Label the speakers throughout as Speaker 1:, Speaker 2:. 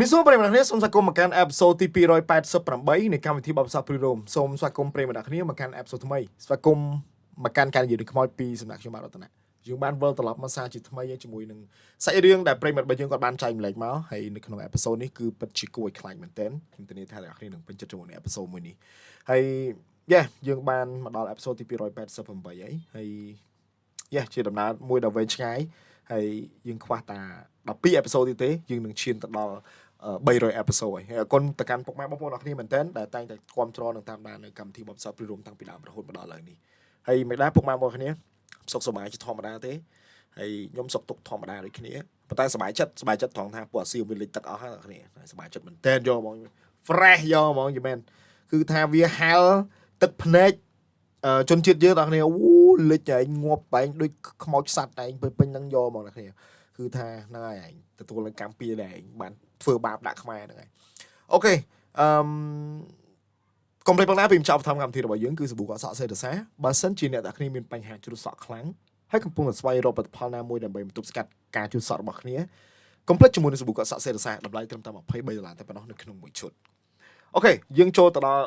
Speaker 1: มีส่วนประเด็นอะไรสมศักดิ์มาการแอปโซทีปี188ในการวิธีบับซับพรีโรมสมศักดิ์ประเด็นอะไรมาการแอปโซทำไมศักดิ์มาการยืนขโมยปีสำนักชั่วโมงรัตนะยังบ้านเวิร์ตลอดมาซาจิตทำไมยังจมูกหนึ่งใส่เรื่องแต่ประเด็นบางอย่างก็บ้านใจมันเล็กมั้งให้ในขนมแอปโซนี้คือเป็นชิคกี้พายคลายเหมือนเต้นทีนี้ท่าอะไรหนึ่งเป็นจมูกในแอปโซมือนี้ให้ยังบ้านมาดอลแอปโซทีปี188ให้ชื่อดำน้ำมวยดาวเวนช์ไงให้ยังคว้าตาดับปีแอปโซที่เต้ยังหนึ่งชิ้นตัดดอล300 episode ហើយคนតកាន់ពុកម៉ែបងប្អូនអរគ្នាមែនតើដែលតែងតែគ្រប់គ្រងនឹងតាមដាននៅកម្មវិធីបបផ្សព្វផ្សាយរួមតាំងពីដើមរហូតមកដល់ឥឡូវនេះហើយមិនដែរពុកម៉ែបងប្អូនគ្នាសុខសប្បាយជាធម្មតាទេហើយខ្ញុំសុខទុក្ខធម្មតាដូចគ្នាប៉ុន្តែសប្បាយចិត្តត្រង់ថាពួកអាស៊ីវាលេចទឹកអស់ហើយអ្នកគ្នាសប្បាយចិត្តមែនតើយកហ្មង fresh យកហ្មងយីមែនគឺថាវាហាលទឹកភ្នែកជនជាតិយើងអ្នកគ្នាអូលេចឯងងាប់បែងដូចខ្មោចសัตว์ឯងពេញនឹងយកហ្មងអ្នកគ្នាគឺថាហ្នឹងហើយឯងទទួលនឹងកម្មពៀដែរឯងបានធ្វើបាបដាក់ខ្មែរហ្នឹងហើយអូខេកុំភ្លេចបងណាពីចប់ធ្វើកម្មវិធីរបស់យើងគឺសាប៊ូកក់សក់សេតសាបើសិនជាអ្នកទាំងគ្នាមានបញ្ហាជ្រុះសក់ខ្លាំងហើយកំពុងតែស្វែងរកផលិតផលណាមួយដើម្បីបន្ទប់ស្កាត់ការជ្រុះសក់របស់គ្នាកុំភ្លេចជាមួយនឹងសាប៊ូកក់សក់សេតសាតម្លៃត្រឹមតែ$23តែប៉ុណ្ណោះនៅក្នុងមួយឈុតអូខេយើងចូលទៅដល់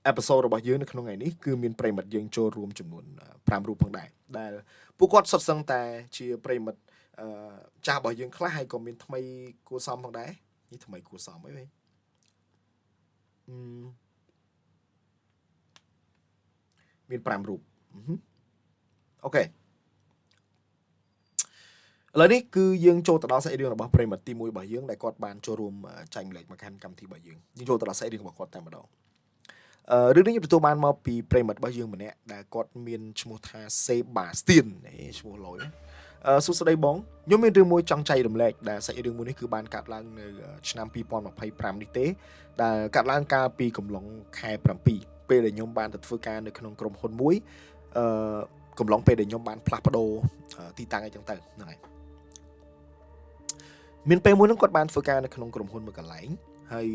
Speaker 1: អេពីសូតរបស់យើងនៅក្នុងថ្ងៃនេះគឺមានប្រិមិត្តយើងចូលរួមចំនួន5រូបផងដែរដែលពួកគាត់សុទ្ធសឹងតែជាប្រិមិត្តចាស់របស់យើងខ្លះហើយក៏មានថ្មីគួរសមផងដែរនេះថ្មីគួរសមអីវិញមាន5រូបអូខេឥឡូវនេះគឺយើងចូលទៅដល់សាច់រឿងរបស់ប្រិមិត្តទី1របស់យើងដែលគាត់បានចូលរួមចែកម្លែកមកកាន់កម្មវិធីរបស់យើងចូលទៅដល់សាច់រឿងរបស់គាត់តែម្ដងរឿងនេះខ្ញុំទទួលបានមកពីប្រិមិត្តរបស់យើងម្នាក់ដែលគាត់មានឈ្មោះថា Sebastian ឈ្មោះលយសួស្តីបងខ្ញុំមានរឿងមួយចង់ចែករំលែកដែលសាច់រឿងមួយនេះគឺបានកាត់ឡើងនៅឆ្នាំ2025នេះទេដែលកាត់ឡើងកាលពីកំឡុងខែ7ពេលដែលខ្ញុំបានទៅធ្វើការនៅក្នុងក្រុមហ៊ុនមួយកំឡុងពេលដែលខ្ញុំបានផ្លាស់ប្ដូរទីតាំងអីចឹងទៅហ្នឹងហើយមានពេលមួយហ្នឹងគាត់បានធ្វើការនៅក្នុងក្រុមហ៊ុនមួយកន្លែងហើយ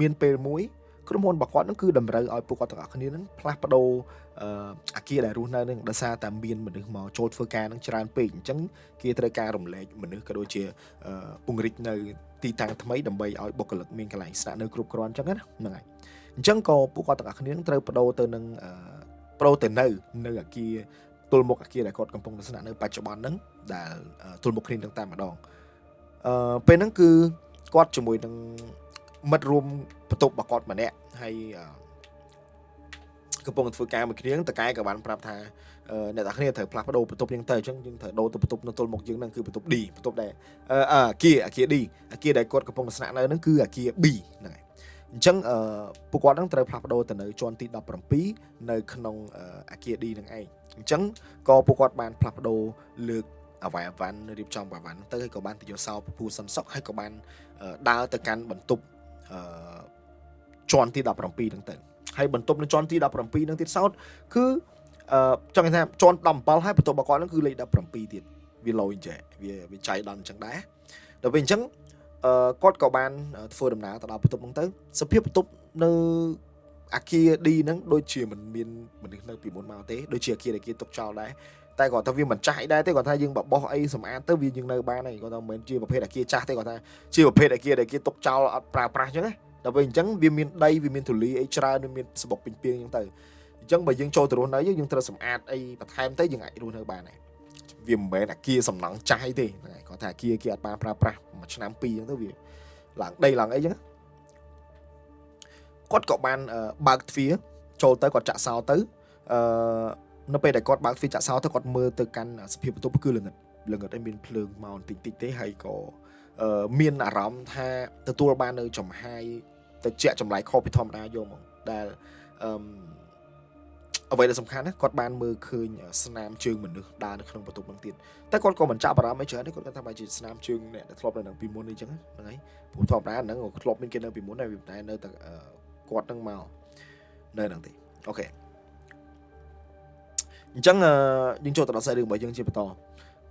Speaker 1: មានពេលមួយក្រុមហ៊ុនរបស់គាត់ហ្នឹងគឺតម្រូវឲ្យពួកគាត់ទាំងអស់គ្នាហ្នឹងផ្លាស់ប្ដូរអាគារដែលរស់នៅហ្នឹងដោយសារតែមានមនុស្សមកចូលធ្វើការហ្នឹងច្រើនពេកអញ្ចឹងគេត្រូវការរំលែកមនុស្សក៏ដូចជាពង្រីកនៅទីតាំងថ្មីដើម្បីឲ្យបុគ្គលិកមានកន្លែងស្នាក់នៅគ្រប់គ្រាន់អញ្ចឹងណាហ្នឹងហើយអញ្ចឹងក៏ពួកគាត់ទាំងអស់គ្នាហ្នឹងត្រូវបដូរទៅនឹងនៅអាគារទល់មុខអាគារដែលគាត់កំពុងស្នាក់នៅបច្ចុប្បន្នហ្នឹងដែលទល់មុខគ្នាទាំងតែម្ដងពេលហ្នឹងគឺគាត់ជាមួយនឹងមិត្តរួមបន្ទប់របស់គាត់ម្នាក់ហើយកំពុងធ្វើការមួយគ្នាតកែក៏បានប្រាប់ថាអ្នកទាំងគ្នាត្រូវផ្លាស់ប្ដូរបន្ទប់យើងទៅអញ្ចឹងយើងត្រូវដូរទៅបន្ទប់នៅទល់មុខយើងហ្នឹងគឺបន្ទប់ D បន្ទប់ដែលអាគារ D អាគារដែលគាត់កំពុងស្នាក់នៅហ្នឹងគឺអាគារ B ហ្នឹងហើយអញ្ចឹងពួកគាត់ហ្នឹងត្រូវផ្លាស់ប្ដូរទៅនៅជាន់ទី17នៅក្នុងអាគារ D ហ្នឹងឯងអញ្ចឹងក៏ពួកគាត់បានផ្លាស់ប្ដូរលើកអវ៉ាន់រៀបចំអវ៉ាន់ទៅហើយក៏បានទៅយកសោពពូសិនសុកហើយក៏បានដើរទៅកាន់បន្ទប់ជាន់ទី17ហ្នឹងទៅហើយបន្ទប់នៅជាន់ទី17ហ្នឹងទៀតសោតគឺចង់ថាជាន់17ហើយបន្ទប់របស់គាត់ហ្នឹងគឺលេខ17ទៀតវាលយចេះវាចៃដន្យអញ្ចឹងដែរដល់ពេលអញ្ចឹងគាត់ក៏បានធ្វើដំណើរទៅដល់បន្ទប់ហ្នឹងទៅសភាពបន្ទប់នៅអាគារ D ហ្នឹងដូចជាមិនមានមនុស្សនៅពីមុនមកទេដូចជាអាគារដែលគេទុកចោលដែរតែគាត់ថាវាមិនចាស់អីដែរទេគាត់ថាយើងបបោះអីសម្អាតទៅវាយើងនៅបានហើយគាត់ថាមិនមែនជាប្រភេទអាគារចាស់ទេគាត់ថាជាប្រភេទអាគារដែលគេទុកចោលអត់ប្រើប្រាស់អញ្ចឹងណាដល់ពេលអញ្ចឹងវាមានដីវាមានធូលីអីច្រើនវាមានសបុកពីងអញ្ចឹងទៅអញ្ចឹងបើយើងចូលទៅរស់នៅយើងត្រូវសម្អាតអីបន្ថែមទៅយើងអាចរស់នៅបានដែរវាមិនមែនអាគារសំណង់ចាស់អីទេហ្នឹងហើយគាត់ថាអាគារគេអត់ប្រើប្រាស់មួយឆ្នាំពីរអញ្ចឹងទៅវាឡើងដីឡើងអីអញ្ចឹងគាត់ក៏បានបើកទ្វារចូលទៅគាត់ចាក់សោទៅនៅពេលដែលគាត់បើកទ្វារចាក់សោទៅគាត់មើលទៅកាន់សភាពបន្ទប់គឺល្ងិតឲ្យមានភ្លើងមកបន្តិចទេហើយក៏មានអារម្មណ៍ថាទទួលបាននៅចំហាយទៅជាក់ចម្លែកខុសពីធម្មតាយកមកដែលអ្វីដែលសំខាន់ណាគាត់បានមើលឃើញស្នាមជើងមនុស្សដើរនៅក្នុងបន្ទប់ហ្នឹងទៀតតែគាត់ក៏មិនចាប់អារម្មណ៍អីច្រើនទេគាត់គាត់ថាបើជាស្នាមជើងអ្នកដែលធ្លាប់នៅនឹងពីមុនអីចឹងហ្នឹងហើយព្រោះធម្មតាហ្នឹងធ្លាប់មានគេនៅពីមុនហើយតែនៅតែគាត់ហ្នឹងមកនៅហ្នឹងទេអូខេអញ្ចឹងយើងចូលទៅដល់សាច់រឿងរបស់យើងជាបន្ត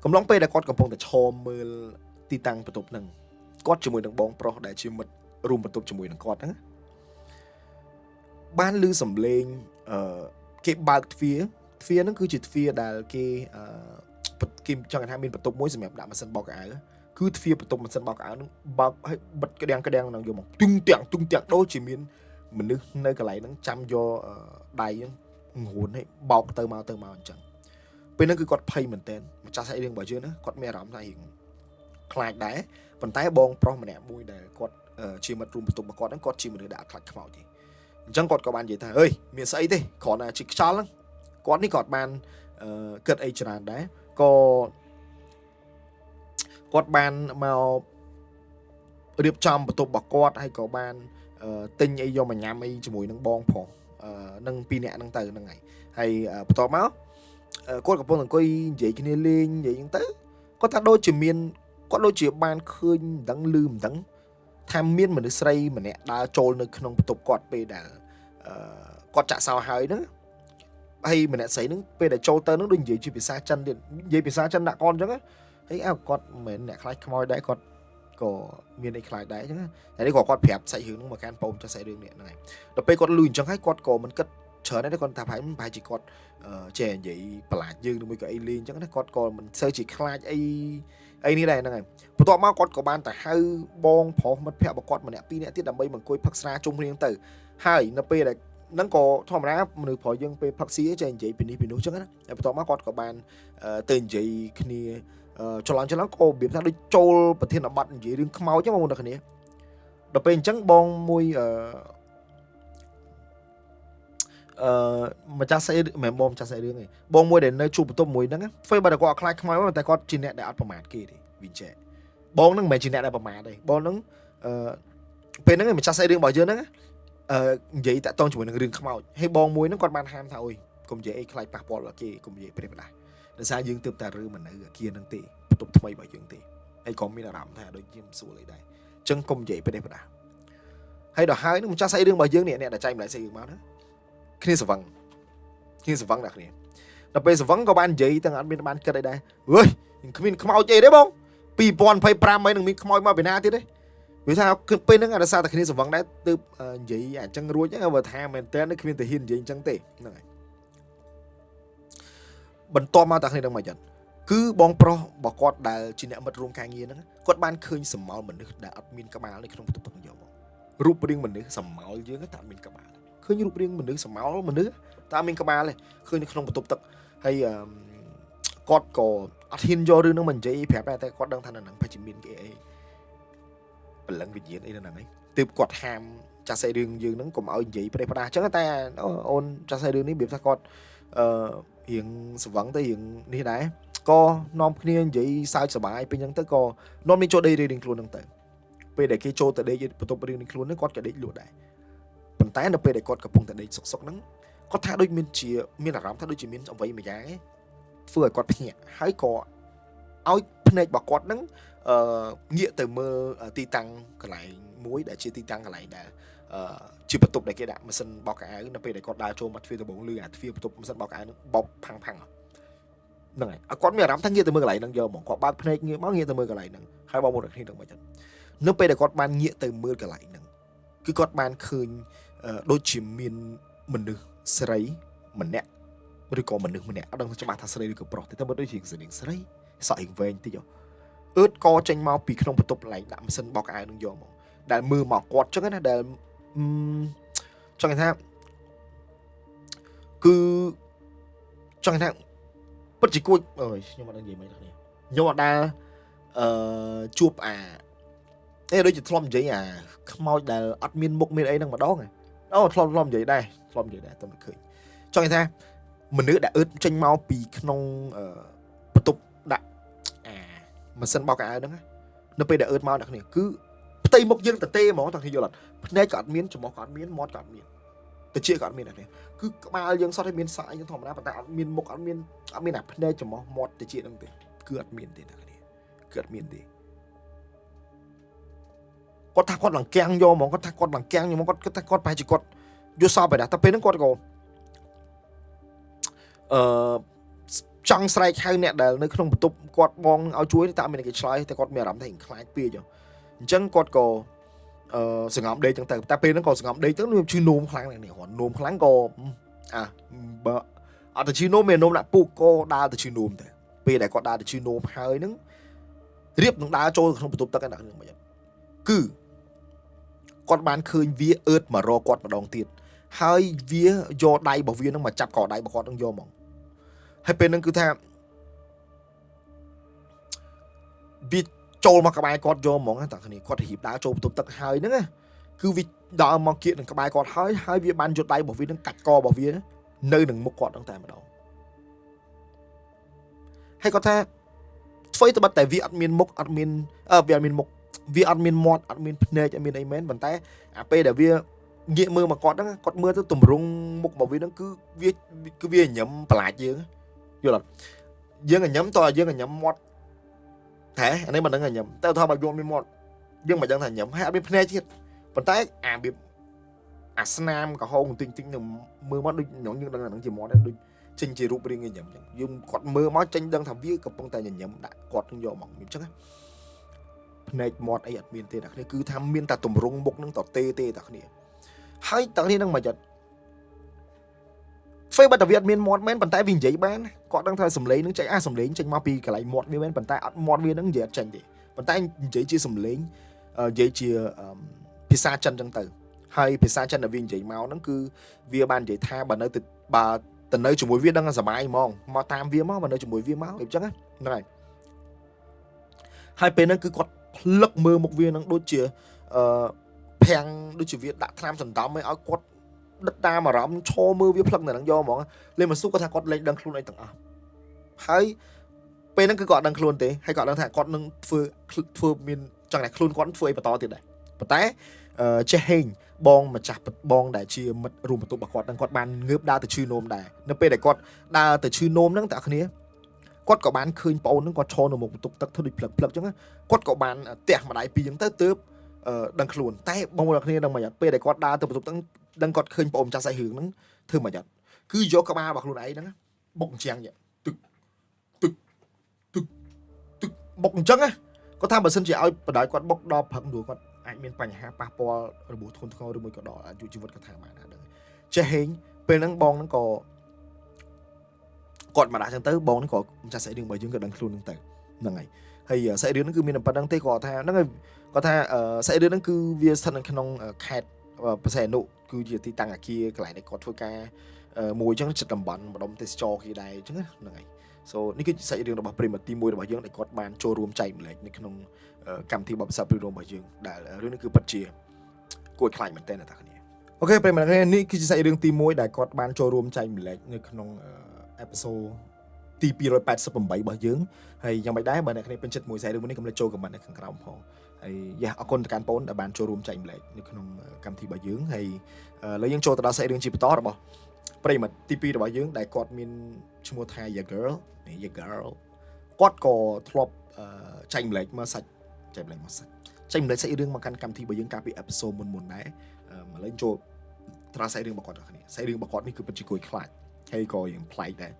Speaker 1: កំឡុងពេលដែលគាត់កំពុងតែឈរមើលទីតាំងបន្ទប់ហ្នឹងគាត់ជាមួយនឹងបងប្រុសដែលជាមិត្តរួមបន្ទប់ជាមួយនឹងគាត់ហ្នឹងបានឮសំឡេងគេបើកទ្វារហ្នឹងគឺជាទ្វារដែលគេចង់ថាមានបន្ទប់មួយសម្រាប់ដាក់ម៉ាស៊ីនបោកកៅអៅ គឺទ្វារបន្ទប់ម៉ាស៊ីនបោកខោអាវហ្នឹងបើកឲ្យបិទក្តាំងហ្នឹងយកមកទុងទាំងដូចជាមានមនុស្សនៅកន្លែងហ្នឹងចាំយកដៃហ្នឹងងួនឲ្យបោកទៅមកអញ្ចឹងពេលហ្នឹងគឺគាត់ភ័យមែនតើម្ចាស់សាច់រឿងរបស់យើងណាគាត់មានអារម្មណ៍ថារៀងខ្លាចដែរប៉ុន្តែបងប្រុសម្នាក់មួយដែលគាត់ជាមិត្តរួមបន្ទប់របស់គាត់ហ្នឹងគាត់ជាមនុស្សដែលអត់ខ្លាចខ្មោចទេអញ្ចឹងគាត់ក៏បាននិយាយថាអើយមានស្អីទេគ្រាន់តែជាខ្យល់ហ្នឹងគាត់នេះគាត់បានគិតអីច្រើនដែរក៏គាត់បានមករៀបចំបន្ទប់របស់គាត់ហើយក៏បានទិញអីយកមកញ៉ាំអីជាមួយនឹងបងប្រុសនឹងពីរនាក់ហ្នឹងទៅហ្នឹងហើយបន្ទាប់មកគាត់កំពុងអង្គុយនិយាយគ្នាលេងនិយាយហ្នឹងទៅគាត់ថាដូចជាមានគាត់ដូចជាបានឃើញមិនដឹងឮមិនដឹងថាមានមនុស្សស្រីម្នាក់ដើរចូលនៅក្នុងបន្ទប់គាត់ពេលដែលគាត់ចាក់សោហើយហ្នឹងហើយម្នាក់ស្រីហ្នឹងពេលដែលចូលទៅហ្នឹងដូចនិយាយជាភាសាចិនទៀតនិយាយភាសាចិនដាក់កនអញ្ចឹងហើយគាត់មិនមែនអ្នកខ្លាចខ្មោចដែរគាត់ក៏មានអីខ្លាចដែរអញ្ចឹងតែនេះគាត់ប្រាប់សាច់រឿងហ្នឹងមកកាន់ប៉ោមចាស់សាច់រឿងនេះហ្នឹងហើយដល់ពេលគាត់លឺអញ្ចឹងហើយគាត់ក៏មិនគិតច្រើនដែរគាត់ថាប្រហែលជាគាត់ចេះនិយាយបន្លាចយើងឬមួយក៏អីលេងអញ្ចឹងណាគាត់ក៏មិនសូវជាខ្លាចអីនេះដែរហ្នឹងហើយបន្ទាប់មកគាត់ក៏បានតែហៅបងប្រុសមិត្តភក្តិរបស់គាត់ម្នាក់ពីរនាក់ទៀតដើម្បីមកអង្គុយផឹកស្រាជុំគ្នាទៅហើយនៅពេលដែលហ្នឹងក៏ធម្មតាមនុស្សប្រុសយើងពេលផឹកស៊ីចេះនិយាយពីនេះពីនោះអញ្ចឹងណាហើយបន្ទាប់មកគាត់ក៏បានទៅនិយាយគ្នាច្រឡំក៏របៀបថាដូចចូលប្រធានបទនិយាយរឿងខ្មោចចឹងបងប្អូនទាំងគ្នាដល់ពេលអញ្ចឹងបងមួយម្ចាស់ស្អីមិនបងម្ចាស់ស្អីរឿងឯងបងមួយដែលនៅជួបបន្ទប់មួយហ្នឹងធ្វើបើតែគាត់អត់ខ្លាចខ្មោចតែគាត់ជាអ្នកដែលអត់ប្រមាថគេទេវិញ្ចេះបងហ្នឹងមិនមែនជាអ្នកដែលប្រមាថទេបងហ្នឹងពេលហ្នឹងម្ចាស់ស្អីរឿងរបស់យើងហ្នឹងនិយាយតាក់ទងជាមួយនឹងរឿងខ្មោចហើយបងមួយហ្នឹងគាត់បានហាមថាអូយកុំនិយាយអីខ្លាចប៉ះពាល់ដល់គេកុំនិយាយព្រេះផ្ដាស់ដោយសារយើងទើបតែរើមិននៅអាគារហ្នឹងទេបន្ទប់ថ្មីរបស់យើងទេហើយក៏មានអារម្មណ៍ថាដូចជាមិនស្រួលអីដែរអញ្ចឹងកុំនិយាយព្រេះផ្ដាស់ហើយដល់ហើយនឹងម្ចាស់ស្អីរឿងរបស់យើងនេះអ្នកដែលចែកម្លែកស្អីរឿងមកណាគ្នាសវឹងដាក់គ្នាដល់ពេលសវឹងក៏បាននិយាយទាំងអត់មានបានគិតអីដែរអើយគ្មានខ្មោចអីទេបង2025ហើយនឹងមានខ្មោចមកពីណាទៀតទេវាថាពេលហ្នឹងអាសារតែគ្នាសវឹងដែរទើបនិយាយអញ្ចឹងរួចហ្នឹងបើថាមែនតើគ្មានតែហ៊ាននិយាយអញ្ចឹងទេហ្នឹងហើយបន្ទាប់មកតែគ្នានឹងមកចឹងគឺបងប្រុសរបស់គាត់ដែលជាអ្នកមិត្តរួមការងារហ្នឹងគាត់បានឃើញសម្មាល់មនុស្សដែលអត់មានក្បាលនៅក្នុងបន្ទប់ទឹកយកមករូបរាងមនុស្សសម្មាល់យើងតែអត់មានក្បាលឃើញរូបរាងមនុស្សសម្មាល់មនុស្សតែអត់មានក្បាលទេឃើញនៅក្នុងបន្ទប់ទឹកហើយគាត់ក៏អត់ហ៊ានយករឿងហ្នឹងមកនិយាយប្រាប់តែគាត់ដឹងថានៅហ្នឹងប្រហែលជាមានគេអីបលឹងវិញ្ញាណអីនៅហ្នឹងហើយទើបគាត់ហាមចាស់ស្អីរឿងយើងហ្នឹងកុំឲ្យនិយាយប្រេះផ្ដាស់អញ្ចឹងតែអូនចាស់ស្អីរឿងនេះវាថាគាត់រៀងស្វឹងទៅរៀងនេះដែរក៏នាំគ្នានិយាយសើចសប្បាយពេលអញ្ចឹងទៅក៏នាំគ្នាចូលដេករៀងខ្លួនហ្នឹងទៅពេលដែលគេចូលទៅដេកបន្ទប់រៀងខ្លួនហ្នឹងគាត់ក៏ដេកលក់ដែរប៉ុន្តែនៅពេលដែលគាត់កំពុងតែដេកសុកហ្នឹងគាត់ថាដូចមានអារម្មណ៍ថាដូចជាមានអ្វីមួយយ៉ាងឯងធ្វើឲ្យគាត់ភ្ញាក់ហើយក៏ឲ្យភ្នែករបស់គាត់ហ្នឹងងាកទៅមើលទីតាំងកន្លែងមួយដែលជាទីតាំងកន្លែងដែលជាបន្ទប់ដែលគេដាក់ម៉ាស៊ីនបោកខោអាវនៅពេលដែលគាត់ដើរចូលមកទ្វារដំបងលឺអាទ្វារបន្ទប់ម៉ាស៊ីនបោកខោអាវហ្នឹងបោកផាំងហ្នឹងហើយគាត់មានអារម្មណ៍ថាងាកទៅមើលកន្លែងហ្នឹងយកហ្មងគាត់បើកភ្នែកងាកទៅមើលកន្លែងហ្នឹងហើយបងប្អូនគ្នានឹងមកចឹងនៅពេលដែលគាត់បានងាកទៅមើលកន្លែងហ្នឹងគឺគាត់បានឃើញដូចជាមានមនុស្សស្រីម្នាក់ឬក៏មនុស្សម្នាក់អត់ដឹងច្បាស់ថាស្រីឬក៏ប្រុសទេតែមើលដូចជាស្រីសក់រៀងវែងតិចអឺតកចេញមកពីក្នុងបន្ទប់កន្លែងដាក់ម៉ាស៊ីនបោកអាវនឹងយកមកដែលមើលមកគាត់ចឹងណាដែលចង់ថាគឺចង់ថាពិតជាគួចអើយខ្ញុំអត់ដឹងនិយាយមិនទេខ្ញុំអត់ដែលជួបដូចជាធ្លាប់និយាយខ្មោចដែលអត់មានមុខមានអីហ្នឹងម្ដងធ្លាប់និយាយដែរតែមិនឃើញចង់ថាមនុស្សដែលអឺតចេញមកពីក្នុងបន្ទប់ដាក់ម៉ាស៊ីនបោកអាវហ្នឹងនៅពេលដែលអឺតមកអ្នកគ្នាគឺផ្ទៃមុខយើងតទេហ្មងតើគ្នាយល់អត់ភ្នែកក៏អត់មានច្រមុះក៏អត់មានមាត់ក៏អត់មានតិចក៏អត់មានដែរគឺក្បាលយើងសតឲ្យមានសក់អីធម្មតាប៉ុន្តែអត់មានមុខអត់មានអាភ្នែកច្រមុះមាត់តិចហ្នឹងទេគឺអត់មានទេអ្នកគ្នាគឺអត់មានទេគាត់ថាគាត់លង្កាំងយកហ្មងគាត់ថាគាត់លង្កាំងហ្មងគាត់ថាគាត់ប្រហែលជាគាត់យល់សប្បាយដែរតែពេលហ្នឹងគាត់ក៏ចង់ស្រែកហៅអ្នកដែលនៅក្នុងបន្ទប់គាត់បងឲ្យជួយតែអត់មានគេឆ្លើយតែគាត់មានអារម្មណ៍ថាខ្លាចពេកអញ្ចឹងគាត់ក៏សង្ងំដេកចឹងទៅតែពេលហ្នឹងក៏សង្ងំដេកទៅខ្ញុំឈឺនោមខ្លាំងណាស់នេះគាត់នោមខ្លាំងក៏បើអត់ទៅឈឺនោមមាននោមដាក់ពូកក៏ដើរទៅឈឺនោមទៅពេលដែលគាត់ដើរទៅឈឺនោមហើយហ្នឹង រៀបនឹងដើរចូលក្នុងបន្ទប់ទឹកហ្នឹងមិនគឺគាត់បានឃើញវាអឺតមករកគាត់ម្ដងទៀតហើយវាយកដៃរបស់វានឹងមកចាប់កដៃរបស់គាត់នឹងយកមកហើយពេលហ្នឹងគឺថាវាចូលមកក្បែរគាត់យកហ្មងតាគ្នាគាត់រៀបដើរចូលបន្ទប់ទឹកហើយហ្នឹងគឺវាដើរមកគៀកនឹងក្បែរគាត់ហើយវាបានយកដៃរបស់វានឹងកាច់ករបស់វានៅនឹងមុខគាត់ហ្នឹងតែម្ដងហើយគាត់ថាធ្វើទៅបាត់តែវាអត់មានមុខអត់មានវាអត់មានមុខវាអត់មានមាត់អត់មានភ្នែកអត់មានអីមែនប៉ុន្តែអាពេលដែលវាងាកមើលមកគាត់ហ្នឹងគាត់មើលទៅទម្រង់មុខរបស់វាហ្នឹងគឺវាញញឹមប្រឡាចយើងយល់អត់យើងញញឹមតើយើងញញឹមមាត់ហ៎អានេះមិនដឹងញញឹមតែថាបើយើងមានមាត់យើងមិនដឹងថាញញឹមហើយអត់មានភ្នែកទៀតប៉ុន្តែអាស្នាមកំហុងទិញនឹងមើលមកដូចយើងដឹងថានឹងជាមាត់ដូចចេញជារូបរាងញញឹមអញ្ចឹងយើងគាត់មើលមកចេញដឹងថាវាកំពុងតែញញឹមដាក់គាត់នឹងយកមកអញ្ចឹងភ្នែកមាត់អីអត់មានទេអ្នកគ្នាគឺថាមានតែទម្រង់មុខនឹងតទេតែគ្នាហើយតគ្នានឹងមកចិត្តធ្វើបាត់តែវាអត់មានមាត់មែនប៉ុន្តែវានិយាយបានគាត់ដឹងថាសំឡេងនឹងចេញសំឡេងចេញមកពីកន្លែងមាត់វាមែនប៉ុន្តែអត់មាត់វានឹងនិយាយអត់ចេញទេប៉ុន្តែនិយាយជាសំឡេងនិយាយជាភាសាចិនអញ្ចឹងទៅហើយភាសាចិនដែលវានិយាយមកហ្នឹងគឺវាបាននិយាយថាបើនៅជាមួយវាដឹងថាសុបាយហ្មងមកតាមវាមកបើនៅជាមួយវាមកអញ្ចឹងហ្នឹងហើយពេលហ្នឹងគឺគាត់ផ្លឹកមើលមុខវានឹងដូចជាភាំងដូចជាវាដាក់ថ្នាំសន្តំឲ្យគាត់ដិតតាមអារម្មណ៍ឈរមើលវាផ្លឹកនៅហ្នឹងយកហ្មងលេមិនស៊ូគាត់ថាគាត់លេចដឹងខ្លួនអីទាំងអស់ហើយពេលហ្នឹងគឺគាត់ដឹងខ្លួនទេហើយគាត់ដឹងថាគាត់នឹងធ្វើមានចង់តែខ្លួនគាត់ធ្វើអីបន្តទៀតដែរប៉ុន្តែចេះហេងបងម្ចាស់បងដែលជាមិត្តរួមបន្ទប់របស់គាត់នឹងគាត់បានងើបដើរទៅឈឺនោមដែរនៅពេលដែលគាត់ដើរទៅឈឺនោមហ្នឹងតាគ្នាគាត់ក៏បានឃើញប្អូនហ្នឹងគាត់ឈរនៅមុខបន្ទប់ទឹកធ្វើដូចផ្លឹកអញ្ចឹងគាត់ក៏បានទះម្ដាយពីរអញ្ចឹងទៅទើបដឹងខ្លួនតែបងប្អូនគ្នាដឹងមកពេលដែលគាត់ដើរទៅបន្ទប់ទឹកដឹងគាត់ឃើញប្អូនម្ចាស់ស្អីរឿងហ្នឹងធ្វើមកយ៉ាត់គឺយកក្បាលរបស់ខ្លួនឯងហ្នឹងបុកអញ្ចឹងទឹកបុកអញ្ចឹងគាត់ថាបើសិនជាឲ្យបណ្ដោយគាត់បុកដល់ព្រឹកនោះគាត់អាចមានបញ្ហាប៉ះពាល់របួសធ្ងន់ធ្ងរឬមួយក៏ដល់អាយុជីវិតគាត់ថាបានដែរចេះហេងពេលហ្នឹងបងហ្នឹងក៏គាត់មកដាក់ចឹងទៅបងហ្នឹងក៏ម្ចាស់ស្អីរឿងរបស់យើងក៏ដឹងខ្លួនហ្នឹងទៅហ្នឹងហើយស្អីរឿងហ្នឹងគឺមានតែប៉ុណ្្នឹងទេគាត់ថាហ្នឹងហើយគាត់ថាស្អីរឿងហ្នឹងគឺវាស្ថិតនៅក្នុងខេត្តបរសៃអនុគឺជាទីតាំងអគារកន្លែងដែលគាត់ធ្វើការមួយចឹងចិត្តតំបន់ម្ដុំទេសចរគេដែរអញ្ចឹងហ្នឹងហើយso នេះគឺជាសាច់រឿងរបស់ប្រិមត្តទី1របស់យើងដែលគាត់បានចូលរួមចែកម្លែកនៅក្នុងកម្មវិធីបបផ្សព្វផ្សាយរបស់យើងដែលរឿងនេះគឺពិតជាគួរខ្លាចមែនទែនអ្នកទាំងគ្នាអូខេប្រិមត្តគ្នានេះគឺជាសាច់រឿងទី1ដែលគាត់បានចូលរួមចែកម្លែកនៅក្នុងអេពីសូតទី288របស់យើងហើយយ៉ាងម៉េចដែរបើអ្នកគ្នាពេញចិត្តមួយសាច់រឿងនេះកុំភ្លេចចូលខមមិននៅខាងក្រោមផងហើយអរគុណទៅកាន់បងដែលបានចូលរួមចែកម្លែកនៅក្នុងកម្មវិធីរបស់យើងហើយឥឡូវយើងចូលទៅដល់សាច់រឿងជាបន្តរបស់ប្រិមត្តទី2របស់យើងដែលគាត់មានឈ្មោះថា Ya Girl គាត់ក៏ធ្លាប់ចែកម្លែកមកសាច់ចែកម្លែកសាច់រឿងមកកាន់កម្មវិធីរបស់យើងកាលពីអេពីសូតមុនដែរឥឡូវចូលត្រាសាច់រឿងរបស់គាត់ទាំងគ្នាសាច់រឿងរបស់គាត់នេះគឺពិតជាគួរខ្លាចហើយក៏យ៉ាងប្លែកដែរ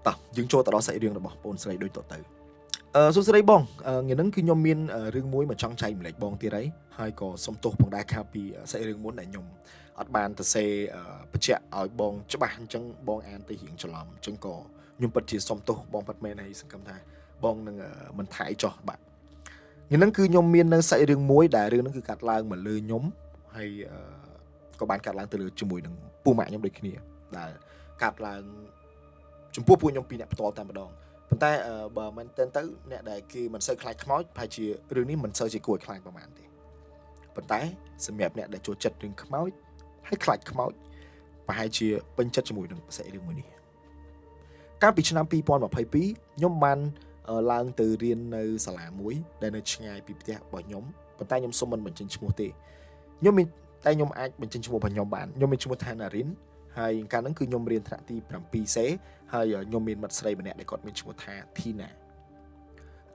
Speaker 1: តោះយើងចូលទៅដល់សាច់រឿងរបស់បងស្រីដូចតទៅសួស្ដីបងថ្ងៃហ្នឹងគឺខ្ញុំមានរឿងមួយមកចង់ចែកម្លែកបងទៀតហើយក៏សុំទោសផងដែរកាលពីសាច់រឿងមុនដែលខ្ញុំអត់បានទៅសេបញ្ជាក់ឲ្យបងច្បាស់អញ្ចឹងបងអានទៅរៀងច្រឡំអញ្ចឹងក៏ខ្ញុំពិតជាសុំទោសបងពិតមែនហើយសង្ឃឹមថាបងនឹងមិនថាយចោះបាទថ្ងៃហ្នឹងគឺខ្ញុំមាននៅសាច់រឿងមួយដែលរឿងហ្នឹងគឺកាត់ឡើងមកលើខ្ញុំហើយក៏បានកាត់ឡើងទៅលើជាមួយនឹងពូម៉ាក់ខ្ញុំដូចគ្នាដែលកាត់ឡើងចំពោះពួកខ្ញុំពីរអ្នកផ្ទាល់តែម្ដងប៉ុន្តែបើមិនទៅអ្នកដែលគេមិនសូវខ្លាចខ្មោចប្រហែលជារឿងនេះមិនសូវជាគួរឲ្យខ្លាចប្រហែលទេប៉ុន្តែសម្រាប់អ្នកដែលចូលចិត្តរឿងខ្មោចហើយខ្លាចខ្មោចប្រហែលជាពេញចិត្តជាមួយនឹងសាច់រឿងមួយនេះកាលពីឆ្នាំ2022ខ្ញុំបានឡើងទៅរៀននៅសាលាមួយដែលនៅឆ្ងាយពីផ្ទះរបស់ខ្ញុំប៉ុន្តែខ្ញុំសុំមិនបញ្ចេញឈ្មោះទេខ្ញុំអាចបញ្ចេញឈ្មោះរបស់ខ្ញុំបានខ្ញុំមានឈ្មោះថាណារិនហើយកាលហ្នឹងគឺខ្ញុំរៀនថ្នាក់ទី7សេហើយខ្ញុំមានមិត្តស្រីម្នាក់ដែលគាត់មានឈ្មោះថាធីណា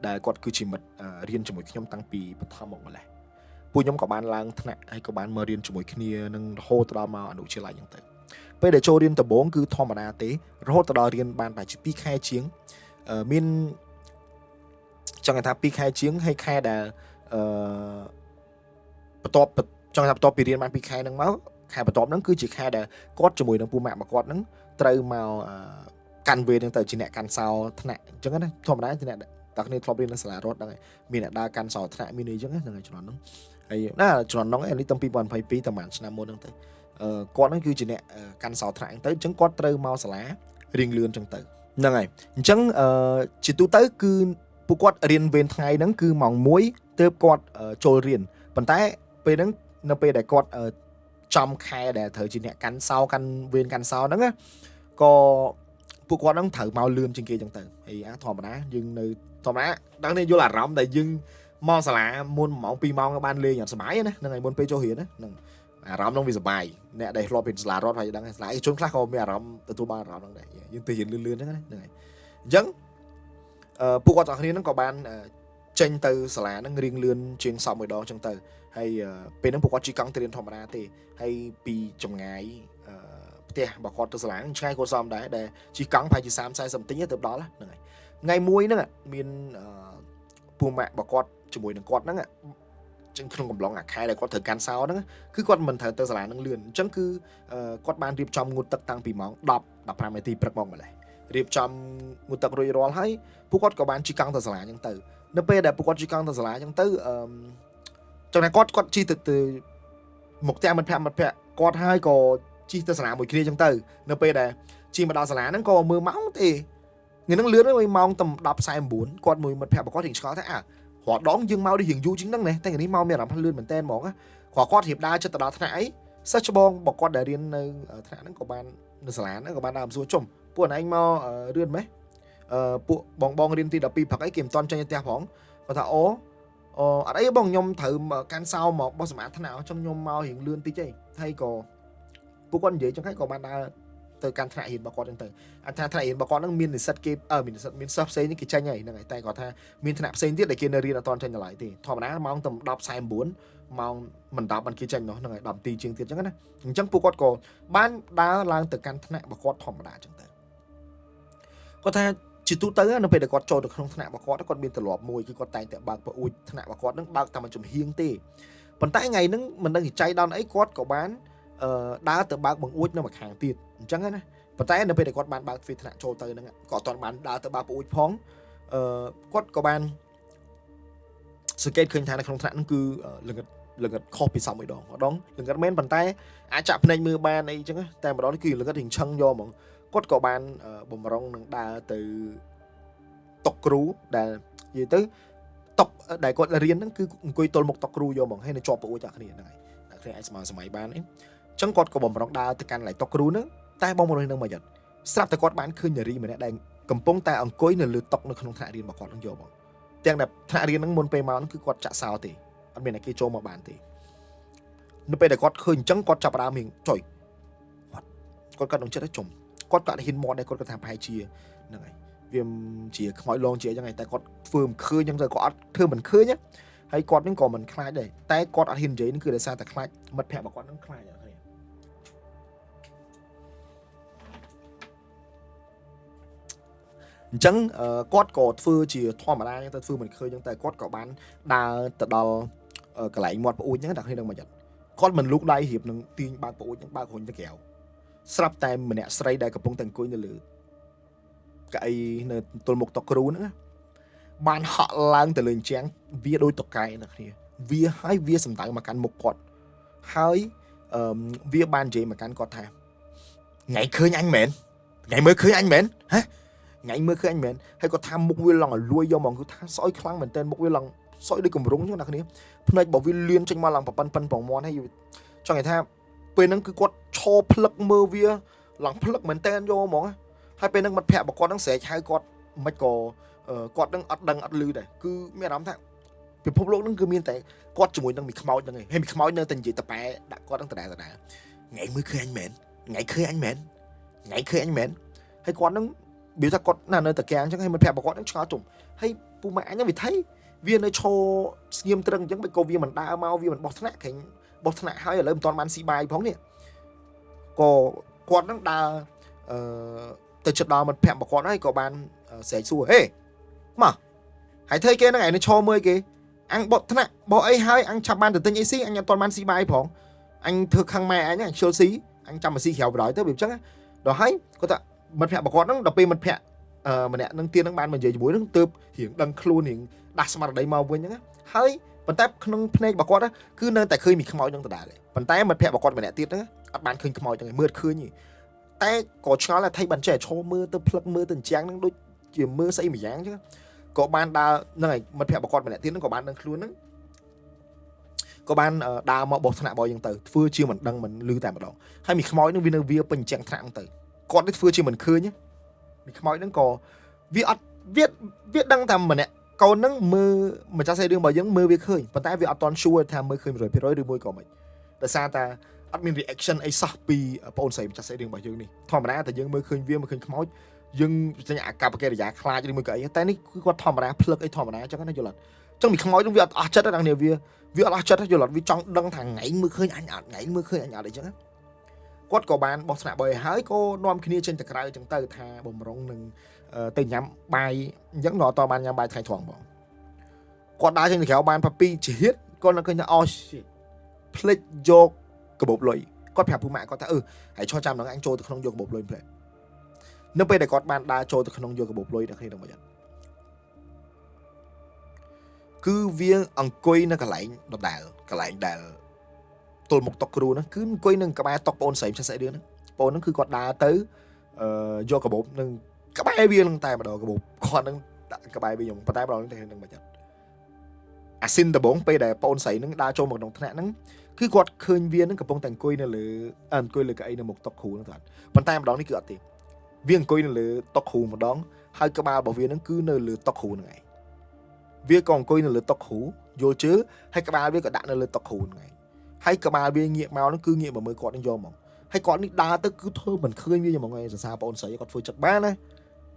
Speaker 1: ដែលគាត់គឺជាមិត្តរៀនជាមួយខ្ញុំតាំងពីបឋមមកម្លេះពួកខ្ញុំក៏បានឡើងថ្នាក់ហើយក៏បានមករៀនជាមួយគ្នានឹងរហូតដល់មកអនុវិទ្យាល័យហ្នឹងទៅពេលដែលចូលរៀនដំបូងគឺធម្មតាទេរហូតដល់រៀនបានប្រហែលជា2ខែជាងមានចង់ថា2ខែជាងហើយខែដែលបន្ទាប់ពីរៀនបាន2ខែហ្នឹងមកខែបន្ទាប់ហ្នឹងគឺជាខែដែលគាត់ជាមួយនឹងពូម៉ាក់របស់គាត់ហ្នឹងត្រូវមក កាន់វេនហ្នឹងទៅជាអ្នកកាន់សោថ្នាក់អញ្ចឹងណាធម្មតាជាអ្នកតាគ្នាធ្លាប់រៀននៅសាលារដ្ឋហ្នឹងហើយមានអ្នកដើរកាន់សោថ្នាក់មានអីអញ្ចឹងហ្នឹងហើយជំនាន់ហ្នឹងហើយណាជំនាន់ហ្នឹងនេះតាំងពី2022តាំងបានឆ្នាំមុនហ្នឹងទៅគាត់ហ្នឹងគឺជាអ្នកកាន់សោថ្នាក់ហ្នឹងទៅអញ្ចឹងគាត់ត្រូវមកសាលារៀងលឿនអញ្ចឹងទៅហ្នឹងហើយអញ្ចឹងជាទូទៅគឺពួកគាត់រៀនវេនថ្ងៃហ្នឹងគឺម៉ោង1ទើបគាត់ចូលរៀនប៉ុន្តែពេលហ្នឹងនៅពេលដែលគាត់ចំខែដែលត្រូវជាអ្នកកាន់សោកាន់វេនកាន់សោហ្នឹងណាក៏ពួកគាត់ហ្នឹងត្រូវមកលឿនជាងគេចឹងទៅហើយធម្មតាយើងនៅធម្មតាដល់នេះយល់អារម្មណ៍ដែលយើងមកសាលាមុន1ម៉ោង2ម៉ោងក៏បានលេងអត់សុបាយណាហ្នឹងហើយមុនពេលចូលរៀនណាហ្នឹងអារម្មណ៍ហ្នឹងវាសុបាយអ្នកដែលធ្លាប់ពីសាលារដ្ឋហើយដឹងសាលាឯកជនខ្លះក៏មានអារម្មណ៍ទទួលបានអារម្មណ៍ហ្នឹងដែរយើងទៅរៀនលឿនៗហ្នឹងណាហ្នឹងហើយអញ្ចឹងពួកគាត់ទាំងគ្នាហ្នឹងក៏បានចេញទៅសាលាហ្នឹងរៀងលឿនជាងសពមួយដងចឹងទៅហើយពេលហ្នឹងពួកគាត់ជិះកង់ទៅរៀនធម្មតាទេហើយពីចម្ងាយផ្ទះរបស់គាត់ទៅសាលាឆ្ងាយគាត់សមដែរដែលជិះកង់ប្រហែលជា30-40នាទីទៅដល់ហ្នឹងហើយថ្ងៃមួយហ្នឹងមានពូម៉ាក់របស់គាត់ជាមួយនឹងគាត់ហ្នឹងចឹងក្នុងកំឡុងអាខែដែលគាត់ត្រូវកាន់សោហ្នឹងគឺគាត់មិនត្រូវទៅសាលាហ្នឹងលឿនអញ្ចឹងគឺគាត់បានរៀបចំងូតទឹកតាំងពីម៉ោង10-15នាទីព្រឹកមកម្លេះរៀបចំងូតទឹករួចរាល់ហើយពួកគាត់ក៏បានជិះកង់ទៅសាលាអញ្ចឹងទៅនៅពេលដែលពួកគាត់ជិះកង់ទៅសាលាអញ្ចឹងទៅចឹងតែគាត់ជិះទៅមកផ្ទះមិត្តភក្តិគាត់ហើយក៏ជិះទៅសាលាមួយគ្នាអញ្ចឹងទៅនៅពេលដែលជិះមកដល់សាលាហ្នឹងក៏មើលម៉ោងទេថ្ងៃហ្នឹងលឿនហើយម៉ោងតែ10:49គាត់មួយមិត្តភក្តិរបស់គាត់រៀងឆ្ងល់ថារាល់ដងយើងមកដូចរៀងយូរជាងហ្នឹងណាតែថ្ងៃនេះមកមានអារម្មណ៍ថាលឿនមែនតើហ្មងគាត់រៀបដើរចិត្តទៅដល់ថ្នាក់អីសិស្សច្បងរបស់គាត់ដែលរៀននៅថ្នាក់ហ្នឹងក៏បាននៅសាលាហ្នឹងក៏បានដើរសួរជុំពួកឯងមករឿនម៉េះពួកបងរៀនទី12ព្រឹកអីគេមិនតន់ចេញទៅផ្ទះផងគាត់ថាអត់អីបងខ្ញុំត្រូវកាន់សោមកបោះសម្អាតថ្នាក់អញ្ចឹងខ្ញុំមករៀងលឿនតិចឯងហើយក៏ពួកគាត់និយាយចឹងហើយក៏បានដើរទៅកាន់ថ្នាក់រៀនរបស់គាត់ចឹងទៅអាថ្នាក់រៀនរបស់គាត់ហ្នឹងមាននិស្សិតគេមានសិស្សផ្សេងគេចេញហើយហ្នឹងហើយតែគាត់ថាមានថ្នាក់ផ្សេងទៀតដែលគេនៅរៀនអត់តន់ចេញដល់ឡើយទេធម្មតាម៉ោងតែ10:49ម៉ោងមិន10បានគេចេញនោះហ្នឹងហើយ10នាទីជាងទៀតចឹងណាអញ្ចឹងពួកគាត់ក៏បានដើរឡើងទៅកាន់ថ្នាក់របស់គាត់ធម្មតាចឹងទៅគាត់ថាជាទូទៅនៅពេលដែលគាត់ចូលទៅក្នុងថ្នាក់របស់គាត់មានទម្លាប់មួយគឺគាត់តែងតែបើកប្រអួចថ្នាក់របស់គាត់ហ្នឹងបើកតែមួយចំហៀងទេប៉ុន្តែថ្ងៃហ្នឹងមិនដឹងចៃដន្យអីគាត់ក៏បានដើរទៅបើកបង្អួចនៅមួយខាងទៀតអញ្ចឹងណាប៉ុន្តែនៅពេលដែលគាត់បានបើកទ្វារថ្នាក់ចូលទៅហ្នឹងក៏អត់ទាន់បានដើរទៅបើកបង្អួចផងគាត់ក៏បានសង្កេតឃើញថានៅក្នុងថ្នាក់ហ្នឹងគឺលងិតខុសពីសពមួយដងលងិតមែនប៉ុន្តែអាចចាក់ភ្នែកមើលបានអីអញ្ចឹងតែម្ដងនេះគឺលងិតរៀងឆឹងយកហ្មងគាត់ក៏បានបំរុងនឹងដើរទៅតុកគ្រូដែលនិយាយទៅតុកដែលគាត់រៀនហ្នឹងគឺអង្គុយទល់មុខតុកគ្រូយកហ្មងហើយនៅជាប់ប្រអួចតែគ្នាហ្នឹងហើយតែគ្នាអាចស្មើសម័យបានអីអញ្ចឹងគាត់ក៏បំរុងដើរទៅកាន់កន្លែងតុកគ្រូហ្នឹងតែបងប្អូននឹងមកយត់ស្រាប់តែគាត់បានឃើញនារីម្នាក់ដែលកំពុងតែអង្គុយនៅលើតុនៅក្នុងថ្នាក់រៀនរបស់គាត់នឹងយកហ្មងទាំងដែលថ្នាក់រៀនហ្នឹងមុនពេលមកហ្នឹងគឺគាត់ចាក់សោទេអត់មានអ្នកគេចូលមកបានទេនៅពេលដែលគាត់ឃើញអញ្ចឹងគាត់ចាប់ផ្ដើមរៀងចុយគាត់នឹងចិត្តឲ្យចំគាត់ហ៊ានមកដែរគាត់ថាប្រហែលជាហ្នឹងហើយវាជាខ្មោចលងជាអញ្ចឹងហើយតែគាត់ធ្វើមិនឃើញអញ្ចឹងទៅគាត់អត់ធ្វើមិនឃើញហើយគាត់នឹងក៏មិនខ្លាចដែរតែគាត់អត់ហ៊ាននិយាយនឹងគឺដោយសារតែខ្លាចមិត្តភក្តិរបស់គាត់នឹងខ្លាចអញ្ចឹងគាត់ក៏ធ្វើជាធម្មតាអញ្ចឹងទៅធ្វើមិនឃើញអញ្ចឹងតែគាត់ក៏បានដើរទៅដល់កន្លែងមាត់ប្អួចអញ្ចឹងតែគ្នានឹងមកចិត្តគាត់មិនលូកដៃរៀបនឹងទាញបើកប្អួចអញ្ចឹងបើករុញទៅក្រៅស្រាប់តែម្នាក់ស្រីដែលកំពុងតែអង្គុយនៅលើកៅអីនៅទល់មុខតុកគ្រូហ្នឹងបានហក់ឡើងទៅលើអញ្ចឹងវាដូចតកែណាគ្នាវាសម្ដៅមកកាន់មុខគាត់ហើយវាបាននិយាយមកកាន់គាត់ថាថ្ងៃឃើញអញមែនថ្ងៃមើលឃើញអញមែនហ៎ថ្ងៃមើលឃើញអញមែនហើយគាត់ថាមុខវាឡងឲ្យលួយយកហ្មងគឺថាស្អុយខ្លាំងមែនតើមុខវាឡងស្អុយដូចកំរុងចឹងណាគ្នាភ្នែករបស់វាលឿនចេញមកឡើងប៉ិនប្រមាណហើយចង់និយាយថាពេលហ្នឹងគឺគាត់ឈរផ្លឹកមើលវាឡើងផ្លឹកមែនតើយកហ្មងហើយពេលហ្នឹងមិត្តភក្តិរបស់គាត់ហ្នឹងស្រែកហៅគាត់មិនក៏គាត់នឹងអត់ដឹងអត់ឮដែរគឺមានអារម្មណ៍ថាពិភពលោកហ្នឹងគឺមានតែគាត់ជាមួយនឹងមីខ្មោចហ្នឹងឯងហើយមីខ្មោចនៅតែនិយាយតប៉ែដាក់គាត់ហ្នឹងដដែលថ្ងៃមើលឃើញអញមែនថ្ងៃឃើញអញមែនថ្ងៃឃើញអញមែនហើយគាត់ហ្នឹងវាថាគាត់នៅតែកាំងអញ្ចឹងហើយមិត្តភក្តិរបស់គាត់ហ្នឹងឆ្ងល់ជុំហើយពូម៉ែអញហ្នឹងវាថៃវានៅឈរស្ងៀមត្រឹងអញ្ចឹងមិនក៏វាមិនដើរមកវាមិនបោះថ្នាក់ក្រែងបោះថ្នាក់ហើយឥឡូវមិនទាន់បានស៊ីបាយផងនេះក៏គាត់ហ្នឹងដើរទៅជិតដល់មិត្តភក្តិរបស់គាត់ហើយក៏បានស្រែកសួរហេមកហើយធ្វើគេហ្នឹងឯងនៅឈរមើលគេអញបោះថ្នាក់បោះអីហើយអញឆាប់បានទៅទិញអីស៊ីអញអត់ទាន់បានស៊ីបាយផងអញធ្វើខឹងម៉ែអញខ្ជិលស៊ីអញចាំមកស៊ីក្រៅបណ្ដោយទៅវាអញ្ចឹងដល់ហើយគាត់ថា មិត្តភក្តិបកគាត់ហ្នឹងដល់ពេលមិត្តភក្តិម្នាក់នឹងទៀតនឹងបានមកនិយាយជាមួយនឹងទើបរៀងដឹងខ្លួនរៀងដាស់ស្មារតីមកវិញហ្នឹងហើយប៉ុន្តែក្នុងភ្នែកបកគាត់គឺនៅតែឃើញមានខ្មោចហ្នឹងដដែលប៉ុន្តែមិត្តភក្តិបកគាត់ម្នាក់ទៀតហ្នឹងអត់បានឃើញខ្មោចហ្នឹងមើលឃើញទេតែក៏ឆ្ងល់ថាថៃបានចេះឈោមើលទៅផ្លឹកមើលទៅអញ្ចឹងហ្នឹងដូចជាមើលស្អីមួយយ៉ាងចឹងក៏បានដើរហ្នឹងហើយមិត្តភក្តិបកគាត់ម្នាក់ទៀតហ្នឹងក៏បានដឹងខ្លួនហ្នឹងក៏បានដើរមកបោះថ្នាក់របស់យើងទៅធ្វើជាមិនដឹងមិនឮតែម្ដងហើយមានខ្មោចហ្នឹងវានៅវាពេញអញ្ចឹងថ្នាក់ហ្នឹងទៅគាត់នេះធ្វើជាមិនឃើញមានខ្មោចហ្នឹងក៏វាអត់វាដឹងថាម្នាក់កូនហ្នឹងមើលម្ចាស់សាច់រឿងរបស់យើងមើលវាឃើញប៉ុន្តែវាអត់តន់sureថាមើលឃើញ 100% ឬមួយក៏មិនដោយសារតែអត់មាន reaction អីសោះពីបងអូនស្រីម្ចាស់សាច់រឿងរបស់យើងនេះធម្មតាតែយើងមើលឃើញវាមើលឃើញខ្មោចយើងចេញអាកប្បកិរិយាខ្លាចឬមួយក៏អីតែនេះគឺគាត់ធម្មតាភ្លឹកអីធម្មតាអញ្ចឹងណាយល់អត់អញ្ចឹងមានខ្មោចហ្នឹងវាអត់អស់ចិត្តដល់គ្នាវាអត់អស់ចិត្តយល់អត់វាចង់ដឹងថាថ្ងៃមើលឃើញអញអត់ថ្ងៃមើលឃើញអញអត់អីចឹងគាត់ក៏បានបោះស្នាក់បើហើយក៏នាំគ្នាចេញទៅក្រៅចឹងទៅថាបំរុងនឹងទៅញ៉ាំបាយអញ្ចឹងក៏អត់បានញ៉ាំបាយថ្ងៃត្រង់បងគាត់ដើរចេញទៅក្រៅបាន2ជាតិគាត់នឹងឃើញថាអូផ្លិចយកកាបូបលុយគាត់ប្រាប់ពូម៉ាក់គាត់ថាហើយឈរចាំដល់អញចូលទៅក្នុងយកកាបូបលុយផ្លែនៅពេលដែលគាត់បានដើរចូលទៅក្នុងយកកាបូបលុយដល់គ្នាទៅមកគឺវាអង្គុយនៅកន្លែងដដែលកន្លែងដែលទល់មុខតុកគ្រូហ្នឹងគឺអង្គុយនឹងក្បែរតុកបងស្រីផ្សេងស្អីរឿងហ្នឹងបងហ្នឹងគឺគាត់ដើរទៅយកកាបូបនឹងក្បែរវានឹងតែម្ដងកាបូបគាត់នឹងដាក់ក្បែរវាខ្ញុំប៉ុន្តែម្ដងនេះតែនឹងមកចិត្តអាស៊ីនដបងពេលដែលបងស្រីហ្នឹងដើរចូលមកក្នុងថ្នាក់ហ្នឹងគឺគាត់ឃើញវាហ្នឹងកំពុងតែអង្គុយនៅលើអង្គុយលើកៅអីនៅមុខតុកគ្រូហ្នឹងប៉ុន្តែម្ដងនេះគឺអត់ទេវាអង្គុយនៅលើតុកគ្រូម្ដងហើយក្បាលរបស់វាហ្នឹងគឺនៅលើតុកគ្រូហ្នឹងឯងវាក៏អង្គុយនៅលើតុកគ្រូយល់ជើហើយក្បាលវាក៏ដាក់នៅលើតុកគ្រូហ្នឹងឯងហើយក្បាលវាងាកមកហ្នឹងគឺងាកមកមើលគាត់នឹងយកមកហើយគាត់នេះដើរទៅគឺធ្វើមិនឃើញវាហ្មងឯងសរសើរបងស្រីគាត់ធ្វើចិត្តបានណា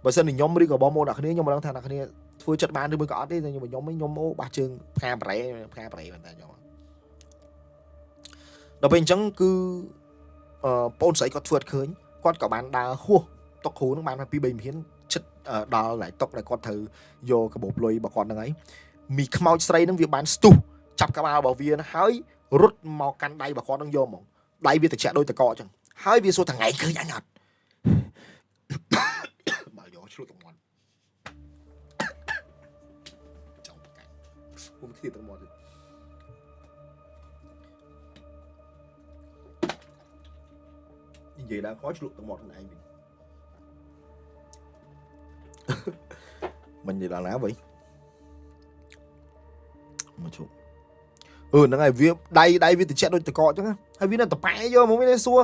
Speaker 1: បើសិនជាខ្ញុំឬក៏បងប្អូនអ្នកគ្នាខ្ញុំមិនដឹងថាអ្នកគ្នាធ្វើចិត្តបានឬមួយក៏អត់ទេតែខ្ញុំអូបាសជើងផ្កាប្រែប៉ុន្តែខ្ញុំដល់ពេលអញ្ចឹងគឺបងស្រីគាត់ធ្វើអត់ឃើញគាត់ក៏បានដើរហួសតុកគ្រូនឹងបានពី3មៀនជិតដល់lạiតុកដែលគាត់ត្រូវយកកាបូបលុយរបស់គាត់ហ្នឹងហើយមីខ្មោចស្រីហ្នឹងវាបានស្ទុះចាប់ក្បាលរបស់វាហើយរត់មកកាន់ដៃរបស់គាត់នឹងយកមកដៃវាត្រជាក់ដូចតកអញ្ចឹងហើយវាសួរថាថ្ងៃឃើញអញអត់បើយកឆ្លុះតមាត់ចង់កាច់ពុំគ្នាតមាត់និយាយដល់ខឆ្លុះតមាត់ខ្លួនឯងវិញមិននិយាយដល់ណាវិញមកជុំហ្នឹងហើយវាដៃវាត្រជាក់ដូចតកអញ្ចឹងហើយវានៅតប៉ែយកមកវាសួរ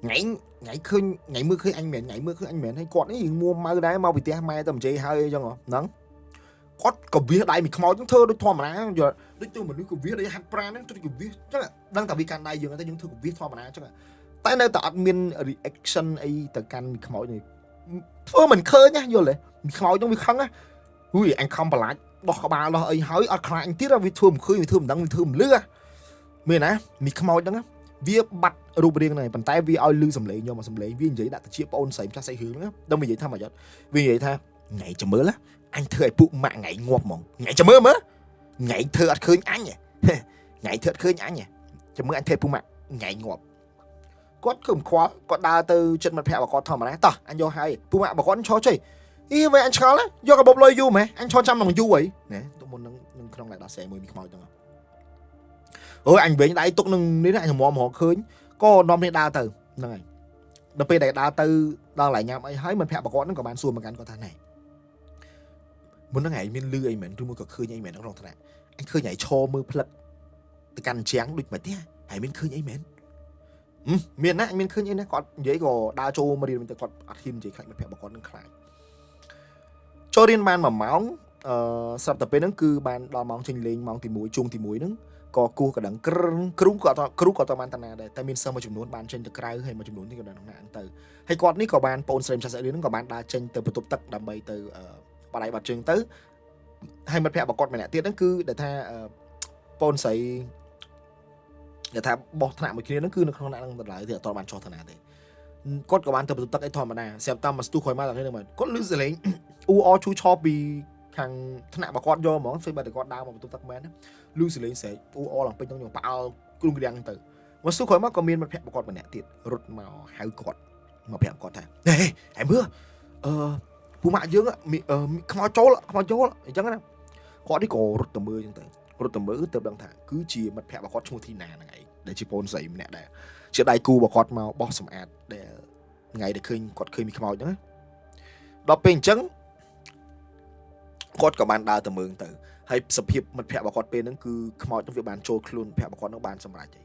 Speaker 1: ថ្ងៃឃើញថ្ងៃមើលឃើញអញមែនថ្ងៃមើលឃើញអញមែនហើយគាត់នេះរៀងមួម៉ៅដែរមកពីផ្ទះម៉ែទៅនិយាយហើយអញ្ចឹងហ្នឹងគាត់ក៏វាដៃមីខ្មោចហ្នឹងធ្វើដូចធម្មតាយកដូចទៅមនុស្សក៏វាដៃហាត់ប្រាណហ្នឹងទៅក៏វាអញ្ចឹងដឹងតែវាកាន់ដៃយើងតែយើងធ្វើក៏វាធម្មតាអញ្ចឹងតែនៅតែអត់មាន reaction អីទៅកាន់មីខ្មោចនេះធ្វើមិនឃើញណាយល់ទេមីខ្មោចហ្នឹងវាខឹងណាហ៊ុយអញខំប្រឡាច់ដោះក្បាលដោះអីហើយអត់ខ្លាចអញទៀតវាធ្វើមិនឃើញវាធ្វើមិនដឹងវាធ្វើមិនលឺមានណាមីខ្មោចហ្នឹងវាបាត់រូបរាងហ្នឹងប៉ុន្តែវាឲ្យលឺសំឡេងយកមកសំឡេងវានិយាយដាក់ទៅជាប្អូនស្រីម្ចាស់ស្អីរឿងហ្នឹងដល់និយាយថាម៉េចអត់វានិយាយថាថ្ងៃចាំមើលអញធ្វើឲ្យពួកម៉ាក់ថ្ងៃងាប់ហ្មងថ្ងៃចាំមើលថ្ងៃធ្វើអត់ឃើញអញថ្ងៃធ្វើអត់ឃើញអញចាំមើលអញធ្វើពួកម៉ាក់ថ្ងៃងាប់គាត់គឺមិនខ្វល់គាត់ដើរទៅចិត្តមិត្តភក្តិរបស់គាត់ធម្មតាតោះអញយកហើយពួកម៉ាក់របស់គាត់ឈរចុយវិញអញឆ្ងល់យកកាបូបលុយយូរមែនអញឈរចាំក្នុងយូរអីណែទុកមុននឹងក្នុងlạiដោះស្រាយមួយមីខ្មោចហ្នឹងអញវិញដៃទុកនឹងនេះអញរមឃើញក៏នាំគ្នាដើរទៅហ្នឹងហើយដល់ពេលដែលដើរទៅដល់lạiញ៉ាំអីហើយមិត្តភក្តិរបស់គាត់ហ្នឹងក៏បានសួរមកកាន់គាត់ថាណែមុនហ្នឹងឯងមានលឺអីមែនឬមួយក៏ឃើញអីមែនក្នុងថ្នាក់អញឃើញឯងឈរមើលផ្លឹកទៅកាន់ជាងដូចមិនទេហើយមានឃើញអីមែនមានណាអញមានឃើញអីណាគាត់និយាយក៏ដើរចូលមករៀនទៅគាត់អត់ហ៊ាននិយាយខ្លាចមិត្តភក្តិរបស់គាត់នឹងខ្លាចចូលរៀនបាន1ម៉ោងស្រាប់តែពេលហ្នឹងគឺបានដល់ម៉ោងចេញលេងម៉ោងទី1ជួងទី1ហ្នឹងក៏គោះកណ្ដឹងគ្រូក៏អត់បានតាណាដែរតែមានសិស្សមួយចំនួនបានចេញទៅក្រៅហើយមួយចំនួននេះក៏ដល់ក្នុងហ្នឹងទៅហើយគាត់នេះក៏បានបងស្រីម្ចាស់ស្អីហ្នឹងក៏បានដើរចេញទៅបន្ទប់ទឹកដើម្បីទៅបដៃបាត់ជើងទៅហើយមិត្តភក្តិរបស់គាត់ម្នាក់ទៀតហ្នឹងគឺដែលថាបងស្រីដែលថាបោះថ្នាក់មួយគ្នាហ្នឹងគឺនៅក្នុងថ្នាក់ហ្នឹងដល់ហើយតែអត់បានចុះថ្នាក់ទេគាត់ក៏បានទៅបន្ទប់ទឹកអីធម្មតាស្រាប់តាមមកស្ទុះក្រោយមកដល់ហ្នឹងគាត់លឺសលេងអ៊ូអឈូឆោពីខាងថ្នាក់របស់គាត់យកហ្មងស្អីបើតែគាត់ដើរមកបន្ទប់ទឹកមែនលឺសលេងស្រែកអ៊ូអឡើងពេញហ្នឹងខ្ញុំផ្អើលគ្រូក្រាំងទៅមកស្ទុះក្រោយមកក៏មានមិត្តភក្តិរបស់គាត់ម្នាក់ទៀតរត់មកហៅគាត់ មកប្រាប់គាត់ថាហេហែមើពូម៉ាក់យើងខ្មោចចូលអញ្ចឹងណាគាត់នេះក៏រត់ទៅមើលអញ្ចឹងទៅរត់ទៅមើលទៅដឹងថាគឺជាមិត្តភក្តិរបស់គាត់ឈ្មោះធីណាហ្នឹងឯងដែលជាប្អូនស្រីម្នាក់ដែរជាដៃគូរបស់គាត់មកបោះសម្អាតដែលថ្ងៃដែលឃើញគាត់ឃើញមានខ្មោចហ្នឹងដល់ពេលអញ្ចឹងគាត់ក៏បានដើរទៅមើលទៅហើយសភាពមិត្តភក្តិរបស់គាត់ពេលហ្នឹងគឺខ្មោចហ្នឹងវាបានចូលខ្លួនភក្តិរបស់គាត់ហ្នឹងបានសម្រេចហើយ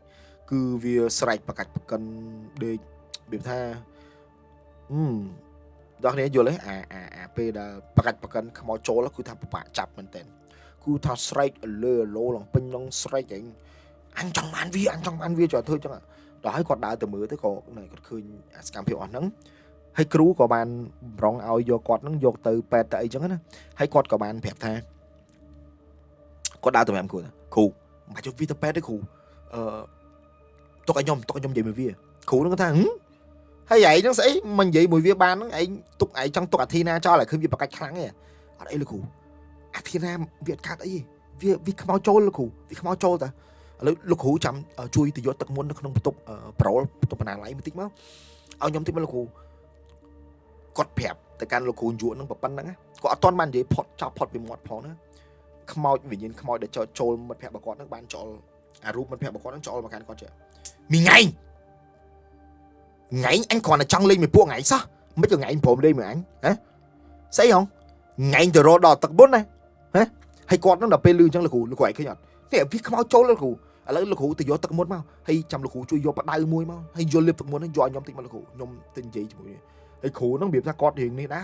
Speaker 1: គឺវាស្រែកប្រកាច់ប្រកិនដេកវាថាដល់គ្នាយល់ទេអាពេលដែលប្រកាច់ប្រកិនខ្មោចចូលគឺថាពិបាកចាប់មែនតើគឺថាស្រែកលើឡើងពេញឡងស្រែកអញចង់បានវាចុះធ្វើចឹងដល់ហើយគាត់ដើរទៅមើលទៅក៏គាត់ឃើញអាសកម្មភាពអស់ហ្នឹងហើយគ្រូក៏បានប្រងឲ្យយកគាត់ហ្នឹងយកទៅពេទ្យទៅអីចឹងណាហើយគាត់ក៏បានប្រាប់ថាគាត់ដើរទៅប្រាប់គ្រូមិនបាច់យកវាទៅពេទ្យទេគ្រូទុកឲ្យខ្ញុំនិយាយមួយវាគ្រូហ្នឹងគាត់ថាហើយឯងហ្នឹងស្អីមិននិយាយមួយវាបានហ្នឹងឯងទុកឯងចង់ទុកអាធីណាចោលឲ្យឃើញវាប្រកាច់ខ្លាំងទេអត់អីលោកគ្រូអាធីណាវាអត់កាត់អីវាខ្មោចចូលលោកគ្រូវាខ្មោចចូលតាឥឡូវលោកគ្រូចាំជួយទៅយកទឹកមុននៅក្នុងបន្ទប់ប្រូលបន្ទប់បណ្ណាល័យបន្តិចមកឲ្យខ្ញុំតិចមកលោកគ្រូគាត់ប្រាប់ទៅកាន់លោកគ្រូយួរហ្នឹងប៉ុណ្ណឹងគាត់អត់ទាន់បាននិយាយផុតចោលផុតពីមាត់ផងណាខ្មោចវិញ្ញាណខ្មោចដែលចូលមិត្តភក្តិរបស់គាត់ហ្នឹងបានចូលអារូបមិត្តភក្តិរបស់គាត់ហ្នឹងចូលមកកាន់គាត់ចេះមីថ្ងៃអញគ្រាន់តែចង់លេងមួយពួកថ្ងៃសោះមិនក៏ថ្ងៃព្រមលេងមួយអញហ៎ស្អីហងថ្ងៃទៅរកដល់ទឹកមុនណាហ៎ហើយគាត់ហ្នឹងដល់ពេលលឺអញ្ចឹងលោកគ្រូឯងឃើញអត់នេះវាខ្មោចចូលលោកគ្រូឥឡូវលោកគ្រូទៅយកទឹកមុនមកហើយចាំលោកគ្រូជួយយកបដៅមួយមកហើយយកលាបទឹកមុនហ្នឹងយកឲ្យខ្ញុំតិចមកលោកគ្រូខ្ញុំទៅនិយាយជាមួយហើយគ្រូហ្នឹងវាថាគាត់រៀងនេះដែរ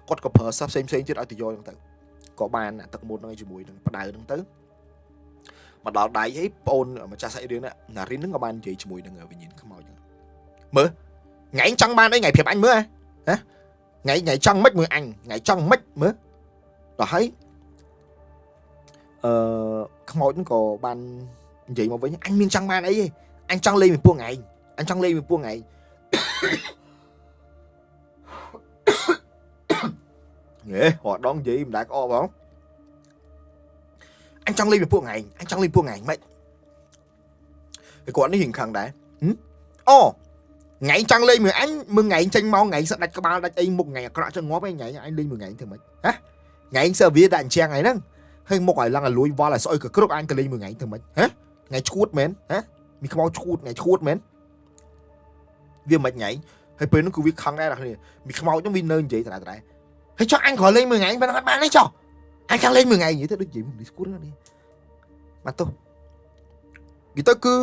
Speaker 1: គាត់ក៏ប្រើសាប់ផ្សេងទៀតឲ្យទៅយកហ្នឹងទៅក៏បានទឹកមុនហ្នឹងជាមួយនឹងបដៅហ្នឹងទៅមកដល់ដៃហើយបងអូនម្ចាស់សាច់រឿងណារិនហ្នឹងក៏បាននិយាយជាមួយនឹងវិញ្ញាណខ្មោចហ្នឹងមើលថ្ងៃចង់បានអីថ្ងៃប្រាប់អញមើលហ៎ថ្ងៃចង់មិនមើលអញថ្ងៃចង់មិនមើលដល់ហើយខ្មោចហ្នឹងក៏បាននិយាយមកវិញអញមានចង់បានអីទេអញចង់លេងមួយពួកថ្ងៃហេហត់ដងនិយាយមិនដែរក្អកបងអញចង់លេងមួយពួកថ្ងៃមិនហើយគាត់នេះរៀងខឹងដែរអូថ្ងៃចង់លេងមួយអញមើលថ្ងៃចេញមកថ្ងៃស្ដាច់ក្បាលដាច់អីមុខថ្ងៃអាក្រក់ចឹងងាប់ឯងថ្ងៃអញលេងមួយថ្ងៃធ្វើម៉េចហ៎ថ្ងៃសើវាដាក់អញ្ចឹងថ្ងៃហ្នឹងហើយមុខឲ្យឡើងឲ្យលួយវល់ឲ្យស្អុយក៏គ្រប់អញទៅលេងមួយថ្ងៃធ្វើម៉េចហ៎ថ្ងៃឈួតមែនហ៎មានខ្មោចឈួតថ្ងៃឈួតមែនវាមិនថ្ងៃហើយពេលនោះគឺវាខឹងដែរអ្នកគ្នាមានខ្មោចហ្នឹងវានៅនិយាយតែហើយចុះអញគ្រាន់លេងមួយថ្ងៃមិនអត់បានទេចុះអញចង់លេងមួយថ្ងៃនិយាយទៅដូចនិយាយមិនស្គាល់នេះមកទៅនិយាយទៅគឺ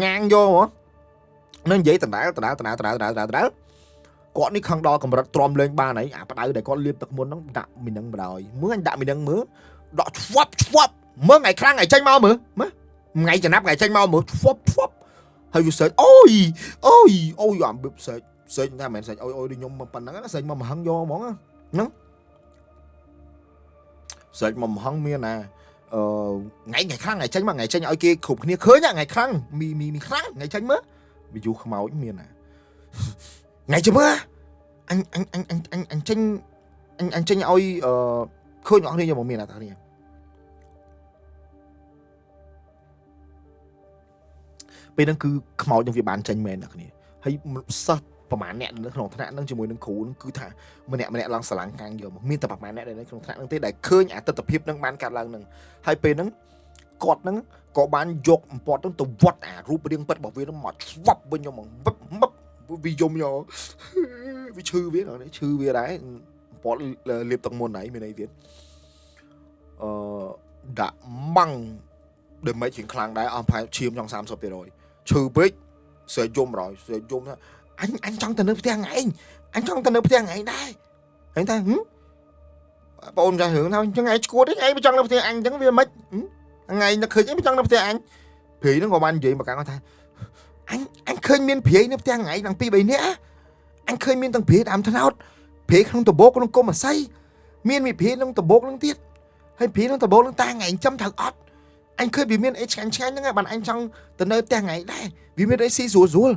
Speaker 1: ងាងយកហ៎នឹងនិយាយដដែលគាត់នេះខឹងដល់កម្រិតទ្រាំលេងបានហើយអាបដៅដែលគាត់លាបទឹកមុនហ្នឹងដាក់មីនឹងបដ ாய் មើលអញដាក់មីនឹងមើលដកឆ្វាប់មើលថ្ងៃខ្លាំងថ្ងៃចេញមកមើលថ្ងៃចំណាប់ថ្ងៃចេញមកមើលឆ្វាប់ហើយវាសើចអូយអាំបិបសើចថាមិនសើចអូយដូចខ្ញុំមកប៉ុណ្ណឹងណាសើចមកមហឹងយកហ្មងហ្នឹងសើចមកមហឹងមានណាថ្ងៃខ្លាំងថ្ងៃចេញមកថ្ងៃចេញឲ្យគេគ្រប់គ្នាឃើញថ្ងៃខ្លាំងមីខ្លាំងថ្ងៃចេញមើលវាយូខ្មោចមានណាថ្ងៃចាំមើលអញចេញឲ្យឃើញអស់គ្នាយកមកមានណាតាគ្នាពេលហ្នឹងគឺខ្មោចនឹងវាបានចេញមែនតាគ្នាហើយសិស្សប្រហែលអ្នកនៅក្នុងថ្នាក់ហ្នឹងជាមួយនឹងគ្រូហ្នឹងគឺថាម្នាក់ឡើងស្រឡាំងកាំងយកមកមានតែប្រហែលអ្នកនៅក្នុងថ្នាក់ហ្នឹងទេដែលឃើញអាទិដ្ឋភាពហ្នឹងបានកាត់ឡើងហ្នឹងហើយពេលហ្នឹងគាត់ហ្នឹងក៏បានយកអំពត់ហ្នឹងទៅវត្តអារូបរាងពិតរបស់វាហ្នឹងមកឆ្វាប់វិញយកមកវាយំយកវាឈឺវាដែរអំពត់លាបទឹកមុនហើយមានអីទៀតដាក់ម៉ាំងដែលមិនជាងខ្លាំងដែរអស់ប្រហែលឈាមចង់ 30% ឈឺពេកស្រែកយំហើយស្រែកយំថាអញចង់ទៅនៅផ្ទះថ្ងៃឯងអញចង់ទៅនៅផ្ទះថ្ងៃដែរហើយថាបងអូនចាស់រឿងថាអញ្ចឹងឯងឈួតឯងមិនចង់នៅផ្ទះអញអញ្ចឹងវាមិនថ្ងៃនឹកឃើញឯងមិនចង់នៅផ្ទះអញព្រាយហ្នឹងក៏បាននិយាយមកកាំងថាអញឃើញមានព្រាយនៅផ្ទះថ្ងៃដល់ 2-3 នាក់អញឃើញមានទាំងព្រាយដើមថ្នោតព្រាយក្នុងតបោកក្នុងគុំអាស័យមានព្រាយក្នុងតបោកនឹងទៀតហើយព្រាយក្នុងតបោកនឹងតាថ្ងៃចាំត្រូវអត់អញឃើញវាមានអីឆ្ងាញ់ហ្នឹងបានអញចង់ទៅនៅផ្ទះថ្ងៃដែរវាមានអីស៊ីស្រួល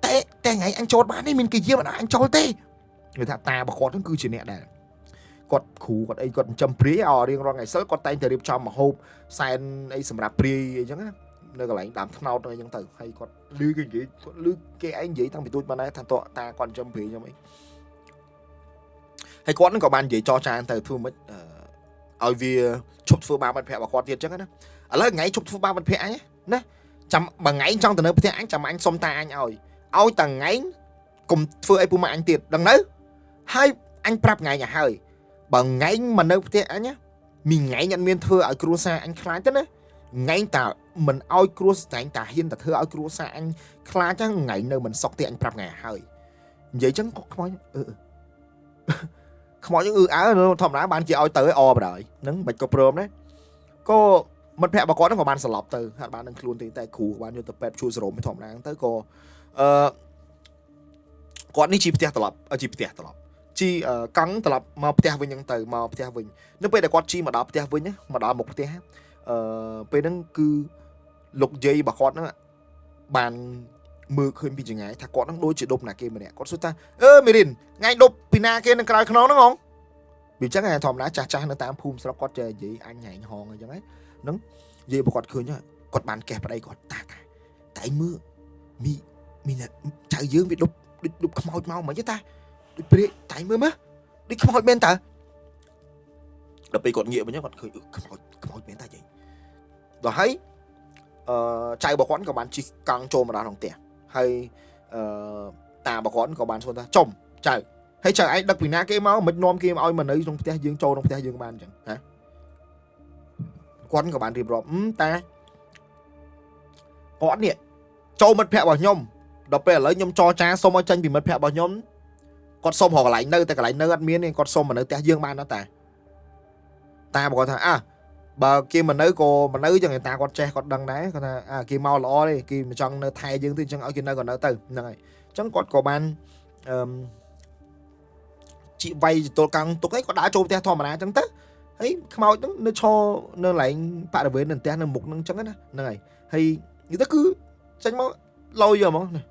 Speaker 1: តែថ្ងៃអញចូលបាននេះមានគេយាមអញចូលទេគេថាតារបស់គាត់ហ្នឹងគឺជាអ្នកដែរគាត់គ្រូគាត់អីគាត់ចិញ្ចឹមព្រាយរៀងរាល់ថ្ងៃសិលគាត់តែងតែរៀបចំម្ហូបសែនអីសម្រាប់ព្រាយអីចឹងណា nơi cái lãnh đám thao nơi dân tử hay còn lư cái anh vậy thằng bị tôi mà này thằng tọa ta còn châm phí cho mấy hay con nó có bàn gì cho cha từ thu mất ở vì chụp phơi ba bật phẹ và con tiền chắc á ở lấy ngày chụp phơi ba bật phẹ nhé nè chăm bằng ngày trong từ nơi phẹ anh chăm anh xôm ta anh ơi tầng ngày cùng phơi ai mà anh tiền đằng đấy hai anh prap ngày nhà hơi bằng ngày mà nơi phẹ nhé mình ngày nhận miên thưa ở cruise anh khai thế đấy ngày ta mình oi cruise anh ta hiên ta thưa oi cruise anh khai chắc ngày nơi mình sọc tiền anh prap ngày hơi vậy chẳng có không mọi những áo nó thầm đá bạn chỉ oi tới o mà đợi nắng bạch có prom đấy cóมันแพะบกอนของบ้านสลับเตอหาบ้านนั่งคลุนตีแต่ขู่บ้านอยู่ตะเป็ดชูสโรมไม่ถ่อมนางเตอก็ก่อนนี้จีบเตียตลอดจีบเตียตลอดจีกังตลอดมาเตียวิญยังเตอมาเตียวิญนึกไปแต่ก่อนจีมาดาเตียวิญเนี่ยมาดาหมกเตียไปนั่งคือหลกเยยบกอนนั่นบ้านมือคืนปีจังไงถ้าก่อนนั่งโดนจีดบหนักเกมเนี่ยก่อนสุดท้ายไม่ดินไงดบปีนาเกมนั่งกลายขนองนั่งงbị chắc ngày thòm đá cha nó tam phum sau đó có chơi gì anh nhảy hòn rồi chẳng ấy nắng gì mà còn cười nhá còn bàn kẹp ở đây còn ta tại mưa mi là chạy dương bị đục không mau mà chứ ta đi tại mưa má đi không bên ta đập bị còn nghiệm mà nhá còn cười không bên ta vậy rồi thấy chạy bảo quán của bạn chỉ càng trộm mà đá đồng tiền hay ta bảo quán của bạn xuống ta chồng chạy hay chờ ai đặc biệt na cái máu mình nom kia oi mình ở trong tay dương trâu trong tay dương ban chẳng hả quán của bạn thì rồi ta quán nè trâu mất phẹ vào nhom đập về lấy nhom cho cha xong ở chân vì mất phẹ vào nhom con xong họ lại nơi ta lại nơi ăn miếng này con xong mà nơi tay dương ban nó ta bảo thằng bà kia mình nơi cô mình nơi cho người ta con tre con đằng đấy con kia mau lo đi kia mà trong nơi thay dương thì trong ở kia nơi còn nơi từ này chẳng con của bạn chị vay tôi càng tôi thấy có đá trâu te thò mà đá chẳng tất ấy mau nó cho nó lại bạn ở với nền te nó mục nó chẳng á này hay người ta cứ tránh máu lâu giờ mà này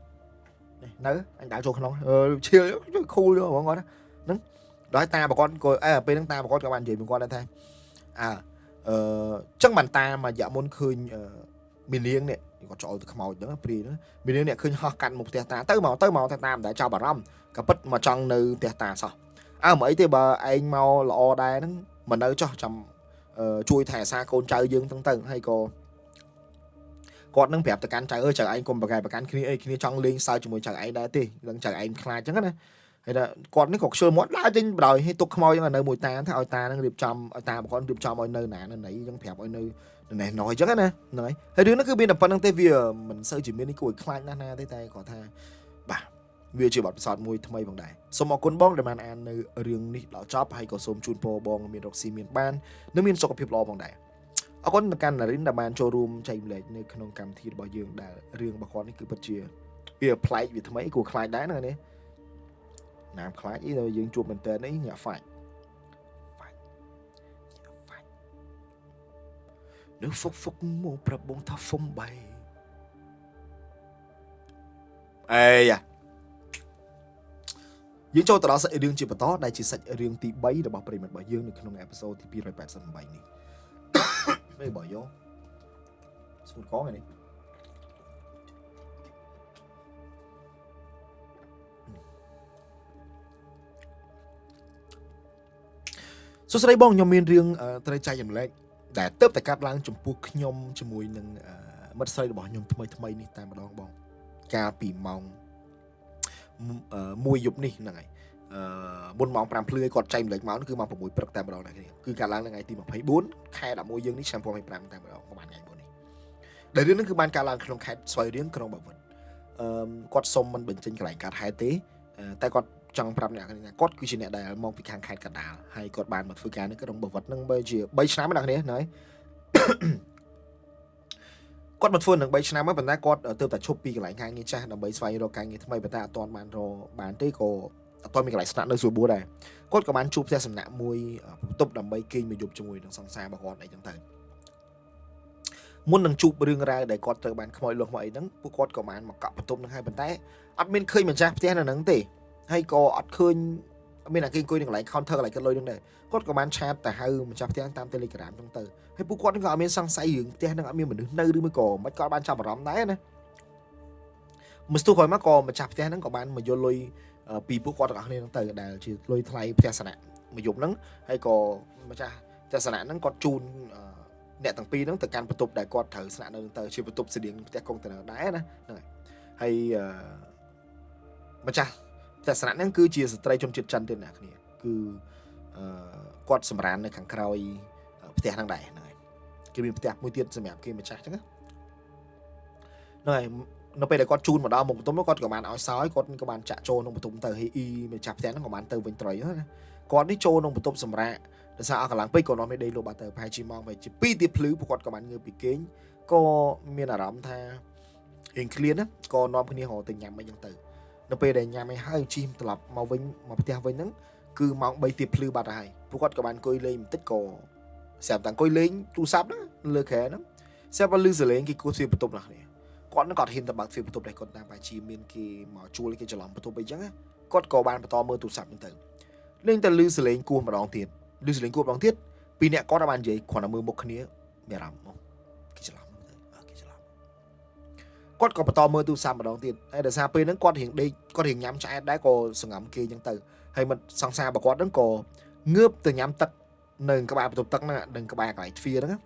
Speaker 1: nỡ anh đá trâu không nói chia khu luôn mọi người đó đúng đó ta bà con coi bên ta bà con các bạn gì mình con đang thay chắc bàn ta mà dạ môn khơi miền liêng này có trò từ màu đó pri nữa miền liêng này khơi ho cắn một te ta tới màu ta để cho bà ram cả bứt mà trong nơi te ta sao mấy thì bà anh mau lọ đai nó mình ở cho chầm chui thẻ xa con trai dương tăng tăng hay con nâng phép từ can trai ơi chờ anh cùng bà gái bà can khi trong liên sao cho mùi chờ anh đã thì lần chờ anh khai chẳng này hay là con nó cột sơn mót lá trên đời hay tục môi là nơi mùi ta thấy ta nó điệp chầm ta mà con điệp chầm ở nơi nào nó nãy trong phép ở nơi này nói chắc nè nói hay đứa nó cứ bên đập phân năng tê vì mình sơ chỉ bên cái cùi khai na tê tay có tha bà vì chỉ bảo sọt mùi thay bằng đại số một con bong để màn ăn nơi riêng ní lão chóp hay có xôm chun po bong miền độc xì miền ban nước miền sọc phiệp lo bằng đại ở con can là đến đàm ban showroom chạy lệ nơi khung cam thi bảo dương đã riêng bà con ấy cứ bật chia vì play vì thay của khai đá này nè làm khai ý rồi dương chuột mình tên ấy nhà phải nước phúc mua prab bông tháp phong bay ê à dương châu từ đó sẽ riêng chỉ bắt đây chỉ sạch riêng tí bấy để bảo bề mặt bảo dương được trong episode thì pi bảy sân bảy này mấy bỏ vô xuống có này đi số đây bong nhom miền riêng tây trai nhầm lệ để tiếp tại các lang chủng buộc nhom cho mùi nâng mất xây bỏ nhom thay này tại mà đong bong ca pì mong mùi dục này này môn mong làm phơi còn chay lệch máu nó cứ mong một mùi bật tại mà đong này cứ cả lang là ngày tìm mà thấy 4 khai đã mùi dương ní shampoo hay làm tại mà đong các bạn ngày buồn này để đến nó cứ ban cả lang không khai xoay đến không bảo vật quạt sôngมันเป็นchân cái lạnh cả hai tế tại quạt trong pram này cái quạt cứ chỉ này đây mong bị khang khai cả đà hay quạt bàn mặt phơi cá nó cái đồng bảo vật nâng bây giờ bây sáng mới đằng này quạt mặt phơi nâng bây sáng mới bận ra quạt từ tại Shopee cái lạnh ngay cha đồng bây xoay rồi cái ngay thay bận ta toàn bàn rồi bàn tới cô toàn mình cái lạnh sẵn nơi suối búa này quạt các bạn chụp ra sẵn nạ mùi tục đồng bây kinh mà chụp cho mùi đằng song xa bà con này chẳng thấy muốn nâng chụp riêng ra để quạt từ bàn mọi lượng mọi nắng quạt của bạn mà cặp tục nâng hai bàn tay admin khơi mình ra thế là nâng tỉ hay có ọt khơi មានអាគេអង្គុយនឹងកន្លែង counter កន្លែងគាត់លុយនឹងដែរគាត់ក៏បានឆាតទៅហៅម្ចាស់ផ្ទះតាម Telegram ហ្នឹងទៅហើយពួកគាត់នឹងក៏អត់មានសង្ស័យរឿងផ្ទះហ្នឹងអត់មានមនុស្សនៅឬមួយក៏មិនគាត់បានចាប់អារម្មណ៍ដែរណាមកស្ទុះក្រោយមកក៏ម្ចាស់ផ្ទះហ្នឹងក៏បានមកយកលុយពីពួកគាត់ទាំងអស់គ្នាហ្នឹងទៅដែលជាលុយថ្លៃផ្ទះសនៈមួយយប់ហ្នឹងហើយក៏ម្ចាស់ផ្ទះសនៈហ្នឹងគាត់ជូនអ្នកទាំងពីរហ្នឹងទៅកាន់បន្ទប់ដែលគាត់ត្រូវស្នាក់នៅទៅជាបន្ទប់ស្តៀងផ្ទះកុងតឺន័រដែរណាហ្នឹងហើយម្ចាស់ផ្ទះសនៈហ្នឹងគឺជាស្ត្រីជនជាតិចិនទៀតណាគ្នាគឺគាត់សម្រាននៅខាងក្រោយផ្ទះហ្នឹងដែរហ្នឹងហើយគេមានផ្ទះមួយទៀតសម្រាប់គេម្ចាស់ចឹងហ្នឹងហើយនៅពេលដែលគាត់ជូនមកដល់មុខបន្ទប់គាត់ក៏បានឲ្យសោយគាត់ក៏បានចាក់ចូលក្នុងបន្ទប់ទៅហើយម្ចាស់ផ្ទះហ្នឹងក៏បានទៅវិញត្រៃណាគាត់នេះចូលក្នុងបន្ទប់សម្រាប់ដោយសារអស់កម្លាំងពេកក៏នាំមេដេកលោកបាត់ទៅប្រហែលជាម៉ោង2ទៀបភ្លឺពួកគាត់ក៏បានងើបពីគេងក៏មានអារម្មណ៍ថារៀងឃ្លានណាក៏នាំគ្នារកទៅញ៉ាំអីចឹងទៅនៅពេលដែលញ៉ាំអីហើយជិះត្រឡប់មកវិញមកផ្ទះវិញហ្នឹងគឺម៉ោង3ទៀបភ្លឺបាត់ហើយពួកគាត់ក៏បានអង្គុយលេងបន្តិចក៏ស្រាប់តែអង្គុយលេងទូរស័ព្ទហ្នឹងលើខែហ្នឹងស្រាប់តែលឺសលេងគេគួរស្វាបន្ទប់ណាស់គ្នាគាត់នឹងគាត់ហ៊ានទៅបើកទ្វារបន្ទប់ដែរគាត់តាមបាជាមានគេមកជួលគេច្រឡំបន្ទប់អីចឹងគាត់ក៏បានបន្តមើលទូរស័ព្ទហ្នឹងទៅលេងតែលឺសលេងគោះម្ដងទៀតលឺសលេងគោះម្ដងទៀតពីរអ្នកគាត់បាននិយាយគ្រាន់តែមើលមុខគ្នាមានអារម្មណ៍មកគេច្រឡំទៅគេច្រឡំគាត់ក៏បន្តមើលទូរស័ព្ទម្ដងទៀតហើយដោយសារពេលហ្នឹងគាត់រៀងដេកគាត់រៀងញ៉ាំឆ្អែតដែរក៏សង្ងំគេចឹងទៅហើយមិនសង្សាររបស់គាត់ហ្នឹងក៏ងើបទៅញ៉ាំទឹកនៅក្បែរបន្ទប់ទឹកហ្នឹងនឹងក្បែរកន្លែងទ្វារហ្នឹង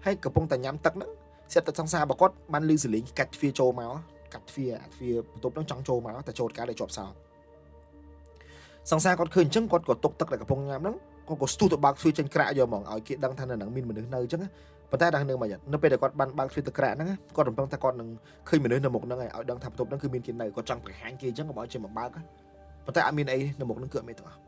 Speaker 1: ហើយកំពុងតែញ៉ាំទឹកហ្នឹងស្រាប់តែសង្សាររបស់គាត់បានលឺសលេងកាច់ទ្វារចូលមកកាត់ទ្វារបន្ទប់ហ្នឹងចង់ចូលមកតែចូលការដែលជាប់សោសង្សារគាត់ឃើញអញ្ចឹងគាត់ក៏ទុកទឹកដែលកំពុងញ៉ាំហ្នឹងគាត់ក៏ស្ទុះទៅបើកទ្វារចេញក្រាក់យកហ្មងឲ្យគេដឹងថានៅហ្នឹងមានមនុស្សនៅអញ្ចឹងប៉ុន្តែដល់នឹងមកនៅពេលដែលគាត់បានបើកទ្វារទៅក្រាក់ហ្នឹងគាត់រំពឹងថាគាត់នឹងឃើញមនុស្សនៅមុខហ្នឹងឲ្យដឹងថាបន្ទប់ហ្នឹងគឺមានគេនៅគាត់ចង់បង្ហាញគេអញ្ចឹងក៏មកចេញមកបើកប៉ុន្តែអត់មានអីនៅមុខហ្នឹងគឺអត់មានទាំងអស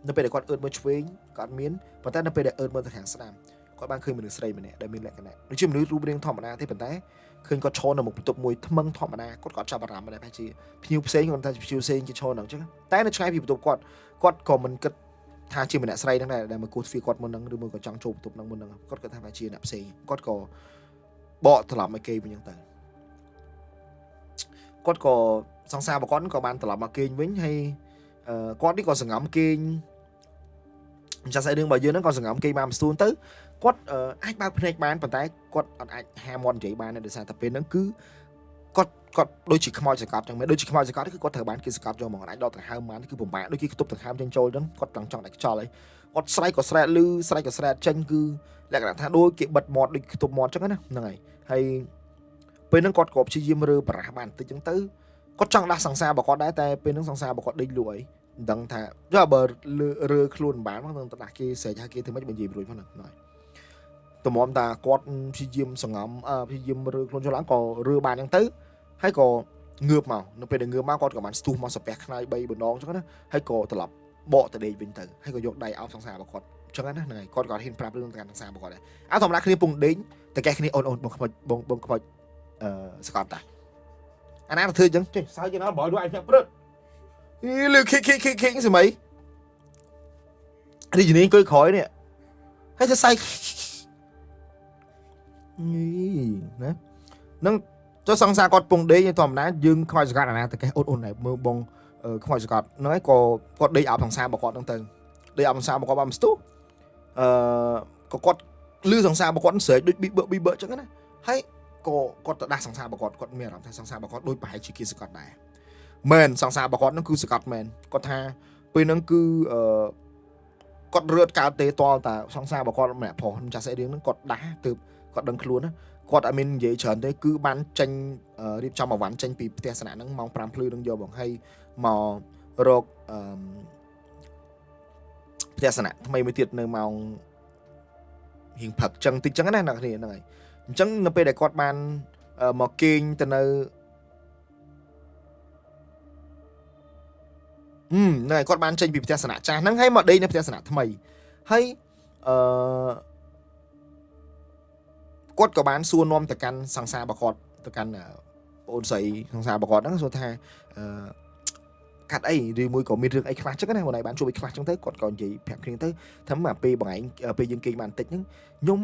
Speaker 1: ់នៅពេលដែលគាត់អឺតមើលឆ្វេងក៏អត់មានប៉ុន្តែនៅពេលដែលអឺតមើលទៅខាងស្ដាំគាត់បានឃើញមនុស្សស្រីម្នាក់ដែលមានលក្ខណៈដូចជាមនុស្សរូបរាងធម្មតាទេប៉ុន្តែឃើញគាត់ឈរនៅមុខបន្ទប់មួយថ្មឹងធម្មតាគាត់ក៏ចាប់អារម្មណ៍ដែរប្រហែលជាភ្ញៀវផ្សេងគាត់ថាភ្ញៀវផ្សេងគេឈរហ្នឹងអញ្ចឹងតែនៅឆ្ងាយពីបន្ទប់គាត់ក៏មិនគិតថាជាម្នាក់ស្រីហ្នឹងដែរដែលមកគូទ្វារគាត់មុនហ្នឹងឬមួយក៏ចង់ចូលបន្ទប់ហ្នឹងមុនហ្នឹងគាត់គិតថាប្រហែលជាអ្នកផ្សេងគាត់ក៏បកត្រឡប់មកគេវិញអញ្ចឹងទៅគាត់ក៏សង្សាររបស់គាត់ក៏បានត្រឡប់មកគេងវិញហើយគាត់នេះក៏សង្ងំគេងម្ចាស់ស្អីរឿងរបស់យើងហ្នឹងក៏សង្ងំគេងបានស្ទួនទៅគាត់អាចបើកភ្នែកបានប៉ុន្តែគាត់អត់អាចហាមាត់និយាយបានដោយសារតែពេលហ្នឹងគឺគាត់ដូចជាខ្មោចសង្កត់ចឹងមែនដូចជាខ្មោចសង្កត់គឺគាត់ត្រូវបានគេសង្កត់យកមកអាចដកដង្ហើមបានគឺពិបាកដូចគេខ្ទប់ដង្ហើមចេញចូលចឹងគាត់ចង់តែខ្យល់ហើយគាត់ស្រែកក៏ស្រែកលឺស្រែកក៏ស្រែកចេញគឺលក្ខណៈថាដូចគេបិទមាត់ដូចខ្ទប់មាត់ចឹងណាហ្នឹងហើយពេលហ្នឹងគាត់ក៏ព្យាយាមរើបារះបានបន្តិចចឹងទៅគាត់ចង់ដាស់សង្សាររបស់គាត់ដែរតែពេលហ្នឹងសង្សាររបស់គាត់ដេកលក់អីមិនដឹងថាបើរើខ្លួនមិនបានហ្នឹងទៅដាស់គេស្រែកហៅគេធ្វើម៉េចបើនិយាយរួចហ្នឹងហ្នឹងតម្រាំតាគាត់ព្យាយាមសង្ងំព្យាយាមរើខ្លួនចូលឡើងក៏រើបានចឹងទៅហើយក៏ងើបមកនៅពេលដែលងើបមកគាត់ក៏បានស្ទុះមកសាពះខ្នើយ3បណ្ដងចឹងណាហើយក៏ត្រឡប់បកទៅដេកវិញទៅហើយក៏យកដៃអោបសង្សាររបស់គាត់ចឹងណាហ្នឹងហើយគាត់ក៏ហ៊ានប្រាប់រឿងទៅកាន់សង្សាររបស់គាត់ដែរធម្មតាគ្នាពងដេកតែកែគ្នាអូនបងខ្មោចបងខ្មោចសកត់តាអាណាទៅធ្វើចឹងចេះសើចគេណាបើឲ្យអាចព្រឹកលឺខិសម័យរីជំនាញអង្គុយក្រោយនេះហើយទៅសើចណានឹងចុះសង្សារគាត់ពងដេកធម្មតាយើងខ្មោចសកត់អាណាទៅកែអូនដែរមើលបងខ្មោចសកត់ហ្នឹងហើយក៏គាត់ដេកអោបសង្សាររបស់គាត់ហ្នឹងទៅដេកអោបសង្សាររបស់គាត់បានស្ទុះក៏គាត់លឺសង្សាររបស់គាត់ស្រែកដូចប៊ីបឺចឹងណាហើយក៏គាត់ទៅដាស់សង្សាររបស់គាត់មានអារម្មណ៍ថាសង្សាររបស់គាត់ដូចប្រហែលជាគេសកត់ដែរមែនសង្សាររបស់គាត់ហ្នឹងគឺសកត់មែនគាត់ថាពេលហ្នឹងគឺគាត់រឺតកើតទេតល់តាសង្សាររបស់គាត់ម្នាក់ប្រុសម្ចាស់ស្អីរឿងហ្នឹងគាត់ដាស់ទើបគាត់ដឹងខ្លួនណាគាត់អត់មាននិយាយច្រើនទេគឺបានចេញរៀបចំអាវ៉ាន់ចេញពីផ្ទះសនៈហ្នឹងម៉ោង5ភ្លឺនឹងយកបងហើយមករកផ្ទះសនៈថ្មីមួយទៀតនៅម៉ោងរៀងព្រឹកចឹងតិចចឹងណាអ្នកគ្នាហ្នឹងហើយអញ្ចឹងនៅពេលដែលគាត់បានមកគេងទៅនៅហ្នឹងហើយគាត់បានចេញពីផ្ទះសនៈចាស់ហ្នឹងហើយមកដេកនៅផ្ទះសនៈថ្មីហើយគាត់ក៏បានសួរនាំទៅកាន់សង្សាររបស់គាត់ទៅកាន់បងស្រីសង្សាររបស់គាត់ហ្នឹងសួរថាកាត់អីឬមួយក៏មានរឿងអីខ្លះចឹងណាបងឯងបានជួយអីខ្លះចឹងទៅគាត់ក៏និយាយប្រាប់គ្នាទៅថាមកពេលបងឯងពេលយើងគេងបានបន្តិចហ្នឹងខ្ញុ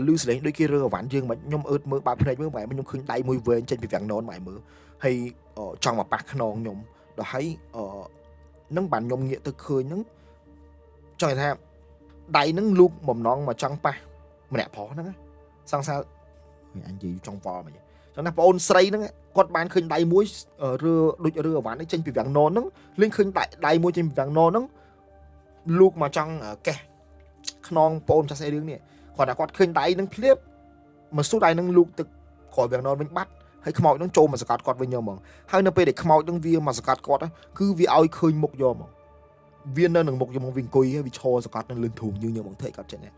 Speaker 1: ំលឺសលេងដូចគេរើអវ៉ាន់យើងមិនខ្ញុំអឺតមើលបើកភ្នែកមើលបងឯងខ្ញុំឃើញដៃមួយវែងចេញពីវាំងននបងឯងមើលហើយចង់មកប៉ះខ្នងខ្ញុំដល់ហើយ nâng bản nhom nghĩa tôi khơi nâng cho tham đáy nâng lúc mầm non mà trăng pa mà đẹp phó nâng sang sao anh gì trong vò mà cho nên ôn say nâng con bán khơi đáy muối rưa đôi ván ấy trên bị vàng non nâng lên khơi đáy muối trên bị vàng non nâng lúc mà trăng kè non ôn cho xe đứng nè còn đã con khơi đáy nâng clip mà số đáy nâng lúc từ khỏi vàng non vẫn bắt hay khmoi nó trôm mà scat cọt với nhau mà hay nó pe để khmoi nó vía mà scat cọt á cứ vì ao khơi mục do mà viên nên mục do mong viên cùi vì cho scat nó lên thùng như nhiều mong thấy cọt trên này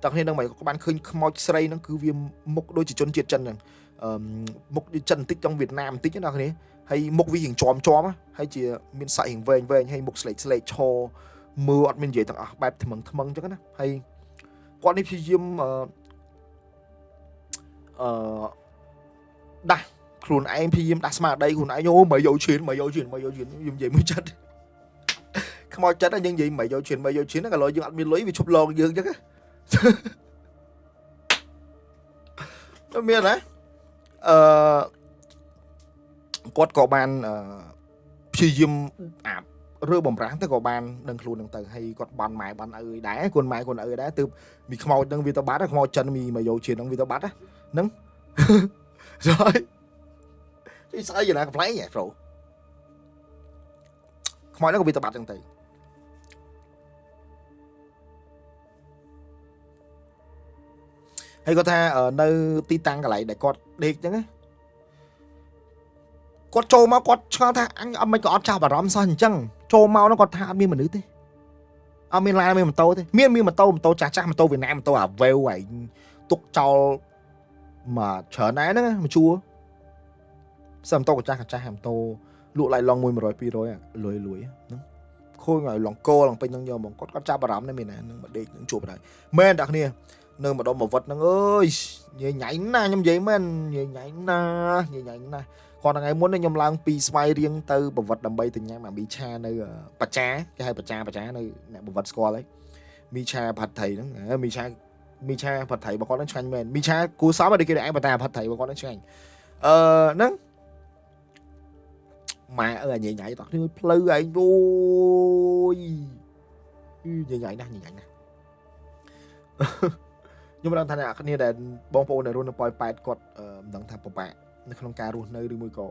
Speaker 1: đặc nên đang mày có bạn khơi khmoi sray nó cứ viêm mục đôi chỉ chôn triệt chân này mục đi chân tích trong Việt Nam tích thế nào thế hay mục vi hình chóm á hay chỉ miền sậy hình về hay mục sậy cho mưa ọt miền dưới thằng bài thầm cho cái này hay con đi phim đa khuôn anh phim đa smart đây khuôn anh nhô mày dấu chuyện dùng gì mới chết không ai chết là những gì mày dấu chuyện nó cả lỗi dương admin lưới vì chụp lon dương chứ nó miền đấy quạt có bàn phim rơi bầm ráng tới có bàn đừng khuôn đừng từ hay quạt bàn mày bàn ơi đá con ơi đá từ bị không ai đừng vì tao bắt không ai chân mày dấu chuyện đừng vì tao bắt á nâng rồi cái sao giờ này có lấy vậy rồi không ai nó có bị tao bắt chẳng từ hay có tha ở nơi ti tăng cái lại để con đi chứ á con trâu máu con cho tha anh ông mấy có chào bà rắm sao chăng trâu máu nó còn tha miên mà nữ thế ở miên lai miên mà tô thế miên mà tô chả mà tô Việt Nam mà tô à vêu vậy tục trâu mà trở nãy đó mà chua sầm tô của cha hàm tô lụa lại lòng mùi mà rồi pi rồi à lùi khôi ngồi lòng cô lòng pin nhau mà có cha bà rắm này mình nè mà đi những chụp này men đặc nè nơi mà đó một vật nó ơi nhảy na nhom vậy men nhảy na còn là ngày muốn nhom lang pi spy riêng từ một vật đầm bay từ nhà mà bị cha nơi bạch cha cái hai bạch cha nơi nè một vật score đấy mi cha phật thầy đó mi cha phật thầy bà con nó tranh men mi cha cú sáu mà đi kia để anh bà ta phật thầy bà con nó tranh nó mà nhảy tao như pleu anh vui nhảy nè nhưng mà đang thành cái này là bong bóng này luôn nó poi pad cột đang tham bọc bạc nó không ca luôn nơi đi mui cò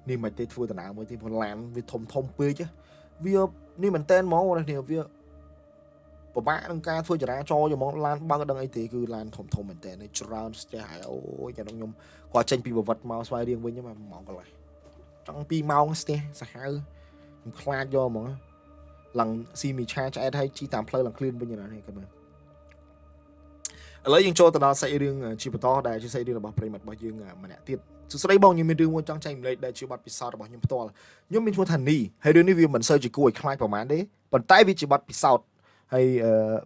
Speaker 1: นี่มันเตะฟูตนามือที่พลานวิทมทมเปื่อยchứ vìนี่มันเต้นมองอะไรเนี่ยvìบบ้าตั้งการฟูจะได้โจจะมองลานบางก็ดังไอ้ตีคือลานทมเหมือนแต่ในจราจะหายโอ้ยอย่าต้องยมกว่าเจนปีบวัดเมาสบายเรียงไว้เนี่ยมันมองกันเลยจังปีเมาสเตะสหายมันคลาดย่อมองหลังซีมีชาจะให้ชีตามเพลย์หลังคลื่นเป็นยังไงกันมั้ยแล้วยังโจตนาใส่เรื่องชีพต่อได้ที่ใส่เรื่องแบบปริมาณบ่ยังมันเนี่ยติดสุดท้ายบ้องยังมีเรื่องว่าจังใจเลยได้ชีวัดพิซซ่าบ่ยังต่อยังมีชวนทันนี่ให้เรื่องนี้วิวมันเซอร์จิกุยคล้ายประมาณนี้ปัจจัยวิจิวัดพิซซ่าให้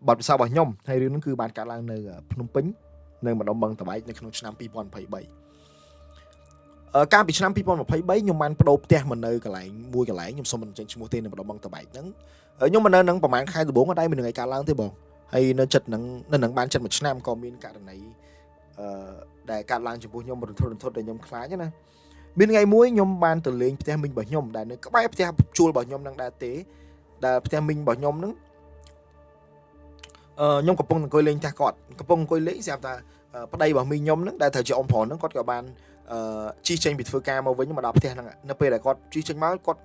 Speaker 1: บัตรพิซซ่าบ่ย่อมให้เรื่องนั้นคือบานการล้างในพนมเปญในมันดมบังตะไบในขนมชนามปีปอนไผ่ใบการปิดชนามปีปอนไผ่ใบยมมันประดบเตะมันในกระไหลมวยกระไหลยมสมมันจังชิมูเตในมันดมบังตะไบนั้นยมมันนั้นประมาณ2 từ 4ก็ได้มีหนึ่งการล้างที่บ่hay nó chật nắng ban chân một năm còn miên cả này để cả làng chụp nhom một thôi để nhom khá chứ nè miên ngày muối nhom ban từ lên theo mình bảo nhom để các bác theo chua bảo nhom đang đa tế để theo mình bảo nhom nứng nhom cặp bông coi lên cha cọt cặp bông coi lễ xem ta bắt đây bảo mình nhom nứng để thời chị ông phò nó có cả ban chi tranh biệt phơi cam với nhưng mà đọc theo nó pe là con chi tranh máu con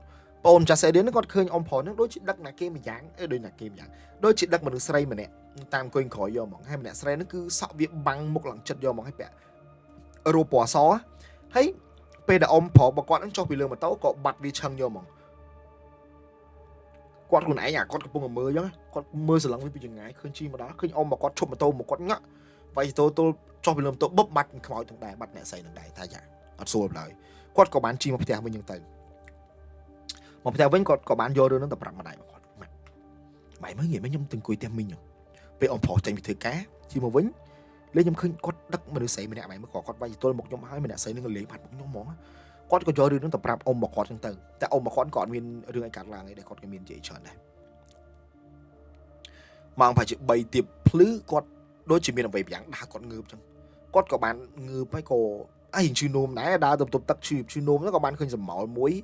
Speaker 1: ôn cha sẽ đến nó con khơi ông phò nó đối đất là kia mình dáng đôi là kia dáng đôi chị đất mà được xây mà nè tam quên khỏi do mỏng hay mà nè xây nó cứ sợ việc bằng một lần chất do mỏng hay bẹ euro bỏ xó thấy pe là ông phò bà con nó cho bị lừa mà tấu có bật vì chân do mỏng con lúc nãy nhà con cái bông mưa chứ con mưa sờ lắng với bây giờ ngái khơi chi mà đó khơi ông mà con chụp mà tô một con nhá vậy tôi cho bị lừa tôi bóp bật khỏi thằng đài bật nè xây thằng đài thay giả ở xô lại con có bán chi mà phải theo mình những tiền mà theo vẫn có bán vô đưa nó tập răng mà đại mà mày mới nghĩ mấy nhom từng cùi tem mình nhở về ông phò chạy bị thử cá chỉ mà vĩnh lấy nhom khơi có đất mà được xây mình nè mày mới có con vay tôi một nhom hai mình đã xây nên lấy mặt một nhom món con có vô đưa nó tập răng ông mà con trong từ tại ông mà con còn miền đưa ai cả làng ấy để con cái miền dễ chọn này mà phải chịu bày tiệp lứ con đôi chỉ miền là về biển đã con ngư chăng con có bán ngư phải có hình chư nôm nãy đã tập tắc chư nôm nó có bán khơi dầm máu muối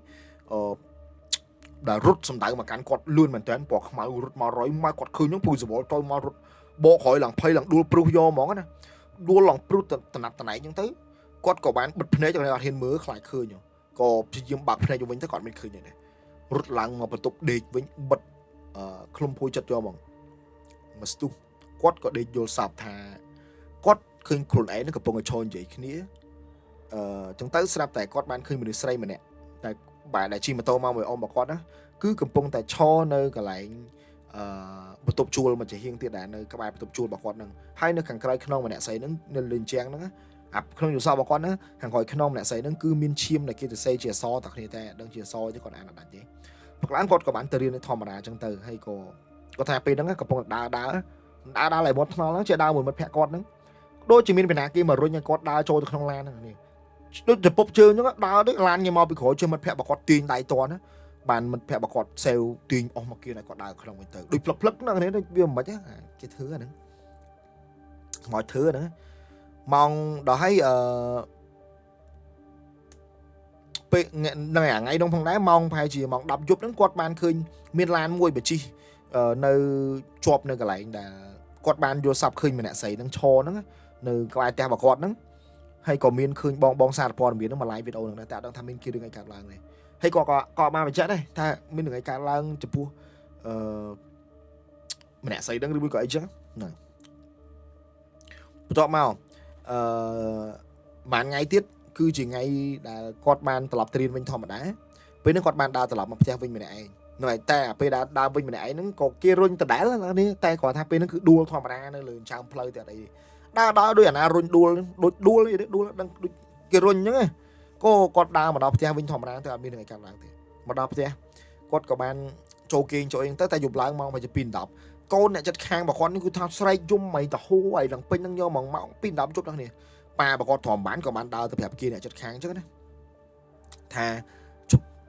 Speaker 1: đã rút xong tại mà cán quạt luôn mình tên bỏ mà rút mà rồi mà quạt khơi những bùi rồi tôi mà rút bỏ khỏi lần phơi lần đua pru do món á đua lần pru tận nạp tận này những thứ quạt có bán bật phê cho nên hiện mới lại khơi nhở có chỉ dùng bạc phê cho mình thấy còn mình khơi như này rút lần mà bật tục để với bật không phôi chật cho mong mà stu quát có để vô sạp thà quát khơi khuẩn ấy nó gặp bông ở tròn vậy khi nãy chúng ta sẽ tại quát ban khơi mình được xây mà nè tại bạn đại chi mà tôi mau mày ôm bà quát á cứ cầm bông tại cho nơi cả lại một tập chua mà chỉ hiên tiệt đàn nơi các bài tập chua bà quát nè hai nơi càng cái không mà nè xây nó nên lên trang nó không hiểu sao bà quát nó hàng gọi không nè xây nó cứ miên chim này kia từ xây chia so tạc này ta đang chia so chứ còn ai là đặt gì hoặc là quát có bán từ riêng thò mà đá trong từ hay có thà pe nó gặp bông đá lại một nó chơi đá một mất phe quát nó đôi chỉ miên bên nào kia mà rồi nhà quát đá trôi từ không lan này đôi chụp bốc chơi nhá đá đấy lan như mà bị khổ chơi mất phe bà quát tiền đại to nó bàn mất phe bà quát sale tiền ông mà kia này quát đá không từ đôi plug plug nó này nó viêm mà chứ cái thứ này mọi thứ nữa mong đó thấy ngày ngay đông phong đá mong phải chỉ mong đập giúp đến quạt bàn khơi miền lan môi bể chi nơi chọp nơi cái lại là quạt bàn vô sập khơi mình lại xảy đang cho nó nơi có ai ta bảo quạt nó hay có miền khơi bong xa pòn miền nó mà lại video này tạo đang tham miền kia được ngày cả làng này hay có ba phải chết đây ta miền được ngày cả làng chụp pu mình lại xảy đang đi cái chứ này chọn màu bạn ngay tiết cứ chỉ ngay là quạt bàn tập tiền vinh thò mà đá với nó quạt bàn đào tập mà theo vinh mình này nói ta pe đào vinh mình này nó có kia run tập đá là đi ta còn thằng pe nó cứ đua thò mà đá nó lười chào play từ đây đá đôi à run đua đang kia run nhá có quạt đào mà đào theo vinh thò mà đá từ bên này càng làng thì mà đào theo quạt của bạn châu kiên châu yên tới ta dùng lại mong phải pin đọc con này chặt khang bà con cứ thao xoay chung mày ta hô ấy đằng pin đang nhô mỏng mỏng pin đắm chút đó nè bà con thòm bán của bạn đào tập hẹp kia này chặt khang chứ đấy thà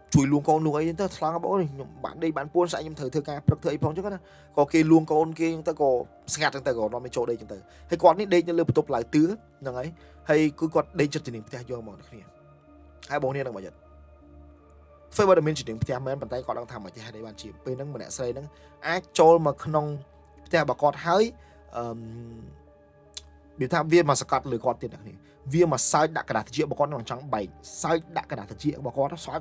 Speaker 1: chui luôn con luôn ấy tới thằng bố này bạn đi bạn buôn sai nhưng thời ca thời phong chứ đó có kia luôn con kia ta có sạt ta có nó mới chỗ đây chúng ta hay con đi đây cho lưu tục lại tứ rằng ấy hay cứ con đây chặt trình ta vô một này hai bố này đang bảo giật phơi bao giờ mình chỉ định theo mấy bàn tay còn đangทำở trên hai đây bàn chỉ bên nó mình đã xây nó ai cho mà không theo bà con hái biểu tham viên mà scat lười con tiền đặc này viên mà sai đặt cả đá chia bà con bằng trắng bảy sai đặt cả đá chia bà con nó xoáy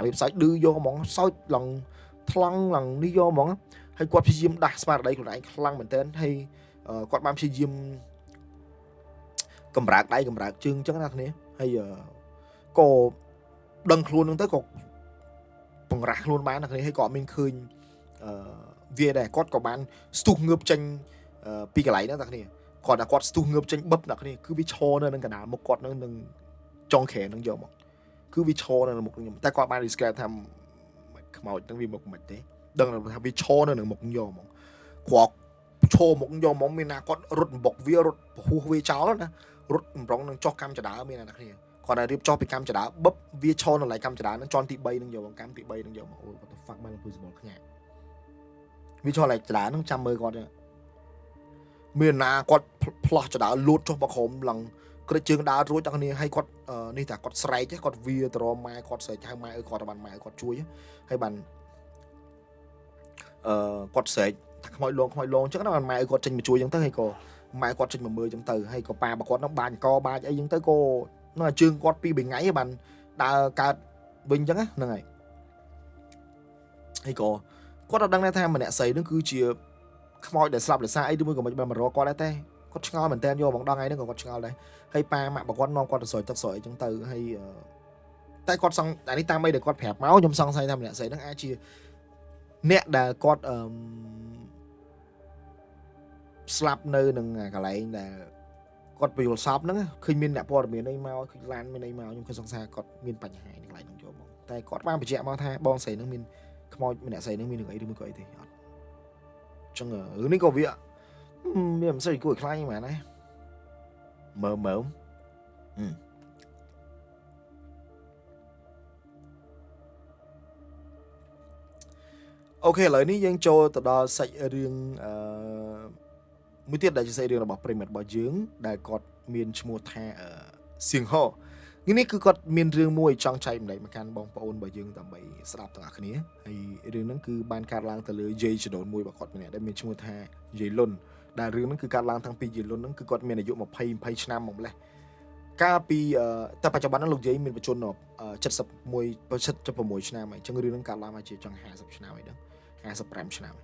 Speaker 1: bị sai đưa vô món sai lần thăng lần đi vô món hay quạt phi diêm đặt smart đây của anh thăng mình tên hay quạt bám phi diêm cầm rạc đây cầm rạc chương chắc là này hay cô đăng luôn tới cục bằng rạc luôn bán là hay có mình khơi về đây có bán stu ngược tranh pi cái lấy đó này còn là quạt stu ngược tranh bắp này cứ bị cho nên cả một quạt nó đừng trong khẽ nó giờ một cứ bị cho nên là một ta quạt bán đi tham màu tăng vì một mạch thế đừng là bị cho nên là một giờ một quạt cho một giờ món mình là quạt rút bọc vía rút hu vi cháo đó nè rút rong cho cam cho đá mình là này còn là điệp cho bị cam cho đá bắp vía cho nó lại cam cho đá nó cho tị bay nó giờ bằng cam tị bay nó giờ mà ôi what the fuck man là một cái vì cho lại đá nó 110 con rồi miền nào quạt plot cho đá lút cho bọc hòm lần cái trường đá rối trong này hay quạt này là quạt sấy chứ quạt vía từ mai quạt sấy hai mai quạt bàn mai quạt chuối hay bàn quạt sấy mọi lon chắc nó bàn mai quạt trình mà chuối giống tới hay có mai quạt trình mà 10 giống từ hay có ba bà quạt nó bàn co ba ấy giống tới cô nó là trường quạt pi bình ngáy bàn đá cả bình chắc á này hay có quạt đang đang tham mà nè sấy nó cứ chia mọi để slap để xa ấy đôi của mình mà rò con đấy té có ngon mình tên vô bằng đăng ấy nó còn có ngon đấy hay pa mạng bà con non con sỏi tắc sỏi trong từ hay tay con xong tại đi ta mới được con phẹp máu trong xong say tham nè sấy nó ai chia nè là con slap nơi đừng cả lại là con bị shop nó khi miền nè po miền đây mau khi lan miền đây mau nhưng khi xong xa con miền bạch hải lại trong chỗ tay con ba bị chẹo mau tha bon sấy nó miền mọi mình đã xây nó miền được ấy đi mới có ấy thì trong ở ní có việc mình xây cuối khai mà này mở ok lời ní dân cho từ đó xây riêng mới tiếp đại xây riêng là bảo premier bảo dưỡng đại cọt miền mua tha ở xiềng ho នេះគឺគាត់មានរឿងមួយចង់ចែកម្លែកមកកាន់បងប្អូនរបស់យើងដើម្បីស្ដាប់ទាំងអស់គ្នាហើយរឿងហ្នឹងគឺបានកើតឡើងទៅលើយាយចដូនមួយរបស់គាត់ម្នាក់ដែលមានឈ្មោះថាយាយលុនដែលរឿងហ្នឹងគឺកើតឡើងតាំងពីយាយលុនហ្នឹងគឺគាត់មានអាយុ20ឆ្នាំមកម្លេះកាលពីតែបច្ចុប្បន្នហ្នឹងលោកយាយមានបញ្ជន76ឆ្នាំហើយអញ្ចឹងរឿងហ្នឹងកើតឡើងមកជាចង់50ឆ្នាំហើយដឹង55ឆ្នាំ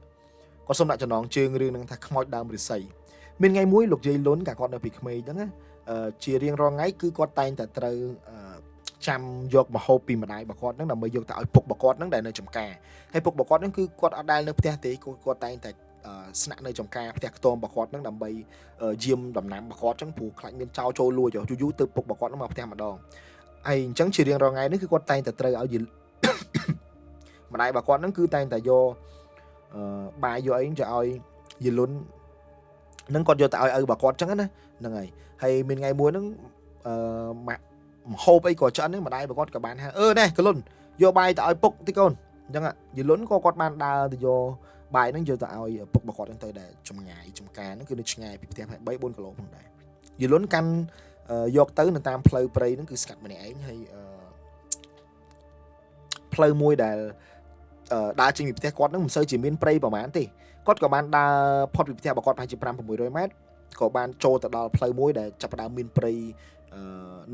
Speaker 1: គាត់សូមដាក់ចំណងជើងរឿងហ្នឹងថាខ្មោចដើមឫស្សីមានថ្ងៃមួយលោកយាយលុនកាគាត់នៅពីក្មេងហ្នឹងណាជារៀងរាល់ថ្ងៃគឺគាត់តែងតែត្រូវចាំយកម្ហូបពីម្ដាយរបស់គាត់ហ្នឹងដើម្បីយកទៅឲ្យពុករបស់គាត់ហ្នឹងដែលនៅចំការហើយពុករបស់គាត់ហ្នឹងគឺគាត់អត់ដែលនៅផ្ទះទេគាត់តែងតែស្នាក់នៅចំការផ្ទះខ្ទមរបស់គាត់ហ្នឹងដើម្បីយាមដំណាំរបស់គាត់អញ្ចឹងព្រោះខ្លាចមានចោរចូលលួចយូរទៅពុករបស់គាត់ហ្នឹងមកផ្ទះម្ដងហើយអញ្ចឹងជារៀងរាល់ថ្ងៃនេះគឺគាត់តែងតែត្រូវឲ្យម្ដាយរបស់គាត់ហ្នឹងគឺតែងតែយកបាយយកអីទៅឲ្យយីលុននឹងគាត់យកទៅឲ្យឪរបស់គាត់អញ្ចឹងណាហ្នឹងហើយមានថ្ងៃមួយហ្នឹងមហូបអីក៏ច្រើនហ្នឹងម្ដាយរបស់គាត់ក៏បានហៅណែកលុនយកបាយទៅឲ្យពុកតិចកូនអញ្ចឹងយីលុនក៏គាត់បានដើរទៅយកបាយហ្នឹងយកទៅឲ្យពុករបស់គាត់ហ្នឹងទៅដែលចម្ងាយចំការហ្នឹងគឺនៅឆ្ងាយពីផ្ទះ3-4គីឡូផងដែរយីលុនកាន់យកទៅនៅតាមផ្លូវព្រៃហ្នឹងគឺស្កាត់ម្នាក់ឯងហើយផ្លូវមួយដែលដើរចេញពីផ្ទះគាត់ហ្នឹងមិនសូវជាមានព្រៃប្រហែលទេគាត់ក៏បានដើរផុតពីផ្ទះរបស់គាត់ប្រហែលជា5-600 ម៉ែត្រក៏បានចូលទៅដល់ផ្លូវមួយដែលចាប់ផ្ដើមមានព្រៃ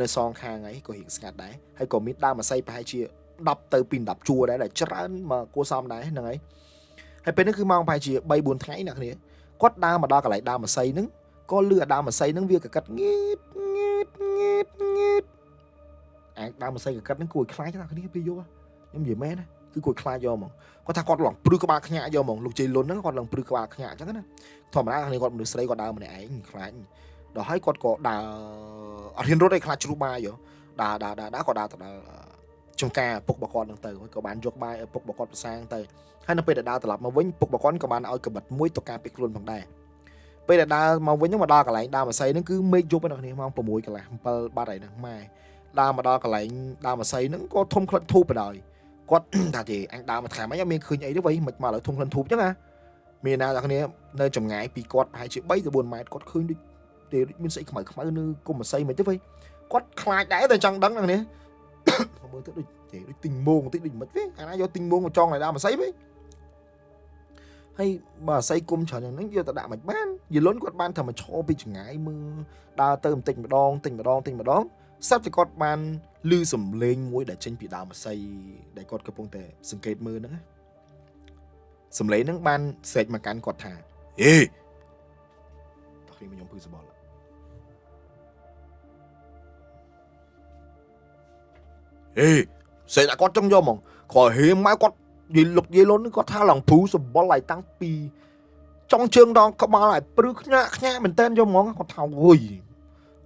Speaker 1: នៅសងខាងហ្នឹងក៏រៀងស្ងាត់ដែរហើយក៏មានដើមអាស័យប្រហែលជា10ទៅ10ជួរដែរដែលច្រើនមកគួរសមដែរហ្នឹងហើយពេលនេះគឺម៉ោងប្រហែលជា3-4ថ្ងៃអ្នកគ្នាគាត់ដើរមកដល់កន្លែងដើមអាស័យហ្នឹងក៏លឺដើមអាស័យហ្នឹងវាកកាត់ងៀតដើមអាស័យកកាត់ហ្នឹងគួរឲ្យខ្លាចអ្នកគ្នាពេលយកខ្ញុំនិយាយមែនណាគឺគួរខ្លាចយកហ្មងគាត់ថាគាត់ឡងព្រឺក្បាលខ្ញាក់យកហ្មងលោកជ័យលុនហ្នឹងគាត់ឡងព្រឺក្បាលខ្ញាក់អញ្ចឹងណាធម្មតាគ្នាគាត់មនុស្សស្រីគាត់ដើរម្នាក់ឯងខ្លាចដល់ហើយគាត់ក៏ដើរអត់ហ៊ានរត់ឯខ្លាចជ្រុះបាយដើរក៏ដើរទៅដល់ចំការពុករបស់គាត់ហ្នឹងទៅក៏បានយកបាយឲ្យពុករបស់គាត់ប្រសាងទៅហើយនៅពេលដែលដើរត្រឡប់មកវិញពុករបស់គាត់ក៏បានឲ្យកបិតមួយទៅការពារខ្លួនផងដែរពេលដែលដើរមកវិញហ្នឹងមកដល់កន្លែងដើមអាស័យហ្នឹងគឺមេឃយប់ហ្នឹងគ្នាម៉ោង6កន្លះ7បាត់ហើយហ្នឹងម៉ែដើរមកដល់កន្លែងដើមអាស័យហ្នឹងក៏ធំក្លិតធូបបណ្ដោយគាត់ថាទេអញដើរមកថ្ងៃម៉េចមានឃើញអីទេវ៉ៃមិនមកឥឡូវធំក្លិនធូបអញ្ចឹងណាមានណាអ្នកគ្នានៅចម្ងាយពីគាត់ប្រហែលជា3-4 ម៉ែត្រគាត់ឃើញដូចមានស្អីខ្មៅនៅគុំអាស័យមិនទេវ៉ៃគាត់ខ្លាចដែរតែចង់ដឹងអ្នកគ្នាមើលទៅដូចទិញមងតិចដូចមិនទេអាណាយកទិញមងមកចងឲ្យដើមអាស័យវិញហើយបើអាស័យគុំច្រើនយ៉ាងហ្នឹងយកទៅដាក់មិនបានយីលុនគាត់បានថាមកឈរពីចម្ងាយមើលដើរទៅបន្តិចម្ដងស្រាប់តែគាត់បានឮសំឡេងមួយដែលចេញពីដើមអាស័យដែលគាត់កំពុងតែសង្កេតមើលហ្នឹងសំឡេងហ្នឹងបានស្រែកមកកាន់គាត់ថាហេតោះខ្ញុំភឺសបល់ហេស្រែកតែគាត់ចង់យកហ្មងគាត់ហេម៉ៅគាត់លោកយាយលុនគាត់ថាឡងភឺសបល់ឲ្យតាំងពីចង់ជើងដងក្បាលឲ្យព្រឺខ្ញាក់មែនតើយកហ្មងគាត់ថាអុយ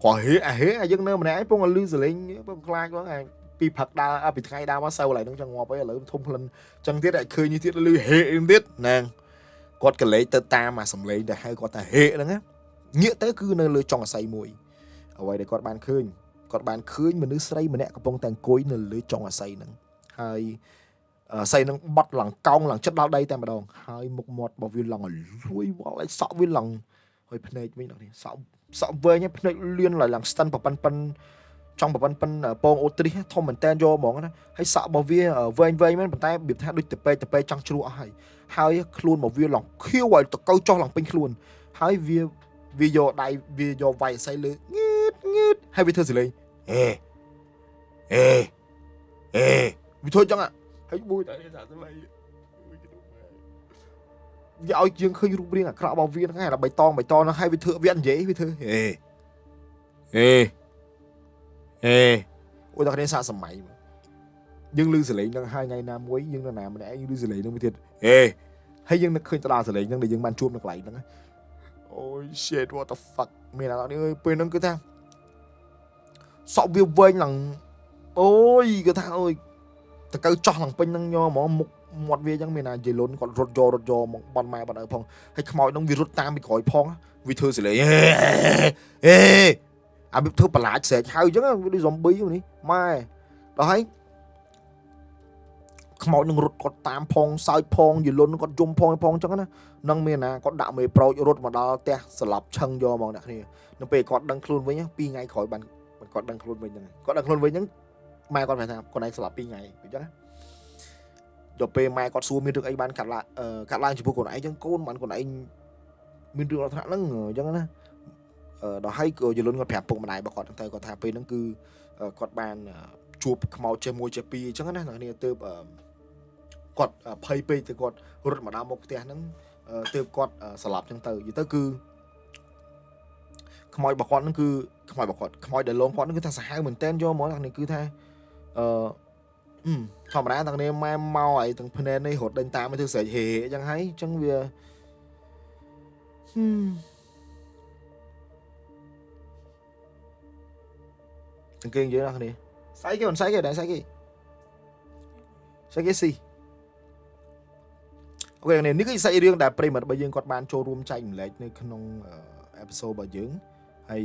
Speaker 1: គាត់ហេយើងនៅម្នាក់ឯងពងលឺសលេងពងខ្លាចហ្នឹងឯងពីផឹកដើរពីថ្ងៃដើរមកសៅឡើយហ្នឹងចង់ងាប់អីឥឡូវធំក្លិនចឹងទៀតឲ្យឃើញនេះទៀតលឺហេទៀតណាគាត់កលេចទៅតាមអាសំឡេងដែលហៅគាត់ថាហេហ្នឹងណាងាកទៅគឺនៅលើចុងអាស័យមួយអ្វីដែលគាត់បានឃើញមនុស្សស្រីម្នាក់កំពុងតែអង្គុយនៅលើចុងអាស័យហ្នឹងហើយអាស័យហ្នឹងបត់ឡើងកោងឡើងចិត្តដល់ដីតែម្ដងហើយមុខមាត់របស់វាឡើងលួយវល់ឲ្យសក់វាឡើងហើយភ្នែកវិញនេះសក់វែងភ្នែកលឿនឡើងស្តិនប៉ិនចង់ប៉ិនពងអូទ្រីសធំមែនតើយកហ្មងណាហើយសក់របស់វាវែងមែនប៉ុន្តែរបៀបថាដូចទៅពេកចង់ជ្រក់អស់ហើយខ្លួនរបស់វាឡើងខៀវឲ្យតកៅចោះឡើងពេញខ្លួនហើយវាយកដៃវាយកវាយអាស័យលើងៀតហើយវាធ្វើសលេងហេវាធ្វើចឹងហើយមួយតែថាសលេងវាឲ្យយើងឃើញរូបរាងអាក្រក់របស់វាហ្នឹងហើយដល់បៃតងហ្នឹងហើយវាធ្វើវានិយាយវាធ្វើហេអូដល់គ្នាសាកសម័យយើងលឺសលេងហ្នឹងហើយថ្ងៃណាមួយយើងនៅណាម្នាក់ឯងលឺសលេងហ្នឹងមួយទៀតហើយយើងនឹកឃើញទៅដល់សលេងហ្នឹងដែលយើងបានជួបនៅកន្លែងហ្នឹងអូយ shit what the fuck មានអានេះពេលហ្នឹងគឺថាសក់វាវែងឡើងអូយគឺថាអូយតកៅចោះឡើងពេញហ្នឹងញហ្មងមុខមាត់វាអញ្ចឹងមានអាយេលុនគាត់រត់យកមកបន់ម៉ែបន់ឪផងហើយខ្មោចហ្នឹងវារត់តាមពីក្រោយផងវាធ្វើសលេងអាវាធ្វើបន្លាចស្រែកហៅអញ្ចឹងវាដូច zombie នេះម៉ែដល់ហើយខ្មោចនឹងរត់គាត់តាមផងសើចផងយេលុនគាត់យំផងអញ្ចឹងណានឹងមានណាគាត់ដាក់មេប្រូចរត់មកដល់ផ្ទះស្លាប់ឆឹងយកហ្មងអ្នកគ្នានៅពេលគាត់ដឹងខ្លួនវិញ2ថ្ងៃក្រោយបាន គាត់ដឹងខ្លួនវិញហ្នឹងគាត់ដឹងខ្លួនវិញហ្នឹងម៉ែគាត់ប្រាប់ថាគាត់ឯងស្លាប់2ថ្ងៃអញ្ចឹងដល់ពេលម៉ែគាត់សួរមានរឿងអីបានកាត់ឡើងចំពោះខ្លួនឯងអញ្ចឹងកូនបានកូនឯងមានរឿងអត់ថ្នាក់ហ្នឹងអញ្ចឹងណាដល់ហើយក៏យលុនគាត់ប្រាប់ពុកម្ដាយរបស់គាត់ទៅគាត់ថាពេលហ្នឹងគឺគាត់បានជួបខ្មោចចេះ1ចេះ2អញ្ចឹងណាអ្នកនេះទើបគាត់ភ័យពេកទៅគាត់រត់មកដល់មុខផ្ទះហ្នឹងទើបគាត់ស្លាប់អញ្ចឹងទៅនិយាយទៅគឺខ្មោចរបស់គាត់ហ្នឹងគឺខ្មោចរបស់គាត់ខ្មោចដែលលងគាត់ហ្នឹងគឺថាសាហាវមែនតើយកមកនេះគឺថាធម្មតាទាំងនេះម៉ែមកអីទាំងភ្នែននេះរត់ដេញតាមទៅធ្វើស្រែកហេអញ្ចឹងហើយអញ្ចឹងវាទាំងគេនិយាយដល់គ្នាស្អីគេមិនស្អីគេដែរស្អីគេស៊ីអូខេនេះគឺសាច់រឿងដែលប្រិមត្តរបស់យើងគាត់បានចូលរួមចែកម្លែកនៅក្នុងអេពីសូតរបស់យើងហើយ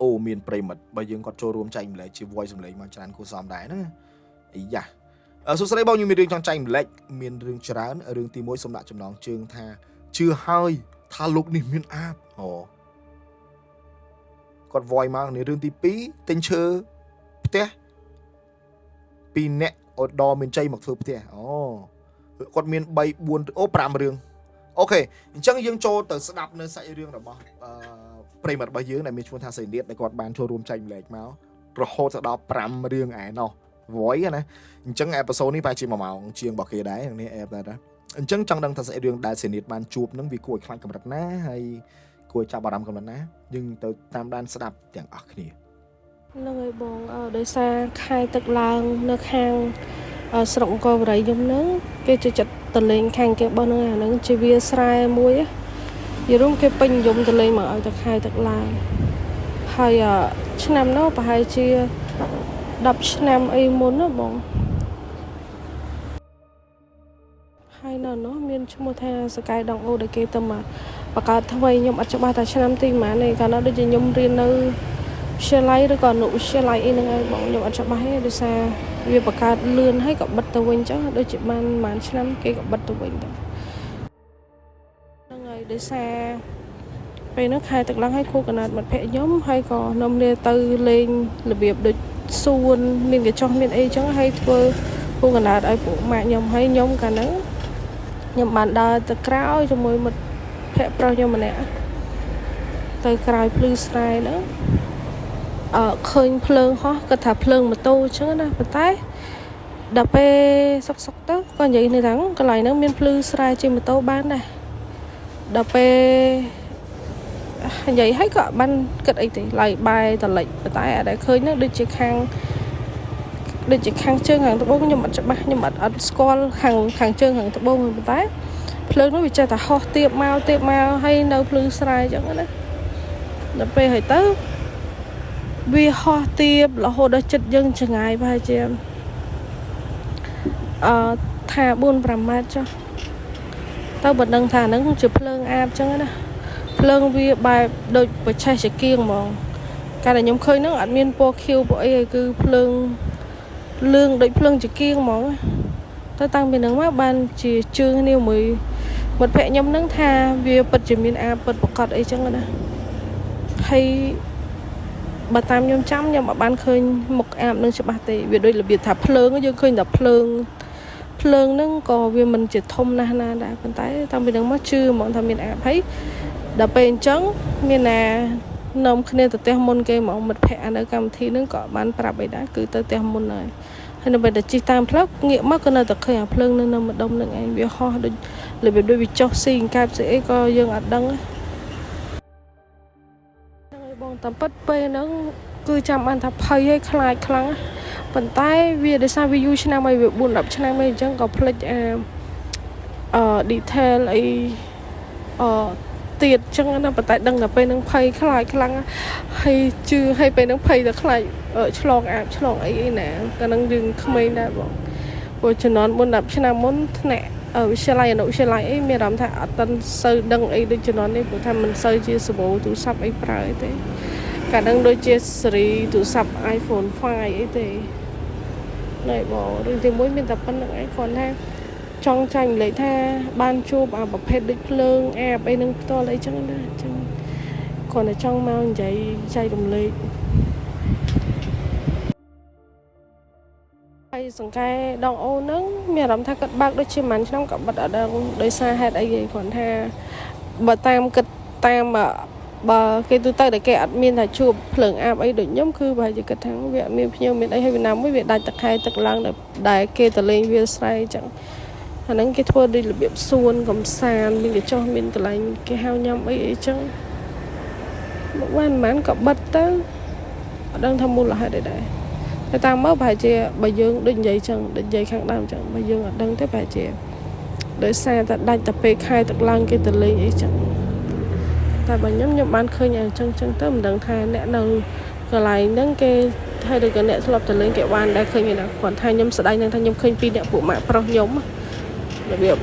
Speaker 1: អូមានប្រិមត្តរបស់យើងគាត់ចូលរួមចែកម្លែកជា voice សម្លេងមកច្រើនគួរសមដែរហ្នឹងអាយ៉ាសួស្ដីបងខ្ញុំមានរឿងចង់ចែកម្លែកមានរឿងច្រើនរឿងទី1សូមដាក់ចំណងជើងថាជឿហើយថាលោកនេះមានអាបគាត់ voice មកនេះរឿងទី2ទិញឈើផ្ទះ2នាក់អូដមានជ័យមកធ្វើផ្ទះគាត់មាន3 4 5រឿងអូខេអញ្ចឹងយើងចូលទៅស្ដាប់នៅសាច់រឿងរបស់ប្រិមត្តរបស់យើងដែលមានឈ្មោះថាសេនីតដែលគាត់បានចូលរួមចែកម្លែកមករហូតដល់5រឿងឯណោះ voice ណាអញ្ចឹងអេពីសូតនេះប្រហែលជា1ម៉ោងជាងរបស់គេដែរនេះអេបដែរអញ្ចឹងចង់ដឹងថាសាច់រឿងដែលសេនីតបានជួបនឹងវាគួរឲ្យខ្លាចកម្រិតណាហើយគួរចាប់អារម្មណ៍កម្រិតណាយើងទៅតាមដានស្ដាប់ទាំងអស់គ្នា
Speaker 2: ហ្នឹងហើយបងដោយសារខែទឹកឡើងនៅខាងស្រុកអង្គរបូរីខ្ញុំហ្នឹងគេចូលចិត្តតលេងខាងគេបោះហ្នឹងអាហ្នឹងជាវាស្រែមួយយល់គេពេញនិយមតលេងមកឲ្យតែខែទឹកឡើងហើយឆ្នាំនោះប្រហែលជា10ឆ្នាំអីមុនណាបងហើយនៅនោះមានឈ្មោះថាសកែដងអូដែលគេទៅមកបង្កើតថ្មីខ្ញុំអត់ច្បាស់ថាឆ្នាំទីប៉ុន្មានទេកាលនោះដូចជាខ្ញុំរៀននៅវិទ្យាល័យឬក៏អនុវិទ្យាល័យអីហ្នឹងហើយបងខ្ញុំអត់ច្បាស់ទេដោយសារវាបង្កើតលឿនហើយក៏បិទទៅវិញចឹងដូចជាបានប្រហែលឆ្នាំគេក៏បិទទៅវិញទៅហ្នឹងហើយដោយសារពេលនោះខែទឹកឡើងហើយគ្រូកណាត់មិត្តភក្តិខ្ញុំហើយក៏នាំគ្នាទៅលេងរបៀបដូចសួនមានកញ្ចុះមានអីចឹងហើយធ្វើគ្រូកណាត់ឲ្យពួកម៉ាក់ខ្ញុំហើយខ្ញុំកាលហ្នឹងខ្ញុំបានដើរទៅក្រោយជាមួយមិត្តភក្តិប្រុសខ្ញុំម្នាក់ទៅក្រោយភ្លឺស្រែហ្នឹងឃើញភ្លើងហោះគាត់ថាភ្លើងម៉ូតូអញ្ចឹងណាប៉ុន្តែដល់ពេលសុកទៅក៏និយាយនៅថាកន្លែងហ្នឹងមានភ្លឺស្រែជិះម៉ូតូបានដែរដល់ពេលនិយាយហើយក៏បានគិតអីទេឡើយបែរតលិចប៉ុន្តែអត់ដែលឃើញហ្នឹងដូចជាខាងជើងខាងត្បូងខ្ញុំអត់ច្បាស់ខ្ញុំអត់ស្គាល់ខាងជើងខាងត្បូងប៉ុន្តែភ្លើងនោះវាចេះតែហោះទៀបមកហើយនៅភ្លឺស្រែអញ្ចឹងណាដល់ពេលហើយទៅវាហោះទៀបរហូតដល់ចិត្តយើងចង្អាយប្រហែលជាថា 4-5 ម៉ែត្រចុះទៅបើដឹងថាហ្នឹងជាភ្លើងអាបអញ្ចឹងណាភ្លើងវាបែបដូចបច្ឆេះចង្គៀងហ្មងកាលតែខ្ញុំឃើញហ្នឹងអត់មានពណ៌ខៀវពណ៌អីគឺភ្លើងលឿងដូចភ្លើងចង្គៀងហ្មងទៅតាំងពីហ្នឹងមកបានជាជឿគ្នាមួយមិត្តភក្តិខ្ញុំហ្នឹងថាវាពិតជាមានអាបពិតប្រកបអីចឹងណាហើយបើតាមខ្ញុំចាំខ្ញុំអត់បានឃើញមុខអាបនឹងច្បាស់ទេវាដូចរបៀបថាភ្លើងយើងឃើញតែភ្លើងហ្នឹងក៏វាមិនជាធំណាស់ណាដែរប៉ុន្តែតាំងពីហ្នឹងមកជឿហ្មងថាមានអាបហើយដល់ពេលអញ្ចឹងមានណានាំគ្នាទៅផ្ទះមុនគេហ្មងមិត្តភក្តិនៅកម្មវិធីហ្នឹងក៏បានប្រាប់អីដែរគឺទៅផ្ទះមុនហើយនៅពេលតែជិះតាមផ្លូវងាកមកក៏នៅតែឃើញអាភ្លើងនៅម្ដុំនឹងឯងវាហោះដូចរបៀបដូចវាចុះស៊ីកែបស្អីក៏យើងអត់ដឹងហ្នឹងហើយបងតាមពិតពេលហ្នឹងគឺចាំបានថាភ័យហើយខ្លាចខ្លាំងប៉ុន្តែវាដោយសារវាយូរឆ្នាំហើយវា 4-10 ឆ្នាំហើយអញ្ចឹងក៏ភ្លេចdetail អីទៀតអញ្ចឹងណាប៉ុន្តែដឹងតែពេលហ្នឹងភ័យខ្លាចខ្លាំងហើយជឿហើយពេលហ្នឹងភ័យតែខ្លាចឆ្លងអាបឆ្លងអីណាកាលហ្នឹងយើងក្មេងដែរបងព្រោះជំនាន់ 4-10 ឆ្នាំមុនថ្នាក់វិទ្យាល័យអនុវិទ្យាល័យអីមានអារម្មណ៍ថាអត់ទាន់សូវដឹងអីដូចជំនាន់នេះព្រោះថាមិនសូវជាសម្បូរទូរស័ព្ទអីប្រើអីទេកាលហ្នឹងដូចជាស៊េរីទូរស័ព្ទ iPhone 5 អីទេណែបងរឿងទី1មានតែប៉ុណ្្នឹងឯងគ្រាន់ថាចង់ចាញ់លេខថាបានជួបប្រភេទដូចភ្លើងអាបអីនឹងផ្ទាល់អីចឹងណាចឹង còn ở trong mau vậy chạy đồng lệ hay sẵn cái đòn ô nắng mẹ làm thay cất bác đôi chim mắn trong cặp bật ở đâu đôi xa hết ấy gì còn tha bà tam cất tam mà bà cái tôi tay để cái admin là chụp phượng áp ấy được nhóm cứ bà chỉ cất thắng việc miền nhiều miền đây hay miền nam mới việc đại tật hai tật lăng để đại kê tờ lên việc sai chẳng anh ấy cái thua đi là biệp xuân cầm sàn mình để cho mình cái lạnh cái hao nhâm ấy chẳng một quan mán cặp bật tới đang tham mưu là hai để người ta mới bài chè bà dương định dậy chẳng định dậy kháng đam chẳng bà dương ở đăng tới bài chè để xa ta đánh tập bê khai tật lăng cái tờ lên ấy chẳng tại bà nhóm bán khơi nhà chân tới mình đằng thai nè nào còn lại nâng cái thay được cái nè lập tờ lên cái ban đã khơi như là còn thai nhóm sẽ đánh nâng thai nhóm khơi pin nè phụ mạng pro nhóm là việc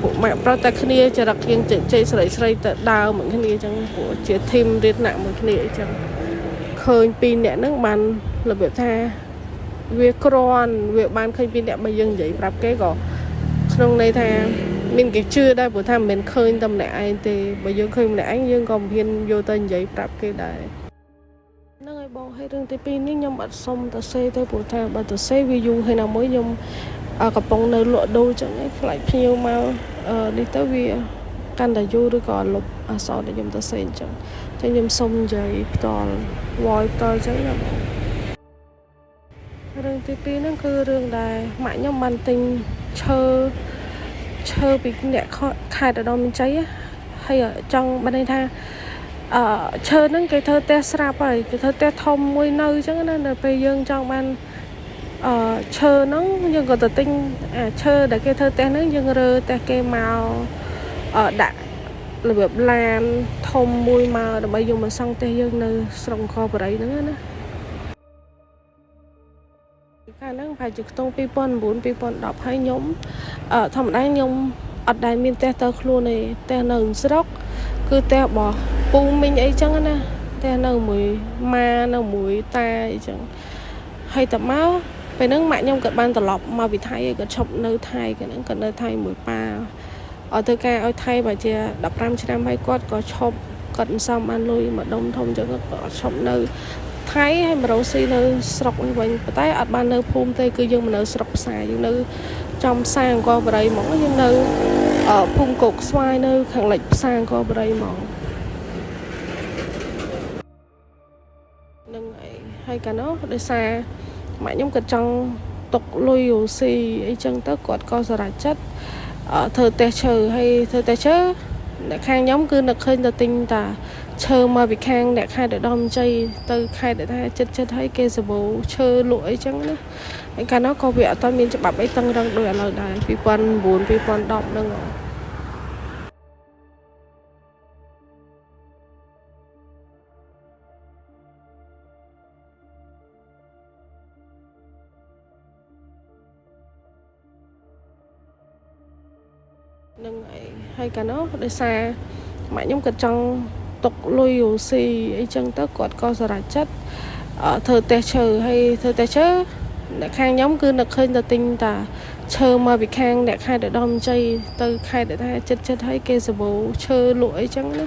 Speaker 2: phụ mạng pro ta kia cho đặc riêng chơi sợi đào mọi cái chẳng của chế thêm riết nặng mọi cái chẳng khơi pin nè nước bàn là việc tha việc con việc ban khơi pin nè bây giờ vậy gặp cái gò trong này tha mình cái chưa đây buổi tham mình khơi tâm lại ai thì bây giờ khơi lại anh dương còn viên vô tên vậy gặp cái đại nó ngay bon hay đừng pin nhưng nhom bật xong ta xây tới buổi tham bật ta xây video hay nào mới nhom cặp bông nơi lụa đôi chẳng ấy lại nhiều mà đi tới vì căn đại vô được còn lục so để nhom ta xây chẳng cho nhom xong vậy toàn vòi to chẳng là rừng pin nó cứ rừng đài mãi nhom bàn tình chơi bị nhẹ khai ở đâu mình cháy á hay ở trong bên đây tha chơi nó cái thơ te srap rồi cái thơ te thông môi nơi chứ nên là bây giờ trong ban chơi nó nhưng còn tự tin chơi để cái thơ te nó nhưng rơ te cái màu đã làแบบlan thông môi màu để bây giờ mình xong te dương nơi sòng kho vào đấy nữa nè cái nó phải chụp tông pipon 4 pipon đọc hay nhóm thầm đang nhóm ở đây miền tây tơ luôn này tây nâng sốc cứ tây bỏ pu mình ấy chẳng nè tây nâng mùi ma nâng mùi ta chẳng hay tập máu phải nâng mạnh nhóm cận ban tờ lọc mà bị thay cận chọc nơi thay cái nâng cận nơi thay mùi pa ở từ ca ở thay bà chia đập ram cho năm hay quát có chọc cận xong ăn lui mà đông thông cho có chọc nơi thái hay mà đầu xí nơi sọc như vậy tại ở ban nơi phun tây cứ dương mà nơi sọc xài dương nơi trong sang qua vào đây mỏng dương nơi ở phun cột xoay nơi khẳng lệch sang qua vào đây mỏng nâng hay cả nó để xa mãi nhóm cật trong tục lui oxy ấy chân tất quạt co ra chất ở thơ tè chờ hay thơ tè chớ để khang nhóm cứ nực hơn là tinh ta chờ mà bị khang để khai để đom chay từ khai để thay chất thấy kê sờ bố chờ lụi chẳng nữa anh cả nó có vẻ toàn miền cho bắp ấy tăng đang đuổi lời đại pipon 4 pipon đọc đang ngồi nâng hay cả nó để xa mãi nhóm cật trong tục lui oxy ấy chân tất quạt co ra chất ở thơ tè chờ hay thơ tè chớ để khang nhóm cứ nực hơn là tinh ta chờ mà bị khang để khai để đom chay từ khai để thay chất thấy kê sờ bố chờ lụi chẳng nữa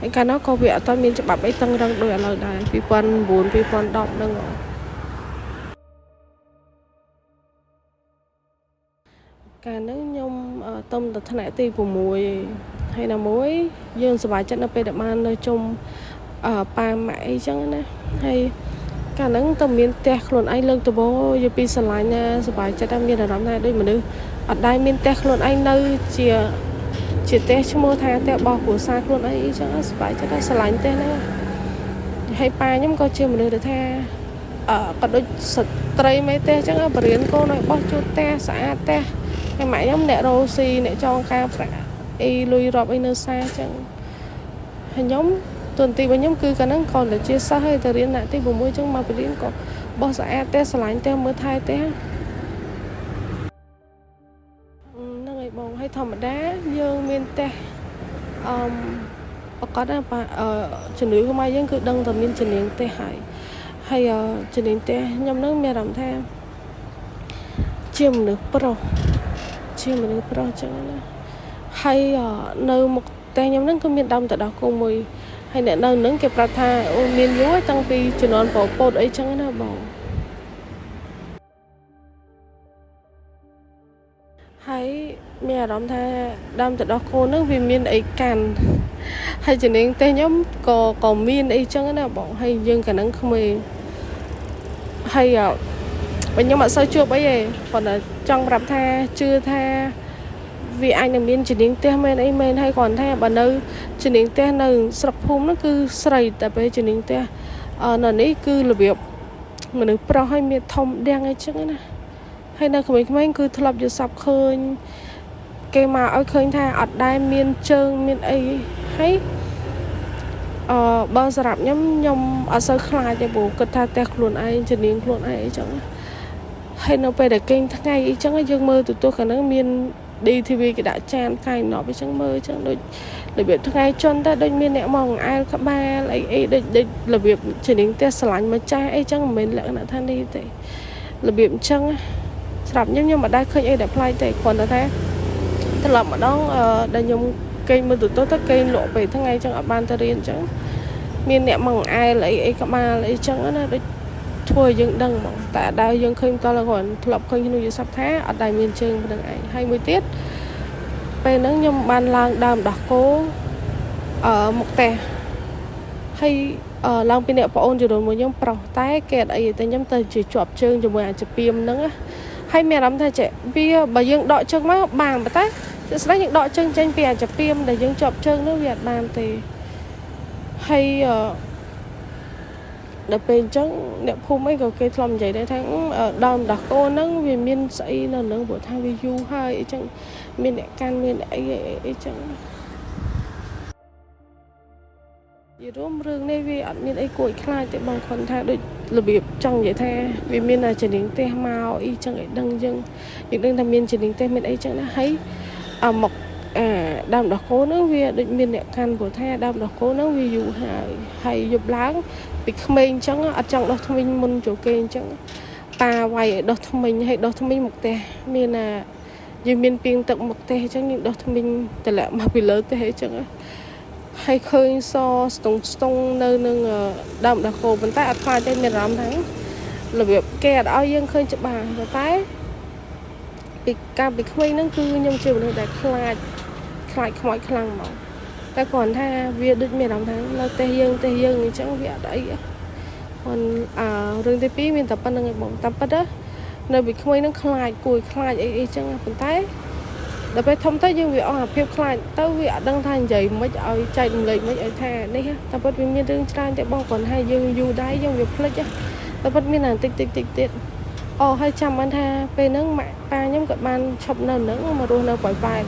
Speaker 2: anh cả nó có vẻ toàn miền cho bắp ấy tăng đang đuổi lời đại pipon 4 pipon đọc đang ngồi cả nếu nhom tâm tập thân này của mùi hay là muối dương sờ bài chất nó pe đậm ăn nơi trong pa mãi chẳng nè hay cả nắng tâm miền tây luôn anh lương từ bố giờ pi sờ lại nha sờ bài chất đang miền là lắm này đây mà đưa ở đây miền tây luôn anh nơi chia tây cho mua thang tây bò của xa luôn ấy chẳng sờ bài chất đang sờ lại tây nữa hay pa nhóm coi chưa mà đưa được tha còn đôi sờ tây mấy tây chẳng ở biển cô này bò chút tây xả tây cái máy nhóm nè rosi nè cho ca phải y lui rọp y nơi xa chẳng hình nhóm tuần tì với nhóm cư cả nắng còn để chia sẻ hơi từ riêng lại thì vùng môi trong mà riêng có bao giờ test lạnh test mới thay test nó ngày bồng hay thầm đá dương miền tây có đang trên núi của mai dân cư đông tầm miền trên miền tây hay trên miền tây nhóm nước mẹ làm theo chiêm được pro chẳng hay nơi một tay nhóm nước miền đông tại đó cùng mùi ហើយអ្នកនៅនឹងគេប្រាប់ថាអូមានយូរតាំងពីជំនាន់ប្រពតអីចឹងណាបងហើយមានអារម្មណ៍ថាដើមទឹកដោះគោនឹងវាមានអីកាន់ហើយជំនាញទេខ្ញុំក៏មានអីចឹងណាបងហើយយើងកាលហ្នឹងក្មេងហើយបើខ្ញុំអត់សូវជួបអីទេគាត់តែចង់ប្រាប់ថាជឿថាវាអាចនឹងមានជំនាញផ្ទះមែនអីមែនហើយគាត់ថាបើនៅជំនាញផ្ទះនៅស្រុកភូមិនោះគឺស្រីតែពេលជំនាញផ្ទះនៅនេះគឺរបៀបមនុស្សប្រុសហើយមានធំដៀងអីចឹងណាហើយនៅក្មេងៗគឺធ្លាប់យល់សប្តិឃើញគេមកឲ្យឃើញថាអត់ដែលមានជើងមានអីហើយបើសម្រាប់ខ្ញុំអត់សូវខ្លាចទេព្រោះគិតថាផ្ទះខ្លួនឯងជំនាញខ្លួនឯងអីចឹងហើយនៅពេលដែលគេងថ្ងៃអីចឹងយើងមើលទូទៅខាងហ្នឹងមាន DTV គេដាក់ចានកែណប់អីចឹងមើលចឹងដូចរបៀបថ្ងៃជន់តែដូចមានអ្នកមកអែលក្បាលអីដូចរបៀបជំនាញផ្ទះស្រឡាញ់ម្ចាស់អីចឹងមិនមែនលក្ខណៈថានេះទេរបៀបអញ្ចឹងស្រាប់ខ្ញុំមិនដែលឃើញអីដែលប្លែកទេគ្រាន់តែថាត្រឡប់ម្ដងដែលខ្ញុំគេងមើលទូទៅគេងលក់ពេលថ្ងៃចឹងអត់បានទៅរៀនអញ្ចឹងមានអ្នកមកអែលអីក្បាលអីចឹងណាដូចធ្វើឲ្យយើងដឹងហ្មងតែអត់ដែលយើងឃើញតលគ្រាន់ធ្លាប់ឃើញក្នុងយល់សប្តាហ៍អត់ដែលមានជើងប៉ុណ្្នឹងឯងហើយមួយទៀតពេលហ្នឹងខ្ញុំបានឡើងដើមដោះគោមុខផ្ទះហើយឡើងពីអ្នកប្អូនជំរុញមួយខ្ញុំប្រុសតែគេអត់អីទេខ្ញុំទៅជាជាប់ជើងជាមួយអាចពីមហ្នឹងហើយមានអារម្មណ៍ថាចេះវាបើយើងដកជើងមកបានប៉ុន្តែស្ដីយើងដកជើងចេញពីអាចពីមដែលយើងជាប់ជើងនោះវាអត់បានទេហើយដល់ពេលអញ្ចឹងអ្នកភូមិអីក៏គេធ្លាប់និយាយដែរថាដើមដោះគោហ្នឹងវាមានស្អីនៅនឹងព្រោះថាវាយូរហើយអីចឹងមានអ្នកកាន់មានអីចឹងយល់រួមរឿងនេះវាអត់មានអីគួរឲ្យខ្លាចទេបងគ្រាន់ថាដូចរបៀបចង់និយាយថាវាមានជំនាញផ្ទះមកអីចឹងឲ្យដឹងយើងដឹងថាមានជំនាញផ្ទះមានអីចឹងណាហើយមកដើមដោះគោហ្នឹងវាដូចមានអ្នកកាន់ព្រោះថាដើមដោះគោហ្នឹងវាយូរហើយយប់ឡើងពីក្មេងអញ្ចឹងអត់ចង់ដោះធ្មេញមុនចូលគេអញ្ចឹងប៉ាវាយឲ្យដោះធ្មេញឲ្យដោះធ្មេញមកផ្ទះមានយើងមានពីងទឹកមកផ្ទះអញ្ចឹងយើងដោះធ្មេញតម្លាក់មកពីលើផ្ទះអញ្ចឹងហើយឃើញសស្ទង់នៅនឹងដើមដោះគោប៉ុន្តែអត់ខ្លាចទេមានអារម្មណ៍ថារបៀបគេអត់ឲ្យយើងឃើញច្បាស់តែពីកាលពីក្មេងហ្នឹងគឺខ្ញុំជាមនុស្សដែលខ្លាចខ្មោចខ្លាំងមកតែគ្រាន់ថាវាដូចមានអារម្មណ៍ថានៅផ្ទះយើងអញ្ចឹងវាអត់អីគាត់រឿងទី2មានតែប៉ុណ្្នឹងឯងបងតាមពិតនៅពីក្មេងហ្នឹងខ្លាចគួរខ្លាចអីចឹងប៉ុន្តែដល់ពេលធំទៅយើងវាអស់អាភាពខ្លាចទៅវាអត់ដឹងថានិយាយមិនឲ្យចែករំលែកមិនឲ្យថានេះតាមពិតវាមានរឿងច្រើនតែបងគ្រាន់ថាយើងយូរដែរយើងវាភ្លេចតាមពិតមានតែតិចទៀតហើយចាំបានថាពេលហ្នឹងម៉ាក់ប៉ាខ្ញុំក៏បានឈប់នៅហ្នឹងមករស់នៅប៉ោយប៉ែត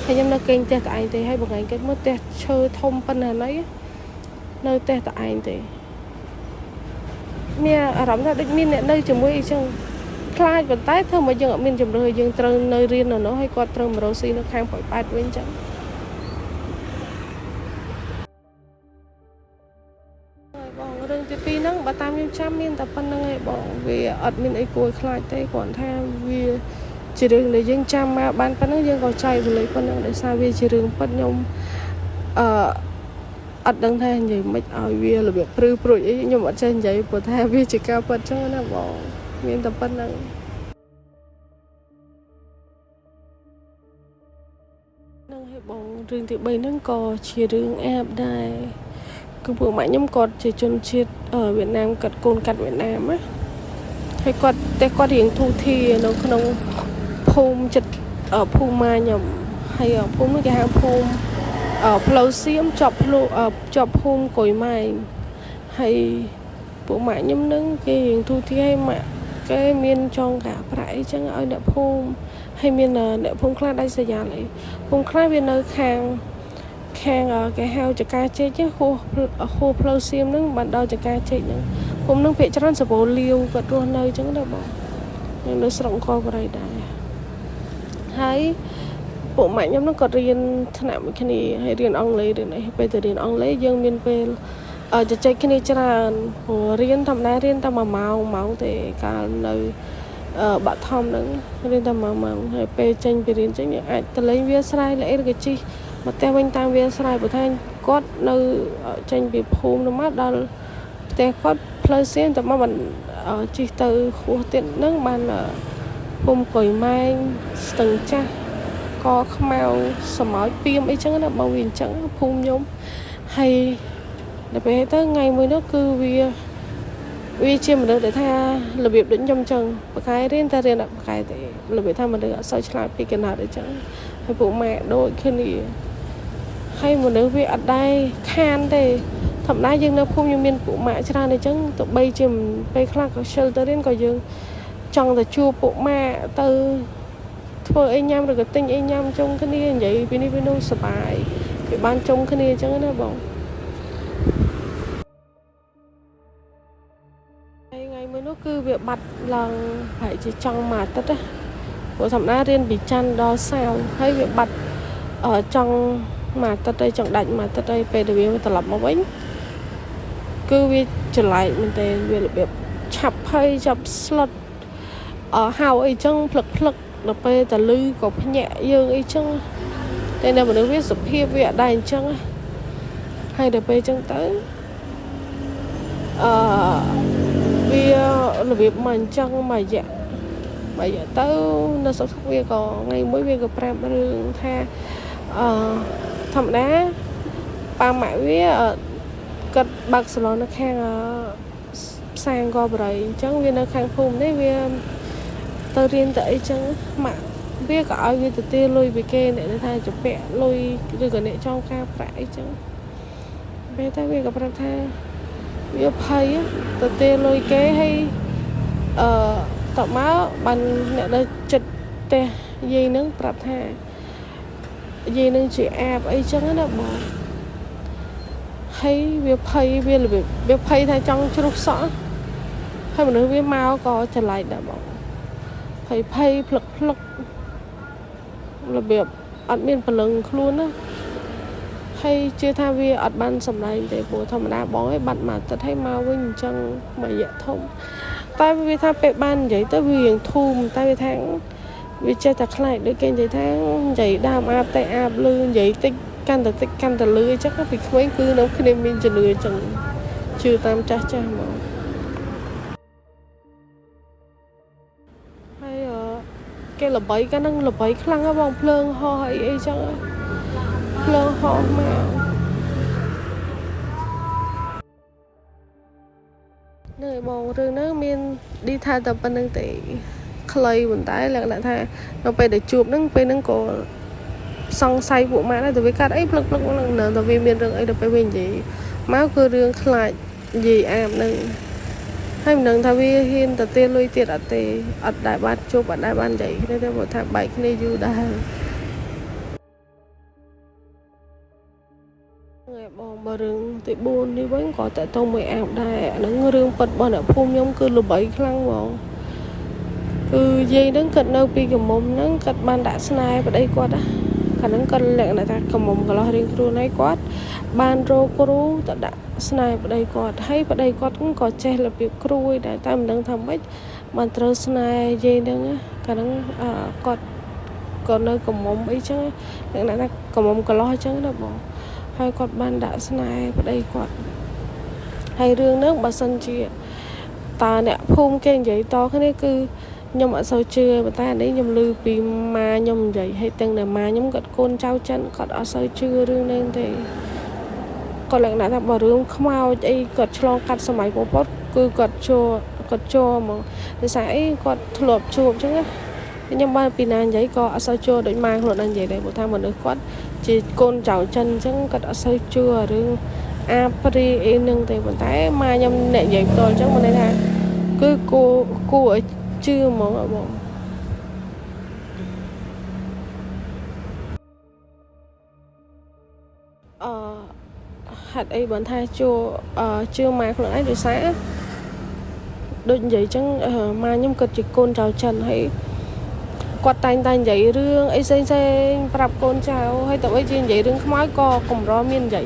Speaker 2: ហើយខ្ញុំនៅគេងផ្ទះតែឯងទេហើយបងឯងគិតមើលផ្ទះឈើធំប៉ុណ្ណាណីនៅផ្ទះតែឯងទេមានអារម្មណ៍ថាដូចមានអ្នកនៅជាមួយអីចឹងខ្លាចប៉ុន្តែធ្វើមកយើងអត់មានជំរឿយើងត្រូវនៅរៀននៅនោះហើយគាត់ត្រូវមករស់ស៊ីនៅខាងប៉ោយប៉ែតវិញចឹងបងរឿងទី2ហ្នឹងបើតាមខ្ញុំចាំមានតែប៉ុណ្្នឹងឯងបងវាអត់មានអីគួរខ្លាចទេគ្រាន់ថាវាជារឿងដែលយើងចាំមកបានប៉ុណ្្នឹងយើងក៏ចែករំលែកប៉ុណ្្នឹងដោយសារវាជារឿងពិតខ្ញុំអត់ដឹងថានិយាយមិនឲ្យវារបៀបព្រឺព្រួចអីខ្ញុំអត់ចេះនិយាយព្រោះថាវាជាការពិតចឹងណាបងមានតែប៉ុណ្្នឹងហើយបងរឿងទី3ហ្នឹងក៏ជារឿងអាបដែរគឺពួកម៉ាក់ខ្ញុំគាត់ជាជនជាតិវៀតណាមកាត់កូនកាត់វៀតណាមណាហើយគាត់រៀងធូធានៅក្នុងភូមិចិត្តភូមិម៉ាខ្ញុំហើយភូមិនេះគេហៅភូមិផ្លូវសៀមជាប់ភូមិកុយម៉ែងហើយពួកម៉ាក់ខ្ញុំនឹងគេរៀងធូធាឲ្យម៉ាក់គេមានចងការប្រាក់អីចឹងឲ្យអ្នកភូមិហើយមានអ្នកភូមិខ្លះដាច់ស្រយាលអីភូមិខ្លះវានៅខាងគេហៅចកាចេកហួសផ្លូវសៀមហ្នឹងបានដល់ចកាចេកហ្នឹងភូមិហ្នឹងភាគច្រើនសបោលាវគាត់រស់នៅចឹងដែរបងនៅស្រុកអង្គរបរិយដែរហើយពួកម៉ាក់ខ្ញុំហ្នឹងគាត់រៀនថ្នាក់មួយគ្នាហើយរៀនអង់គ្លេសរៀនអីពេលទៅរៀនអង់គ្លេសយើងមានពេលជជែកគ្នាច្រើនព្រោះរៀនធម្មតារៀនតែ1ម៉ោងទេកាលនៅបាក់ថំហ្នឹងរៀនតែ1ម៉ោងហើយពេលចេញពីរៀនចឹងយើងអាចទៅលេងវាលស្រែលេអីឬក៏ជិះមកផ្ទះវិញតាមវាលស្រែព្រោះថា គាត់នៅចេញពីភូមិនោះមកដល់ផ្ទះគាត់ផ្លូវសៀនតែមកមិនជិះទៅហួសទៀតហ្នឹងបានភូមិកុយម៉ែងស្ទឹងចាស់ក៏ខ្មៅសមោចពីមអីចឹងណាបើវាអញ្ចឹងភូមិខ្ញុំហើយដល់ពេលទៅថ្ងៃមួយនោះគឺវាជាមនុស្សដែលថារបៀបដូចខ្ញុំចឹងបកាយរៀនតែរៀនអត់បកាយទេរបៀបថាមនុស្សអត់សូវឆ្លាតពីកណ្ដាលអីចឹងហើយពួកម៉ែដូចគ្នាហើយមនុស្សវាអត់ដែរខានទេធម្មតាយើងនៅភូមិយើងមានពួកម៉ាក់ច្រើនអញ្ចឹងទៅបីជាពេលខ្លះក៏ជិលទៅរៀនក៏យើងចង់ទៅជួបពួកម៉ាក់ទៅធ្វើអីញ៉ាំឬក៏ទិញអីញ៉ាំជុំគ្នានិយាយពីនេះពីនោះសប្បាយវាបានជុំគ្នាអញ្ចឹងណាបងថ្ងៃមួយនោះគឺវាបាត់ឡើងប្រហែលជាចង់មួយអាទិត្យណាព្រោះធម្មតារៀនពីច័ន្ទដល់សៅរ៍ហើយវាបាត់ចង់មួយអាទិត្យទៅចង់ដាច់មួយអាទិត្យទៅពេលដែលវាត្រឡប់មកវិញគឺវាច្រឡែកមែនតើវារបៀបឆាប់ភ័យចាប់ស្លុតហៅអីចឹងផ្លឹកដល់ពេលតលឺក៏ភ្ញាក់យើងអីចឹងតែនៅមនុស្សវាសុភាពវាអត់ដែរអញ្ចឹងហើយដល់ពេលចឹងទៅវារបៀបមកអញ្ចឹងមួយរយៈទៅនៅសុខវាក៏ថ្ងៃមួយវាក៏ប្រាប់រឿងថាធម្មតាប៉ាម៉ាក់វាគាត់បើកសាឡននៅខាងផ្សារអង្គរបរិយអញ្ចឹងវានៅខាងភូមិនេះវាទៅរៀនទៅអីចឹងម៉ាក់វាក៏ឲ្យវាទៅទាលុយពីគេអ្នកថាជពាក់លុយឬក៏អ្នកចង់ការប្រាក់អីចឹងពេលតែវាក៏ប្រាប់ថាវាភ័យទៅទាលុយគេហើយតមកបានអ្នកនៅចិត្តផ្ទះយាយនឹងប្រាប់ថាយាយនឹងជាអាបអីចឹងណាបងហើយវាភ័យវារបៀបវាភ័យថាចង់ជ្រុះសក់ហើយមនុស្សវាមកក៏ចលែកដែរបងភ័យផ្លឹករបៀបអត់មានព្រលឹងខ្លួនណាហើយជឿថាវាអត់បានសម្ដែងទេព្រោះធម្មតាបងឯងបាត់មកទឹកឲ្យមកវិញអញ្ចឹងមួយរយៈធំតែវាថាពេលបាននិយាយទៅវារៀងធូមតែវាថាវាចេះតែខ្លាចដូចគេនិយាយថានិយាយដើមអាបតែអាបលឺនិយាយតិចកាន់តែលឺអញ្ចឹងពីក្មេងគឺនៅគ្នាមានជំនឿអញ្ចឹងជឿតាមចាស់ហ្មងហើយគេល្បីកាលហ្នឹងល្បីខ្លាំងហ៎បងភ្លើងហោះអីចឹងភ្លើងហោះមកនៅបងរឿងហ្នឹងមានឌីថាតែប៉ុណ្្នឹងទេខ្លីប៉ុន្តែលក្ខណៈថានៅពេលដែលជួបហ្នឹងពេលហ្នឹងក៏សង្ស័យពួកម៉ាក់ដែរតែវាកាត់អីផ្លឹកហ្នឹងនៅតែវាមានរឿងអីដល់ពេលវានិយាយមកគឺរឿងខ្លាចនិយាយអាបហ្នឹងហើយមិនដឹងថាវាហ៊ានទៅទាលុយទៀតអត់ទេអត់ដែរបានជួបអត់ដែរបាននិយាយគ្នាទេព្រោះថាបែកគ្នាយូរដែរបងបើរឿងទី4នេះវិញក៏តើតមួយអាបដែរអាហ្នឹងរឿងពិតរបស់អ្នកភូមិខ្ញុំគឺល្បីខ្លាំងហ្មងគឺយាយហ្នឹងគាត់នៅពីកមុំហ្នឹងគាត់បានដាក់ស្នេហ៍ប្តីគាត់ណាកាលហ្នឹងគាត់លក្ខណៈថាកមុំកន្លោះរៀងខ្លួនឯងគាត់បានរកគ្រូទៅដាក់ស្នេហ៍ប្តីគាត់ហើយប្តីគាត់ក៏ចេះរបៀបគ្រូឯដែរតែមិនដឹងថាម៉េចបានត្រូវស្នេហ៍យាយហ្នឹងកាលហ្នឹងគាត់ក៏នៅកមុំអីចឹងលក្ខណៈថាកមុំកន្លោះអញ្ចឹងណាបងហើយគាត់បានដាក់ស្នេហ៍ប្តីគាត់ហើយរឿងហ្នឹងបើសិនជាតើអ្នកភូមិគេនិយាយតគ្នាគឺខ្ញុំអត់សូវជឿប៉ុន្តែនេះខ្ញុំឮពីម៉ាខ្ញុំនិយាយហើយទាំងតែម៉ាខ្ញុំគាត់កូនចៅចិនគាត់អត់សូវជឿរឿងនេះទេគាត់លក្ខណៈថាបើរឿងខ្មោចអីគាត់ឆ្លងកាត់សម័យប៉ុលពតគឺគាត់ចូលហ្មងដោយសារអីគាត់ធ្លាប់ជួបអញ្ចឹងណាខ្ញុំបានពីណានិយាយក៏អត់សូវជឿដូចម៉ាខ្លួនឯងនិយាយដែរព្រោះថាមនុស្សគាត់ជាកូនចៅចិនអញ្ចឹងគាត់អត់សូវជឿរឿងអាព្រីអីនឹងទេប៉ុន្តែម៉ាខ្ញុំអ្នកនិយាយផ្ទាល់អញ្ចឹងមិនន័យថាគឺគួរឲ្យជឿហ្មងបងហេតុអីបានថាជឿម៉ាខ្លួនឯងដោយសារដូចនិយាយអញ្ចឹងម៉ាខ្ញុំគាត់ជាកូនចៅចិនហើយគាត់តែងតែនិយាយរឿងអីផ្សេងប្រាប់កូនចៅហើយទៅអីជានិយាយរឿងខ្មោចក៏កម្រមាននិយាយ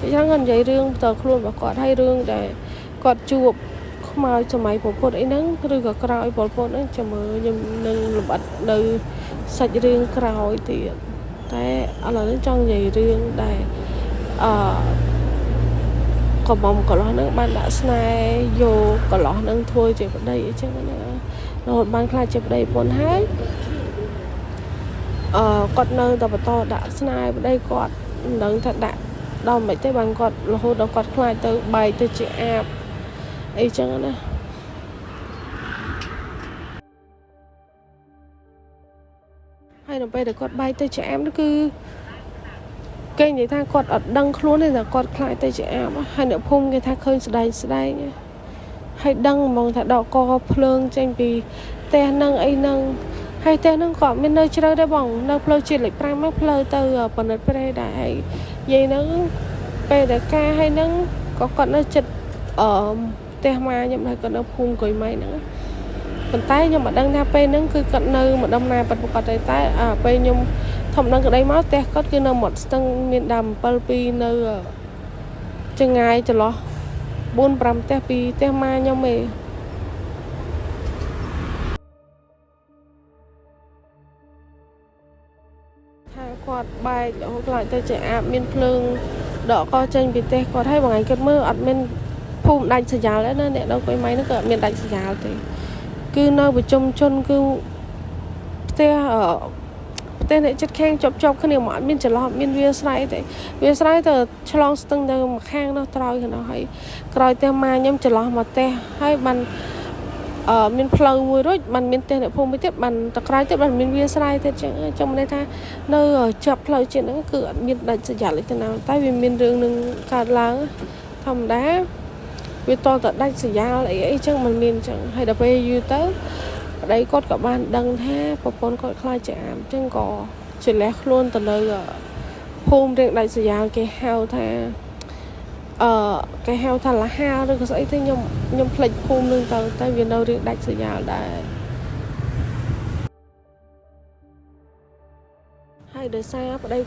Speaker 2: អញ្ចឹងគាត់និយាយរឿងផ្ទាល់ខ្លួនរបស់គាត់ហើយរឿងដែលគាត់ជួបខ្មោចសម័យប៉ុលពតអីហ្នឹងឬក៏ក្រោយប៉ុលពតហ្នឹងចាំមើលខ្ញុំនឹងលម្អិតនៅសាច់រឿងក្រោយទៀតតែឥឡូវនេះចង់និយាយរឿងដែល có mong có lo nâng ban đã snai vô có lo nâng thôi chỉ vào đây chứ rồi ban khai chỉ vào đây bốn hết con nâng tập to đã snai vào đây con nâng thật đã đau mấy tay bằng con là hô đó con khai tới bài tới chị áp ấy chứ nè hay là bây giờ con bay tới chị em nó cứ kênh người ta còn ở đăng luôn này là còn lại tay chị em hay nữa phun người ta khơi sдай nhá hay đăng mong thà đỏ co phơn tranh vì te nâng ấy nâng hay te nâng còn bên nơi chơi đây bỏng nâng phơi chỉ lịch pram mắc phơi từ phần đất đây đại vậy nó về để ca hay nâng có còn nó chật ở te ma nhưng mà còn nó phun cười mày nữa còn tay nhưng mà đăng na pe nâng cứ cận nơi một đông na bật một cái tay pe nhung thầm năng ở đây máu te có cái nơi một tầng miền đầm palpi nơi chân ngày cho lo 4-5 te pi te ma nhau mày hai quạt bay để hút lại tới trẻ miền phương đỏ co trên bị te có thấy bằng ngày cơn mưa ở miền phun đánh sờ già đấy nên đâu có máy nó cỡ miền đánh sờ già thì cứ nơi bị trông chân cứ te ở tên này chất khen chọc cái điều mọi miền trở lọt miền việt sài từ chlong từng từ mà khang nó trôi thì nó hay trôi te ma nhom trở lọt mà te hay bàn miền phơi mùi rồi bàn miền tên này phun mới tiếp bàn tạc rai tiếp bàn miền việt sài thì trong đây ta nơi ở chọc phơi chuyện nó cửa miền đại sẽ giả lại thế nào tại vì miền đường đừng cả láng thầm đá vì to tận đây sẽ giả lại ấy chẳng mình miền chẳng hay là về du tới đây có cả bạn đăng thế và con có khai trả trên cò chỉ lẽ luôn từ nơi hôm trên đại sứ giáo cái heo tha cái heo thà là heo được sẽ thế nhom lịch hôm lương tàu tại vì đâu trên đại sứ giáo đã hay đời xa ở đây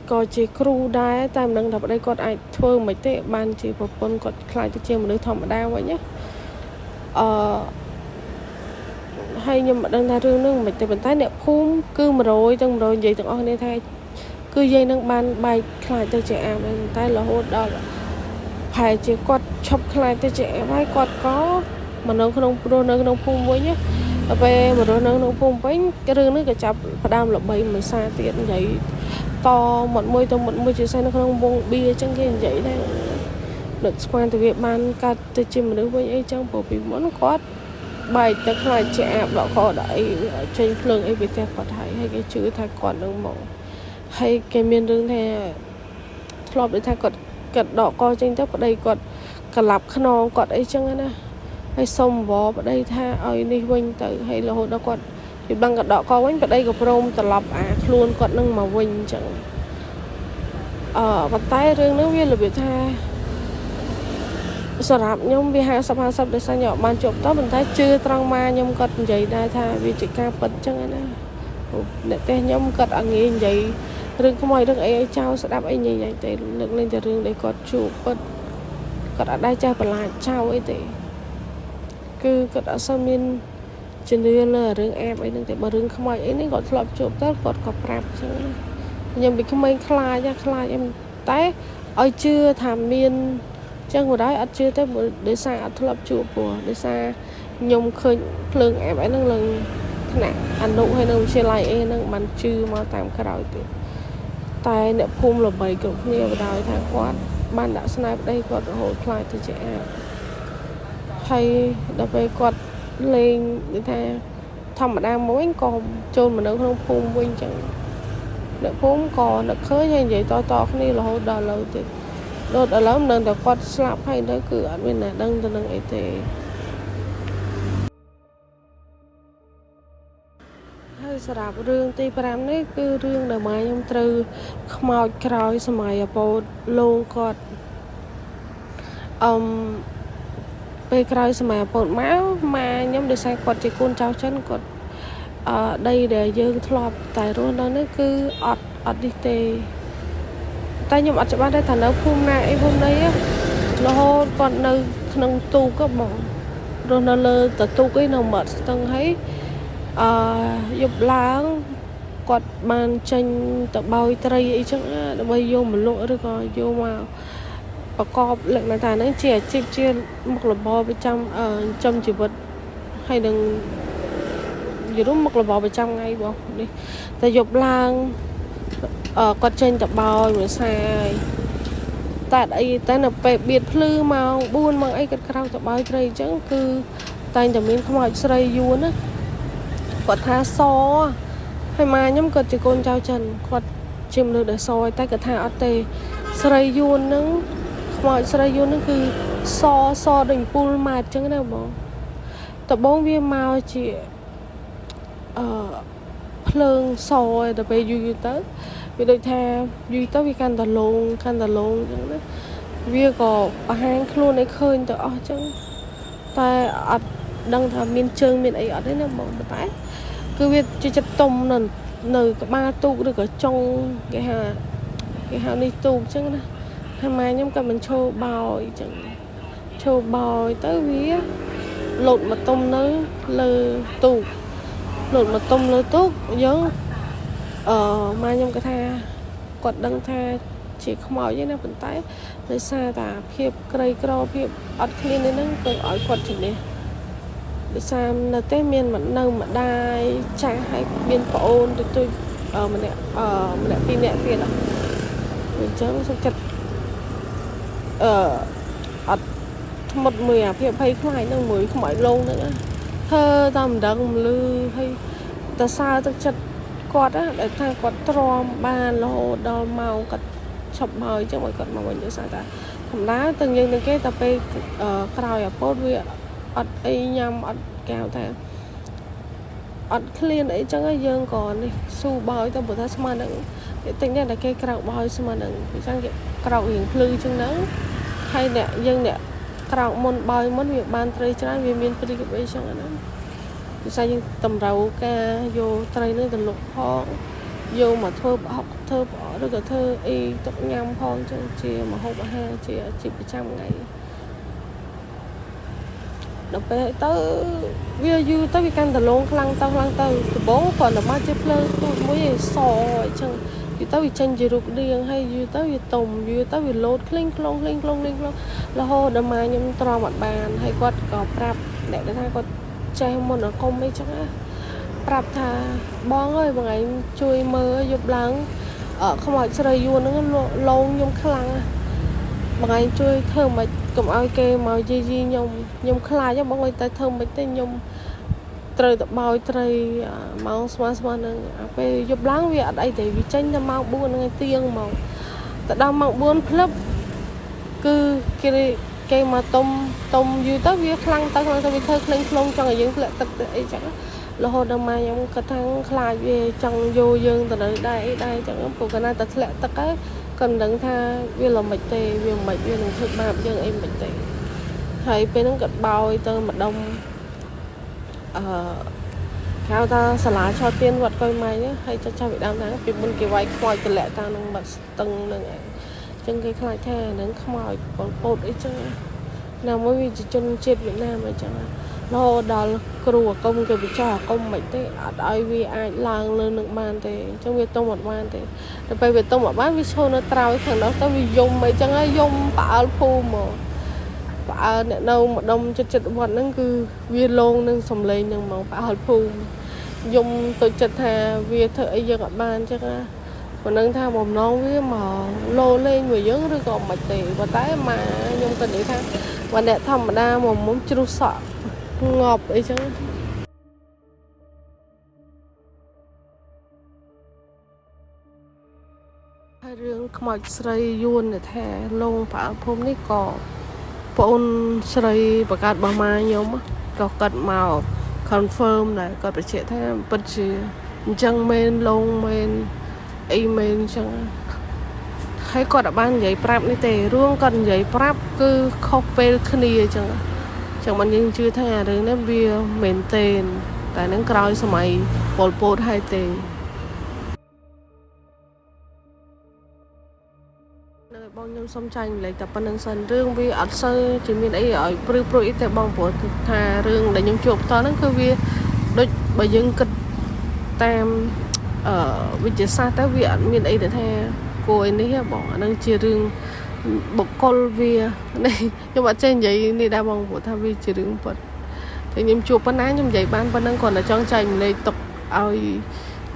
Speaker 2: có chỉ crew đá tam năng ở đây có ai thưa mấy tệ ban chỉ và con có khai cho chơi một đứa thầm ở đâu vậy nhé hay nhưng mà đang ra rương nương mình thì mình thấy nè phun cứ mà rồi vậy từng ông này thay cứ dây nâng ban bay khai tới trẻ em mình tay là hốt đó là phải chỉ quạt chọc khai tới trẻ vai quạt có mà nó không phun với nhé về mà nó phun với cái rương nước cái chập và đam là bay mình xa tiền vậy to một mươi chiếc xe nó không buông bia chẳng cái vậy đây được quan từ việc ban cắt từ chim mà đứng với ấy trong bộ bị muốn quát bài tất là trẻ đỏ có đấy trên phương ấy bị tép có thấy hay cái chữ thay còn đường mẫu hay cái miền đường này lọp để thay còn cật đỏ co trên tép ở đây còn cả lạp khăn non còn ấy chẳng á hay sông vó ở đây tha ở đi quanh tới hay là hồi đó còn thì bằng cật đỏ co quanh ở đây gặp rôm từ lọp luôn còn nâng mà quanh chẳng và tay riêng nước viên là bị thaสำหรับnhom vì hai sắp để sang nhỏ ban chụp đó mình thấy chưa trăng ma nhom cật vậy đây tha vì chỉ ca bật chẳng á để te nhom cật ở nghề vậy rừng không ai được ấy trao sẽ đáp ấy như vậy để lực lên từ rừng để cật chụp bật cật ở đây cha phải là trao ấy để cứ cật ở sau miền trên đây là rừng em ấy để mà rừng không ai ấy nên gọi lọp chụp tất cật cọp rạp chẳng nhom bị không ai khai em té ở chưa thảm miền chẳng hồi đó anh chưa tới để xa anh thu lập chụp của để xa nhung khơi lương em ấy năng lần nè anh đủ hay năng xe lại em năng mình chưa mà tạm cái rồi thì tại nè phun là bảy cực nhiều đào thang quát ban đã snipe đây còn hồi khai thì trẻ hay đợt về quạt lên để thay thầm mà đang mỗi còn trôn mà nó không phun quên chẳng nè phun còn nó khơi như vậy to cái này là hồi đào lâu thì đốt ở lắm nên là quạt slap hay đó cửa ở bên này đang từ ấy thì hay slap rương tì pram đấy cứ rương đời mai nhom từ màu càyสมัยอะโปลงquạt về càyสมัยอะโปmáu mà nhom để sai quạt chỉ côn trao chân quạt đây để dương thọp tại luôn đó nó cứ ọt đi tê tay nhom ọt cho bạn đây thằng nó phun này hôm nay á nó còn nơi nâng tu có mỏ rồi nó lơ từ tu cái nào mệt tầng thấy dục lá គាត់បានចេញទៅបោយត្រីអីចឹងដើម្បីយកមកលក់ឬក៏យកមកប្រកបលក្ខណៈថាហ្នឹងជាអាជីពជាមុខរបរប្រចាំចំជីវិតហើយនឹងយល់មុខរបរប្រចាំថ្ងៃបងនេះតែយប់ឡើងគាត់ចេញទៅបោយមួយសាយតែអីតែនៅពេលបៀតភ្លឺម៉ោង4ម៉ោងអីគាត់ក្រោកទៅបោយត្រីអញ្ចឹងគឺតែងតែមានខ្មោចស្រីយួនណាគាត់ថាសហើយម៉ាខ្ញុំគាត់ជាកូនចៅចិនគាត់ជាមនុស្សដែលសតែគាត់ថាអត់ទេស្រីយួនហ្នឹងខ្មោចស្រីយួនហ្នឹងគឺសដូចពូលម៉ាតអញ្ចឹងណាបងតបងវាមកជាភ្លើងសដល់ពេលយូរទៅវាដូចថាយូរទៅវាកាន់តែលងអញ្ចឹងណាវាក៏បង្ហាញខ្លួនឲ្យឃើញទៅអស់អញ្ចឹងតែអត់ដឹងថាមានជើងមានអីអត់ទេណាបងតែគឺវាជាចិត្តទុំនៅក្បាលទូកឬក៏ចុងគេហៅនេះទូកអញ្ចឹងណាហើយម៉ែខ្ញុំក៏មិនឈោបោយអញ្ចឹងឈោបោយទៅវាលោតមកទុំនៅលើទូកលោតមកទុំលើទូកយើងម៉ែខ្ញុំក៏ថាគាត់ដឹងថាជាខ្មោចទេណាប៉ុន្តែដោយសារតែភាពក្រីក្រភាពអត់ឃ្លាននេះហ្នឹងទៅឲ្យគាត់ជំនះដោយសារនៅទេមានម្ដាយចាស់ហើយមានប្អូនទៅម្នាក់ពីរនាក់ទៀតអញ្ចឹងសុខចិត្តអត់ធ្មត់មួយអាភាពភ័យខ្លាចហ្នឹងមួយខ្មោចលងហ្នឹងធ្វើតែមិនដឹងមិនលឺហើយតសើទឹកចិត្តគាត់ដែលថាគាត់ទ្រាំបានរហូតដល់ម៉ោងគាត់ឈប់មកអញ្ចឹងឲ្យគាត់មកវិញដោយសារតែធម្មតាទាំងយើងទាំងគេតែពេលក្រោយអាពោតវាអត់អីញ៉ាំអត់កៅថាអត់ឃ្លានអីចឹងយើងក៏នេះស៊ូបោយទៅព្រោះថាស្មានហ្នឹងតិចនេះតែគេក្រោកបោយស្មានហ្នឹងអញ្ចឹងគេក្រោករៀងភ្លឺចឹងហ្នឹងហើយអ្នកក្រោកមុនបោយមុនវាបានត្រីច្រើនវាមានព្រីកអីចឹងហ្នឹងភាសាយើងតម្រូវការយកត្រីនឹងទៅលក់ផងយកមកធ្វើប្រហុកធ្វើប្រអឬក៏ធ្វើអីទុកញ៉ាំផងចឹងជាម្ហូបអាហារជាអាជីពប្រចាំថ្ងៃដល់ពេលទៅវាយូរទៅវាកាន់តែលងខ្លាំងទៅដំបងគាត់តែមកជាភ្លើងទូចមួយឯសអញ្ចឹងយូរទៅវាចេញជារូបរាងហើយយូរទៅវាទុំយូរទៅវាលោតក្លែងខ្លងរហូតដល់ម៉ែខ្ញុំទ្រាំអត់បានហើយគាត់ក៏ប្រាប់អ្នកដែលថាគាត់ចេះមុនអាគមអីចឹងណាប្រាប់ថាបងអើយបងឯងជួយមើលយប់ឡើងខ្មោចស្រីយួនហ្នឹងលងខ្ញុំខ្លាំងបងឯងជួយធ្វើមិនកុំឲ្យគេមកយីខ្ញុំខ្លាចបងអើយតែធ្វើមិនទេខ្ញុំត្រូវទៅបោយត្រីម៉ោងស្មើហ្នឹងពេលយប់ឡើងវាអត់អីទេវាចេញតែម៉ោង4ហ្នឹងឯងទៀងហ្មងទៅដល់ម៉ោង4ភ្លឹបគឺគេមកតុំយូរទៅវាខ្លាំងទៅវាធ្វើក្លែងខ្លងចង់ឲ្យយើងធ្លាក់ទឹកទៅអីចឹងរហូតដល់ម៉ែខ្ញុំគាត់ថាខ្លាចវាចង់យកយើងទៅនៅដែរអីដែរចឹងព្រោះកាលណាតែធ្លាក់ទឹកហើយគាត់មិនដឹងថាវាល្មិចទេវាមិនវានឹងធ្វើបាបយើងអីមិនទេហើយពេលហ្នឹងគាត់បោយទៅម្ដុំហៅថាសាលាឆោទៀនវត្តកុយម៉ៃហើយចាស់វិដើមហ្នឹងពីមុនគេវាយខ្មោចទម្លាក់តាមនឹងបាត់ស្ទឹងហ្នឹងឯងចឹងគេខ្លាចថាហ្នឹងខ្មោចប៉ុលពតអីចឹងណាមួយវាជាជនជាតិវៀតណាមអីចឹងរហូតដល់គ្រូអាគមគេបញ្ចុះអាគមមិនទេអត់ឲ្យវាអាចឡើងលើនឹងបានទេអញ្ចឹងវាទុំអត់បានទេដល់ពេលវាទុំអត់បានវាឈរនៅត្រើយខាងនោះទៅវាយំអីចឹងហើយយំផ្អើលភូមិមកផ្អើលអ្នកនៅម្ដុំចិត្តវត្តហ្នឹងគឺវាលងនឹងសំឡេងហ្នឹងហ្មងផ្អើលភូមិយំទៅចិត្តថាវាធ្វើអីយើងអត់បានចឹងណាប៉ុណ្ណឹងថាបំណងវាមកលោលេងមួយយើងឬក៏មិនទេប៉ុន្តែម៉ាខ្ញុំក៏និយាយថាបើអ្នកធម្មតាមកមុំជ្រុះសក់ងាប់អីចឹងហើយរឿងខ្មោចស្រីយួនថាលងប្រអប់ភូមិនេះក៏បងអូនស្រីបកាត់របស់ម៉ាខ្ញុំក៏គាត់មក confirm ដែរគាត់បញ្ជាក់ថាពិតជាអញ្ចឹងមែនលងមែនអីមែនអញ្ចឹងហើយគាត់អត់បាននិយាយប្រាប់នេះទេរឿងគាត់និយាយប្រាប់គឺខុសពេលគ្នាអញ្ចឹងមិនយើងជឿថារឿងនេះវាមែនទេតែនឹងក្រោយសម័យប៉ុលពតហើយទេនៅបងខ្ញុំសុំចាញ់លេខតែប៉ុណ្្នឹងសិនរឿងវាអត់សូវជាមានអីឲ្យព្រឺព្រួយអីទេបងព្រោះថារឿងដែលខ្ញុំជួបផ្ទាល់ហ្នឹងគឺវាដូចបើយើងគិតតាម វិទ្យាសាស្ត្រទៅវាអត់មានអីដែលថាគួរឯនេះទេបងអានឹងជារឿងបុគ្គលវានេះខ្ញុំអត់ចេះនិយាយនេះដែរបងព្រោះថាវាជារឿងពិតតែខ្ញុំជួបប៉ុណ្ណាខ្ញុំនិយាយបានប៉ុណ្ណឹងគ្រាន់តែចង់ចែកម្លែកទុកឲ្យ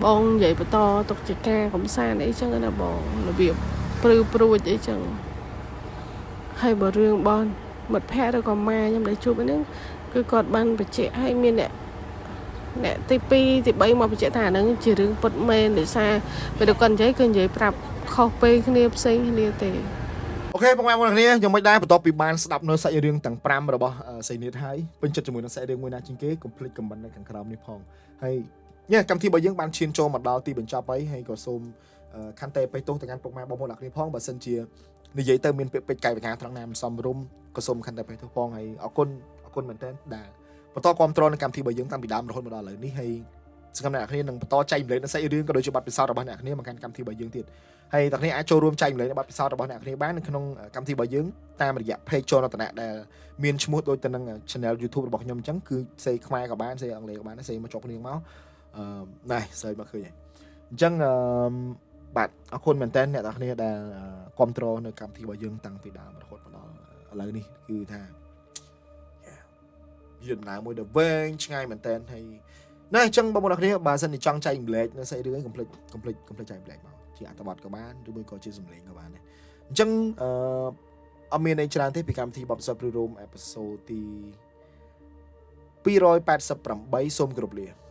Speaker 2: បងនិយាយបន្តទុកជាការកំសាន្តអីចឹងណាបងរបៀបព្រឺព្រួចអីចឹងហើយបើរឿងបងមិត្តភ័ក្តិឬក៏ម៉ែខ្ញុំដែលជួបហ្នឹងគឺគាត់បានបញ្ជាក់ឲ្យមានអ្នកទី2ទី3មកបញ្ជាក់ថាអាហ្នឹងជារឿងពិតមែនដោយសារពេលគាត់និយាយគឺនិយាយប្រាប់ខុសពេលគ្នាផ្សេងគ្នាទេ
Speaker 1: អូខេបងប្អូនគ្នាខ្ញុំមិនដែរបន្ទាប់ពីបានស្ដាប់នៅសាច់រឿងទាំង5របស់សៃនីតហើយពេញចិត្តជាមួយនឹងសាច់រឿងមួយណាជាងគេកុំភ្លេចខមមិននៅខាងក្រោមនេះផងហើយកម្មវិធីរបស់យើងបានឈានចូលមកដល់ទីបញ្ចប់ហើយក៏សូមខន្តីបេទោសទៅកាន់ពុកម៉ែបងប្អូនអ្នកគ្នាផងបើសិនជានិយាយទៅមានពាក្យពេចន៍កាយវិការត្រង់ណាមិនសមរម្យក៏សូមខន្តីបេទោសផងហើយអរគុណមែនទែនដែលបន្តគ្រប់គ្រងនៅកម្មវិធីរបស់យើងតាំងពីដើមរហូតមកដល់ឥឡូវនេះហើយសកម្មអ្នកគ្នានឹងបន្តចែកម្លែកនៅសាច់រឿងក៏ដូចជាបទពិសោធន៍របស់អ្នកគ្នាមកកាន់កម្មវិធីរបស់យើងទៀតហើយអ្នកគ្នាអាចចូលរួមចែកម្លែកនៅបទពិសោធន៍របស់អ្នកគ្នាបាននៅក្នុងកម្មវិធីរបស់យើងតាមរយៈ page ចូលរតនៈដែលមានឈ្មោះដូចទៅនឹង channel YouTube របស់ខ្ញុំអញ្ចឹងគឺសេខ្មែរក៏បានសេអង់គ្លេសក៏បានសេមកជាប់គ្នាមកណែសេមកឃើញហើយអញ្ចឹងបាទអរគុណមែនតើអ្នកទាំងគ្នាដែលគ្រប់គ្រងនៅកម្មវិធីរបស់យើងតាំងពីដើមរហូតមកដល់ឥឡូវនេះគឺថាវាដំណើរមួយដែលវែងឆ្ងាយមែនតើហើយណែអញ្ចឹងបងប្អូនអ្នកគ្នាបើសិនជាចង់ចែកម្លែកនៅសាច់រឿងកុំភ្លេចចែកម្លែកមកជាអត្ថបទក៏បានឬមួយក៏ជាសំឡេងក៏បានដែរអញ្ចឹងអត់មានអីច្រើនទេពីកម្មវិធីបបសព្រឺរោមអេពីសូតទី288សូមគោរពលា